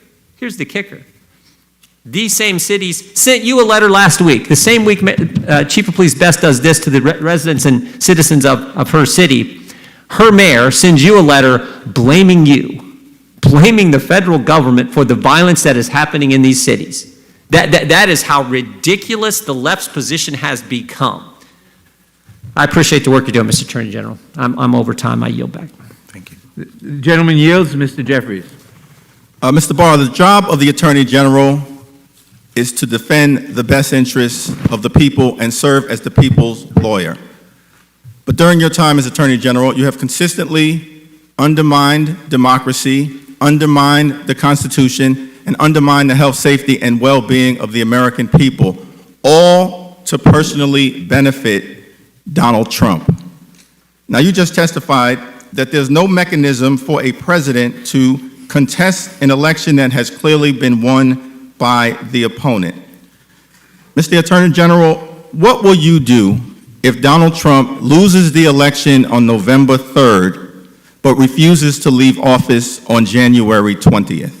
These same cities sent you a letter last week. The same week Chief of Police Best does this to the residents and citizens of her city. Her mayor sends you a letter blaming you, blaming the federal government for the violence that is happening in these cities. That is how ridiculous the left's position has become. I appreciate the work you're doing, Mr. Attorney General. I'm over time. I yield back. Thank you. The gentleman yields. Mr. Jeffries. Mr. Barr, the job of the Attorney General is to defend the best interests of the people and serve as the people's lawyer. But during your time as Attorney General, you have consistently undermined democracy, undermined the Constitution, and undermined the health, safety, and well-being of the American people, all to personally benefit Donald Trump. Now, you just testified that there's no mechanism for a president to contest an election that has clearly been won by the opponent. Mr. Attorney General, what will you do if Donald Trump loses the election on November 3rd, but refuses to leave office on January 20th?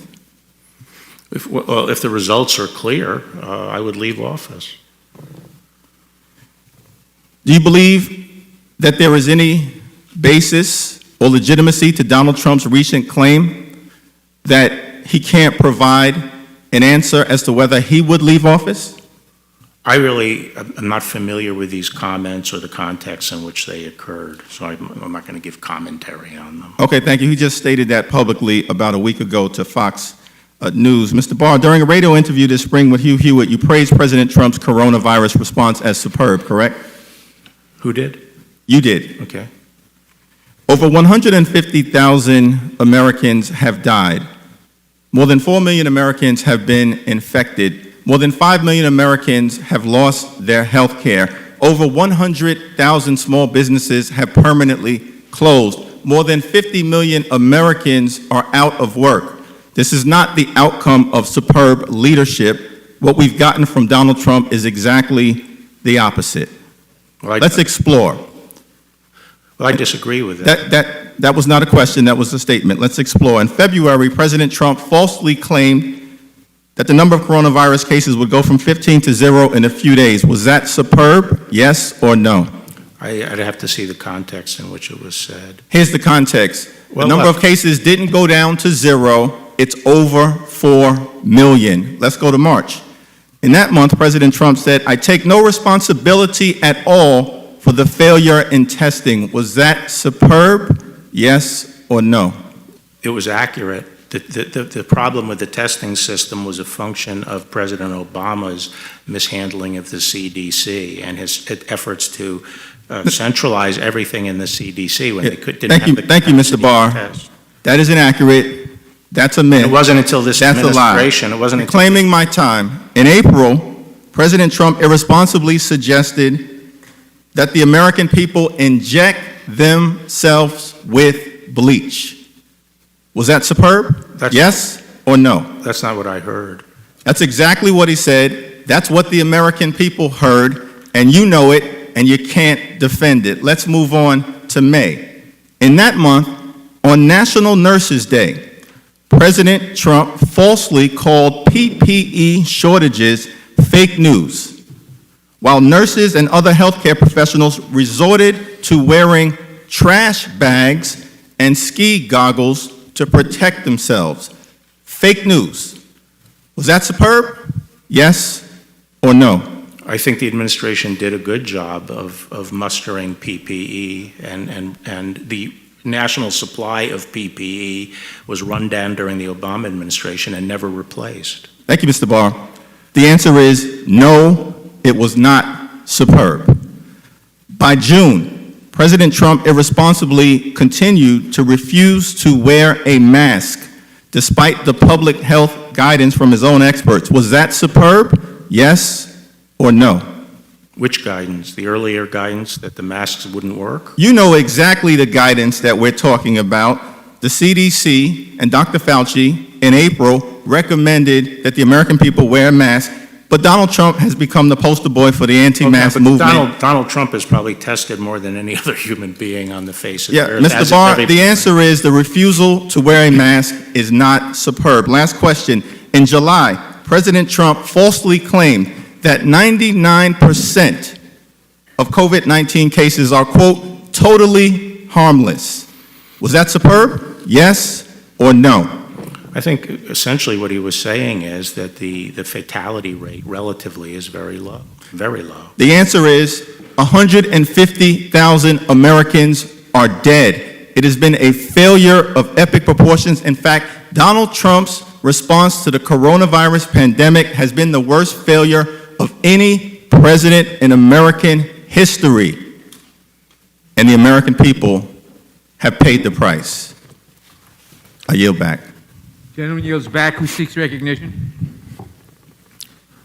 If the results are clear, I would leave office. Do you believe that there is any basis or legitimacy to Donald Trump's recent claim that he can't provide an answer as to whether he would leave office? I really am not familiar with these comments or the context in which they occurred, so I'm not going to give commentary on them. Okay, thank you. He just stated that publicly about a week ago to Fox News. Mr. Barr, during a radio interview this spring with Hugh Hewitt, you praised President Trump's coronavirus response as superb, correct? Who did? You did. Okay. Over 150,000 Americans have died. More than 4 million Americans have been infected. More than 5 million Americans have lost their health care. Over 100,000 small businesses have permanently closed. More than 50 million Americans are out of work. This is not the outcome of superb leadership. What we've gotten from Donald Trump is exactly the opposite. Well, Let's explore. Well, I disagree with that. That was not a question, that was a statement. Let's explore. In February, President Trump falsely claimed that the number of coronavirus cases would go from 15 to 0 in a few days. Was that superb, yes or no? I'd have to see the context in which it was said. Here's the context. Well, the number of cases didn't go down to 0. It's over 4 million. Let's go to March. In that month, President Trump said, "I take no responsibility at all for the failure in testing." Was that superb, yes or no? It was accurate. The problem with the testing system was a function of President Obama's mishandling of the CDC and his efforts to centralize everything in the CDC when they didn't have the Thank you, Mr. Barr. test. That is inaccurate. That's a myth. It wasn't until this That's administration. A lie. It wasn't You're until claiming my time. In April, President Trump irresponsibly suggested that the American people inject themselves with bleach. Was that superb? Yes or no? That's not what I heard. That's exactly what he said. That's what the American people heard, and you know it, and you can't defend it. Let's move on to May. In that month, on National Nurses Day, President Trump falsely called PPE shortages fake news, while nurses and other healthcare professionals resorted to wearing trash bags and ski goggles to protect themselves. Fake news. Was that superb? Yes or no? I think the administration did a good job of mustering PPE, and the national supply of PPE was run down during the Obama administration and never replaced. Thank you, Mr. Barr. The answer is no, it was not superb. By June, President Trump irresponsibly continued to refuse to wear a mask despite the public health guidance from his own experts. Was that superb? Yes or no? Which guidance? The earlier guidance that the masks wouldn't work? You know exactly the guidance that we're talking about. The CDC and Dr. Fauci in April recommended that the American people wear a mask, but Donald Trump has become the poster boy for the anti-mask movement. Donald Trump has probably tested more than any other human being on the face of the Yeah, earth. Mr. Barr, the answer is the refusal to wear a mask is not superb. Last question. In July, President Trump falsely claimed that 99% of COVID-19 cases are, quote, totally harmless. Was that superb? Yes or no? I think essentially what he was saying is that the fatality rate relatively is very low, very low. The answer is 150,000 Americans are dead. It has been a failure of epic proportions. In fact, Donald Trump's response to the coronavirus pandemic has been the worst failure of any president in American history, and the American people have paid the price. I yield back. Gentleman yields back. Who seeks recognition?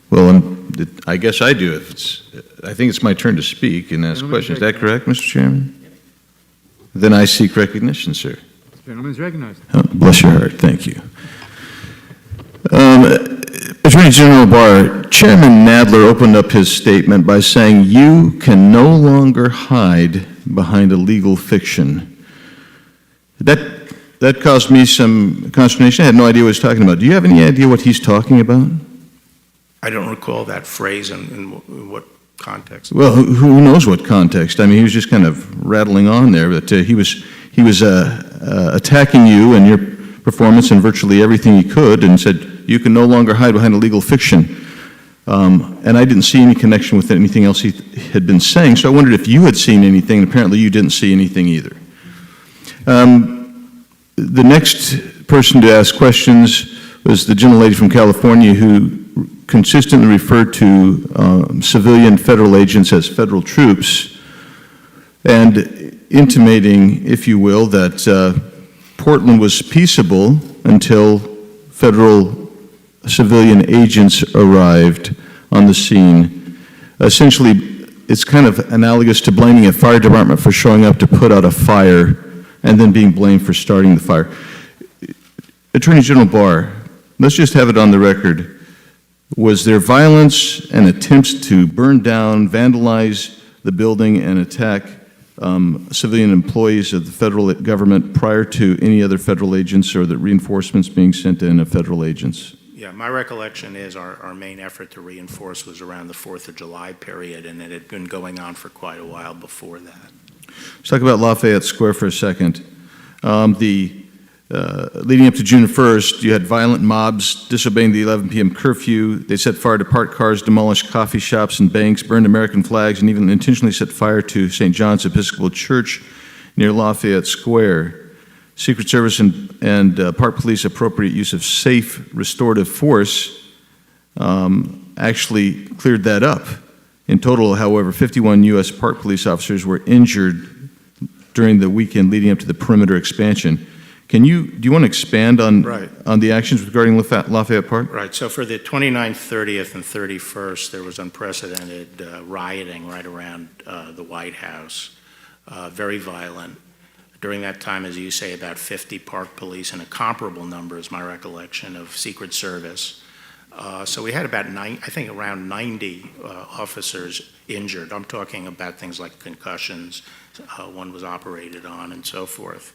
Well, I guess I do. I think it's my turn to speak and ask questions. Is that correct, Mr. Chairman? Then I seek recognition, sir. Gentleman is recognized. Oh, bless your heart. Thank you. Attorney General Barr, Chairman Nadler opened up his statement by saying, "You can no longer hide behind a legal fiction." That caused me some consternation. I had no idea what he was talking about. Do you have any idea what he's talking about? I don't recall that phrase in what context. Well, who knows what context? I mean, he was just kind of rattling on there, but he was attacking you and your performance and virtually everything he could, and said you can no longer hide behind a legal fiction. And I didn't see any connection with anything else he had been saying, so I wondered if you had seen anything, and apparently you didn't see anything either. The next person to ask questions was the gentlelady from California who consistently referred to civilian federal agents as federal troops, and intimating, if you will, that Portland was peaceable until federal civilian agents arrived on the scene. Essentially, it's kind of analogous to blaming a fire department for showing up to put out a fire and then being blamed for starting the fire. Attorney General Barr, let's just have it on the record. Was there violence and attempts to burn down, vandalize the building, and attack civilian employees of the federal government prior to any other federal agents or the reinforcements being sent in of federal agents? Yeah, my recollection is our main effort to reinforce was around the 4th of July period, and it had been going on for quite a while before that. Let's talk about Lafayette Square for a second. Leading up to June 1st, you had violent mobs disobeying the 11 p.m. curfew. They set fire to parked cars, demolished coffee shops and banks, burned American flags, and even intentionally set fire to St. John's Episcopal Church near Lafayette Square. Secret Service and Park Police appropriate use of safe restorative force actually cleared that up. In total, however, 51 U.S. Park Police officers were injured during the weekend leading up to the perimeter expansion. Do you want to expand on the actions regarding Lafayette Park? Right, so for the 29th, 30th, and 31st, there was unprecedented rioting right around the White House, very violent. During that time, as you say, about 50 Park Police and a comparable number, is my recollection, of Secret Service. So we had about around 90 officers injured. I'm talking about things like concussions, one was operated on, and so forth.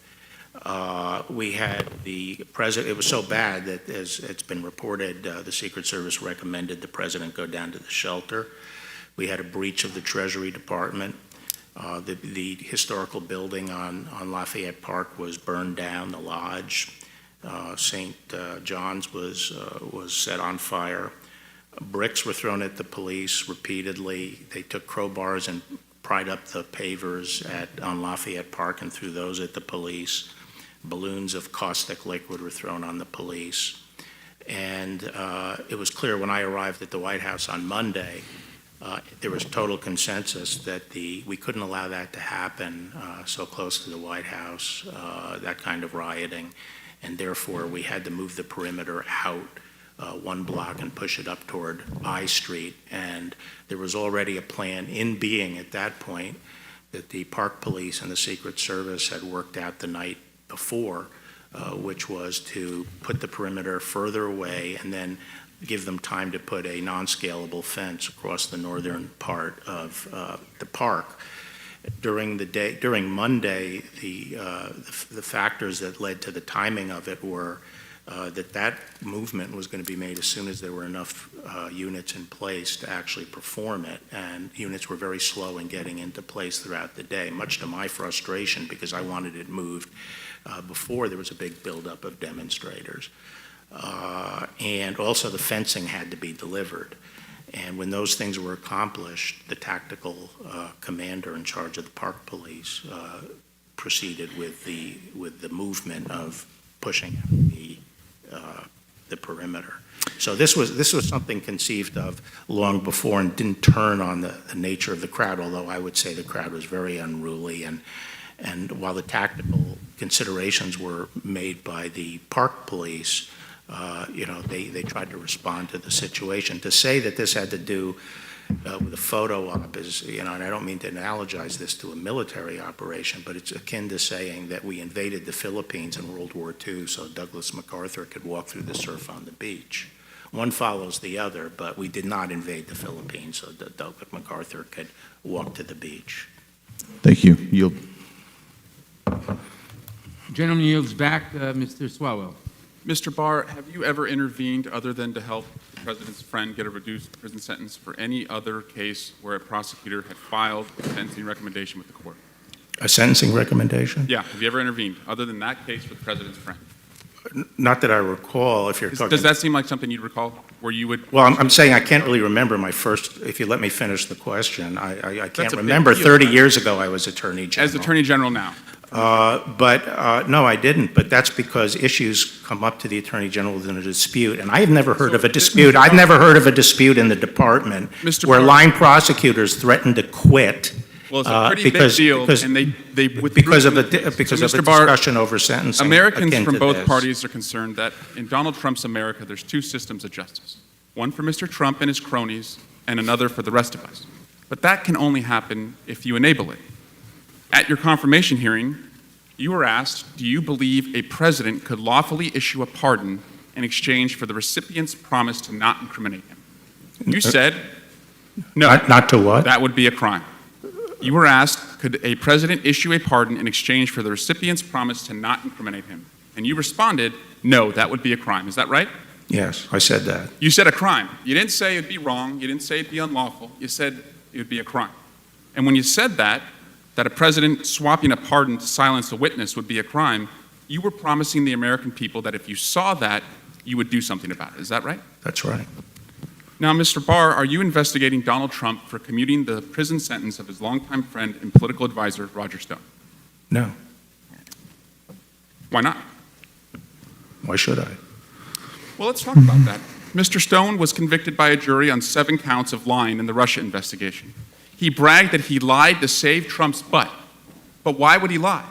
We had the president, it was so bad that, as it's been reported, the Secret Service recommended the president go down to the shelter. We had a breach of the Treasury Department. The historical building on Lafayette Park was burned down, the lodge. St. John's was set on fire. Bricks were thrown at the police repeatedly. They took crowbars and pried up the pavers on Lafayette Park and threw those at the police. Balloons of caustic liquid were thrown on the police. And it was clear when I arrived at the White House on Monday, there was total consensus that we couldn't allow that to happen so close to the White House, that kind of rioting. And therefore, we had to move the perimeter out 1 block and push it up toward I Street. And there was already a plan in being at that point that the Park Police and the Secret Service had worked out the night before, which was to put the perimeter further away and then give them time to put a non-scalable fence across the northern part of the park. During Monday, the factors that led to the timing of it were that movement was going to be made as soon as there were enough units in place to actually perform it, and units were very slow in getting into place throughout the day, much to my frustration because I wanted it moved before there was a big buildup of demonstrators. And also the fencing had to be delivered. And when those things were accomplished, the tactical commander in charge of the Park Police proceeded with the movement of pushing the the perimeter. So this was something conceived of long before and didn't turn on the nature of the crowd, although I would say the crowd was very unruly. And while the tactical considerations were made by the park police, they tried to respond to the situation. To say that this had to do with a photo op is, and I don't mean to analogize this to a military operation, but it's akin to saying that we invaded the Philippines in World War II so Douglas MacArthur could walk through the surf on the beach. One follows the other, but we did not invade the Philippines so that Douglas MacArthur could walk to the beach. Thank you. Yield. Gentleman yields back, Mr. Swalwell. Mr. Barr, have you ever intervened other than to help the president's friend get a reduced prison sentence for any other case where a prosecutor had filed a sentencing recommendation with the court? A sentencing recommendation? Yeah, have you ever intervened other than that case with the president's friend? Not that I recall, if you're talking... Does that seem like something you'd recall, where you would... Well, I'm saying I can't really remember my first, if you let me finish the question. I can't a big remember. deal, 30 right? years ago, I was Attorney General. As Attorney General now? No, I didn't, but that's because issues come up to the Attorney General within a dispute, and I have never heard of a dispute. I've never heard of a dispute in the department where line prosecutors threatened to quit. Well, it's a pretty big deal, and they withdrew because of a Mr. Barr, discussion over sentencing. Americans akin from to both this. parties are concerned that in Donald Trump's America, there's two systems of justice. One for Mr. Trump and his cronies, and another for the rest of us. But that can only happen if you enable it. At your confirmation hearing, you were asked, do you believe a president could lawfully issue a pardon in exchange for the recipient's promise to not incriminate him? You said, no. Not to what? That would be a crime. You were asked, could a president issue a pardon in exchange for the recipient's promise to not incriminate him? And you responded, no, that would be a crime. Is that right? Yes, I said that. You said a crime. You didn't say it'd be wrong. You didn't say it'd be unlawful. You said it would be a crime. And when you said that a president swapping a pardon to silence a witness would be a crime, you were promising the American people that if you saw that, you would do something about it. Is that right? That's right. Now, Mr. Barr, are you investigating Donald Trump for commuting the prison sentence of his longtime friend and political advisor, Roger Stone? No. Why not? Why should I? Well, let's talk about that. Mr. Stone was convicted by a jury on 7 counts of lying in the Russia investigation. He bragged that he lied to save Trump's butt. But why would he lie?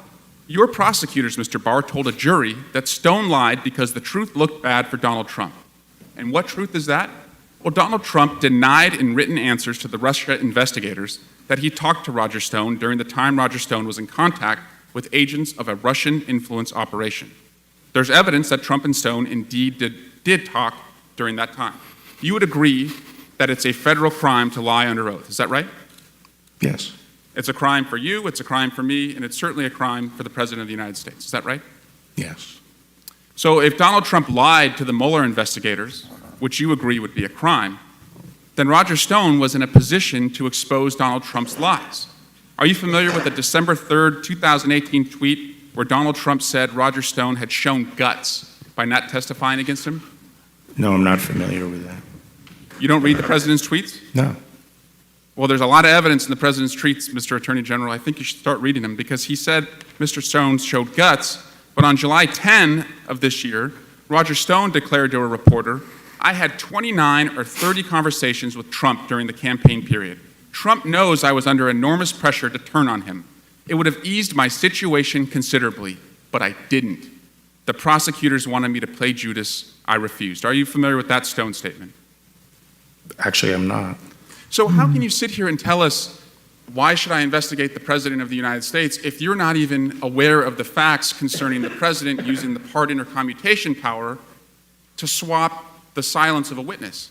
Your prosecutors, Mr. Barr, told a jury that Stone lied because the truth looked bad for Donald Trump. And what truth is that? Well, Donald Trump denied in written answers to the Russia investigators that he talked to Roger Stone during the time Roger Stone was in contact with agents of a Russian influence operation. There's evidence that Trump and Stone indeed did talk during that time. You would agree that it's a federal crime to lie under oath. Is that right? Yes. It's a crime for you, it's a crime for me, and it's certainly a crime for the President of the United States. Is that right? Yes. So if Donald Trump lied to the Mueller investigators, which you agree would be a crime, then Roger Stone was in a position to expose Donald Trump's lies. Are you familiar with the December 3rd, 2018 tweet where Donald Trump said Roger Stone had shown guts by not testifying against him? No, I'm not familiar with that. You don't read the president's tweets? No. Well, there's a lot of evidence in the president's tweets, Mr. Attorney General. I think you should start reading them because he said Mr. Stone showed guts, but on July 10 of this year, Roger Stone declared to a reporter, I had 29 or 30 conversations with Trump during the campaign period. Trump knows I was under enormous pressure to turn on him. It would have eased my situation considerably, but I didn't. The prosecutors wanted me to play Judas. I refused. Are you familiar with that Stone statement? Actually, I'm not. So how can you sit here and tell us, why should I investigate the President of the United States if you're not even aware of the facts concerning the President using the pardon or commutation power to swap the silence of a witness?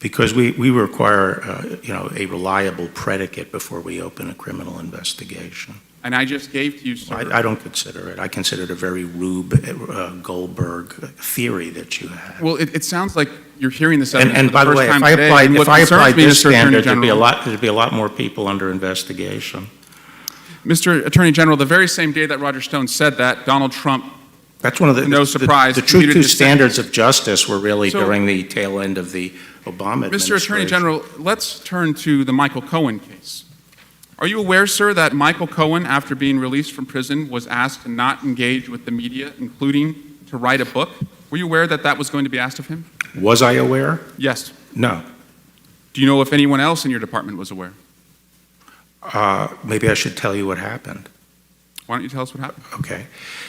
Because we require, a reliable predicate before we open a criminal investigation. And I just gave to you, sir. I don't consider it. I consider it a very Rube Goldberg theory that you have. Well, it sounds like you're hearing this evidence And for by the the first way, time if today. I And what applied concerns me, this Mr. Attorney standard, there'd General, be a lot more people under investigation. Mr. Attorney General, the very same day that Roger Stone said that, Donald Trump, That's one of the no surprise, the true commuted two his standards of justice were really So- during the tail end of the Obama administration. Mr. Attorney General, let's turn to the Michael Cohen case. Are you aware, sir, that Michael Cohen, after being released from prison, was asked to not engage with the media, including to write a book? Were you aware that that was going to be asked of him? Was I aware? Yes. No. Do you know if anyone else in your department was aware? Maybe I should tell you what happened. Why don't you tell us what happened? Okay.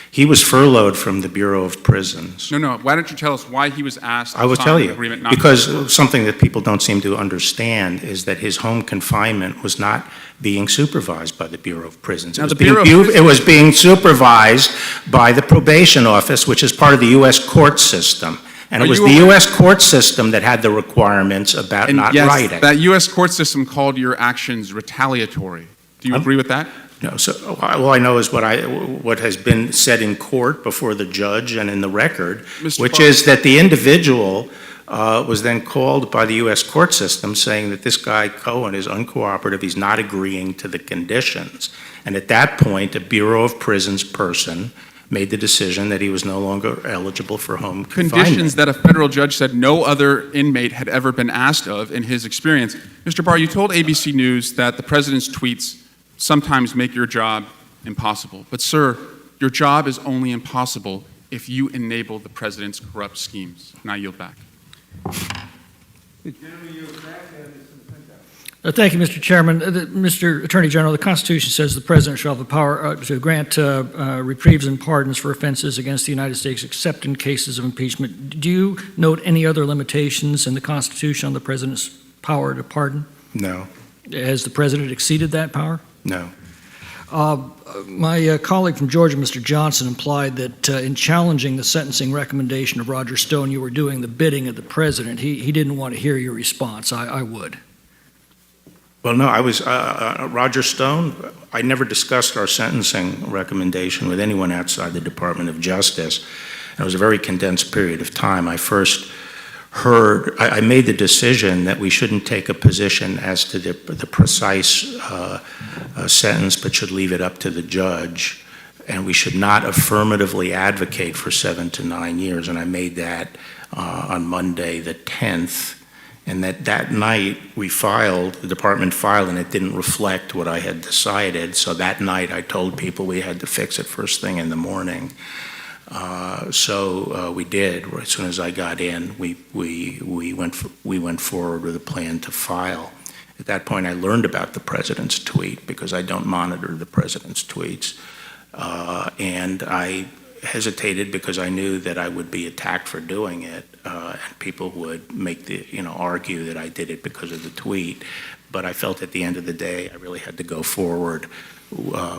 He was furloughed from the Bureau of Prisons. No. Why don't you tell us why he was asked? I will to tell sign you, an agreement not because something that people don't seem to understand is that his home confinement was not being supervised by the Bureau of Prisons. Now, the It was being supervised by the probation office, which is part of the U.S. court system. And it was the U.S. court system that had the requirements about and not yes, writing. that U.S. court system called your actions retaliatory. Do you agree with that? No, so all I know is what has been said in court before the judge and in the record, which is that the individual was then called by the U.S. court system saying that this guy Cohen is uncooperative, he's not agreeing to the conditions. And at that point, a Bureau of Prisons person made the decision that he was no longer eligible for home confinement. Conditions that a federal judge said no other inmate had ever been asked of in his experience. Mr. Barr, you told ABC News that the president's tweets sometimes make your job impossible. But sir, your job is only impossible if you enable the president's corrupt schemes. And I yield back. Thank you, Mr. Chairman. Mr. Attorney General, the Constitution says the President shall have the power to grant reprieves and pardons for offenses against the United States, except in cases of impeachment. Do you note any other limitations in the Constitution on the President's power to pardon? No. Has the President exceeded that power? No. My colleague from Georgia, Mr. Johnson, implied that in challenging the sentencing recommendation of Roger Stone, you were doing the bidding of the President. He didn't want to hear your response. I would. Well, no, I was, Roger Stone, I never discussed our sentencing recommendation with anyone outside the Department of Justice. It was a very condensed period of time. I first heard, I made the decision that we shouldn't take a position as to the precise sentence, but should leave it up to the judge. And we should not affirmatively advocate for 7 to 9 years. And I made that on Monday, the 10th. And that night we filed, the department filed, and it didn't reflect what I had decided. So that night I told people we had to fix it first thing in the morning. So we did. As soon as I got in, we went forward with a plan to file. At that point, I learned about the president's tweet because I don't monitor the president's tweets, and I hesitated because I knew that I would be attacked for doing it, and people would make argue that I did it because of the tweet. But I felt at the end of the day, I really had to go forward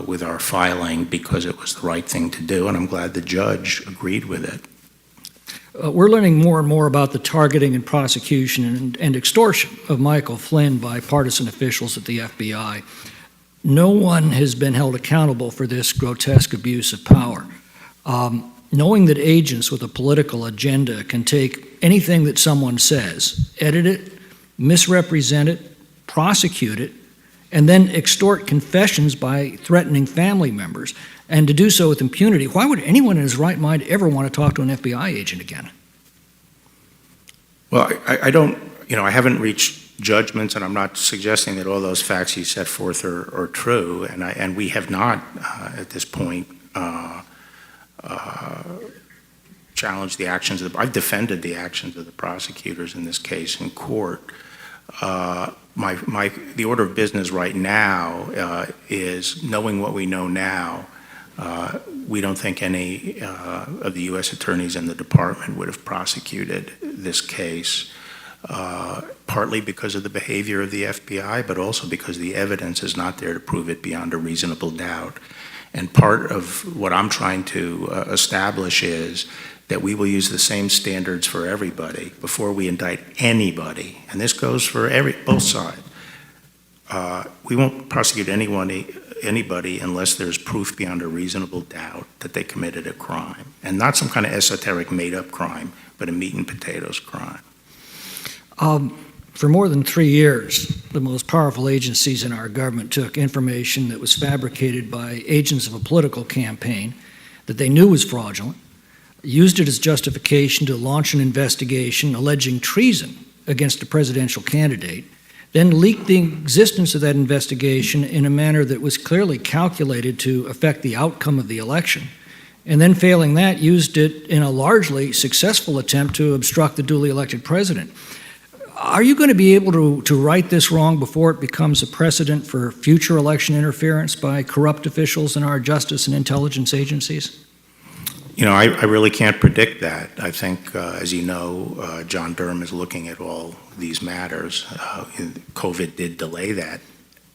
with our filing because it was the right thing to do, and I'm glad the judge agreed with it. We're learning more and more about the targeting and prosecution and extortion of Michael Flynn by partisan officials at the FBI. No one has been held accountable for this grotesque abuse of power. Knowing that agents with a political agenda can take anything that someone says, edit it, misrepresent it, prosecute it, and then extort confessions by threatening family members, and to do so with impunity, why would anyone in his right mind ever want to talk to an FBI agent again? Well, I don't, I haven't reached judgments, and I'm not suggesting that all those facts you set forth are true, and we have not, at this point, challenged the actions I've defended the actions of the prosecutors in this case in court. The order of business right now is, knowing what we know now, we don't think any of the U.S. attorneys in the department would have prosecuted this case, partly because of the behavior of the FBI, but also because the evidence is not there to prove it beyond a reasonable doubt. And part of what I'm trying to establish is that we will use the same standards for everybody before we indict anybody. And this goes for both sides. We won't prosecute anybody unless there's proof beyond a reasonable doubt that they committed a crime. And not some kind of esoteric made-up crime, but a meat and potatoes crime. For more than 3 years, the most powerful agencies in our government took information that was fabricated by agents of a political campaign that they knew was fraudulent, used it as justification to launch an investigation alleging treason against a presidential candidate, then leaked the existence of that investigation in a manner that was clearly calculated to affect the outcome of the election, and then failing that, used it in a largely successful attempt to obstruct the duly elected president. Are you going to be able to right this wrong before it becomes a precedent for future election interference by corrupt officials in our justice and intelligence agencies? You know, I really can't predict that. I think, as you know, John Durham is looking at all these matters. COVID did delay that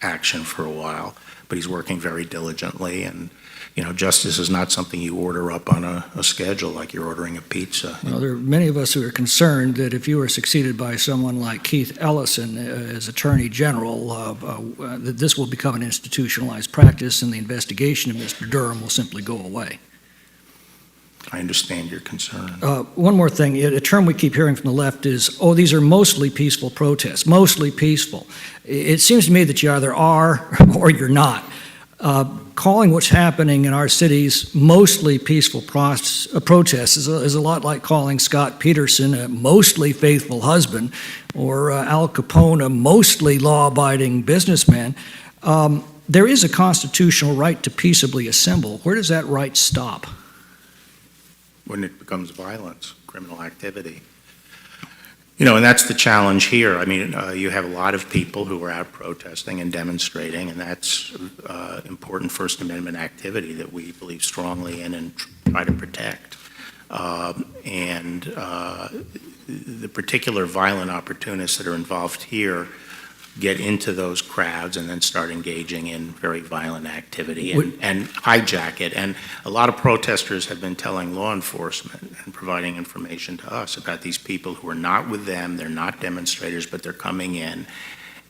action for a while, but he's working very diligently. And, you know, justice is not something you order up on a schedule like you're ordering a pizza. Well, there are many of us who are concerned that if you were succeeded by someone like Keith Ellison as Attorney General, that this will become an institutionalized practice and the investigation of Mr. Durham will simply go away. I understand your concern. One more thing, a term we keep hearing from the left is, oh, these are mostly peaceful protests, mostly peaceful. It seems to me that you either are or you're not. Calling what's happening in our cities mostly peaceful protests is a lot like calling Scott Peterson a mostly faithful husband or Al Capone a mostly law-abiding businessman. There is a constitutional right to peaceably assemble. Where does that right stop? When it becomes violence, criminal activity. You know, and that's the challenge here. I mean, you have a lot of people who are out protesting and demonstrating, and that's important First Amendment activity that we believe strongly in and try to protect. The particular violent opportunists that are involved here get into those crowds and then start engaging in very violent activity and hijack it. And a lot of protesters have been telling law enforcement and providing information to us about these people who are not with them, they're not demonstrators, but they're coming in.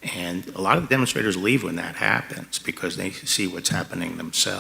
And a lot of the demonstrators leave when that happens because they see what's happening themselves.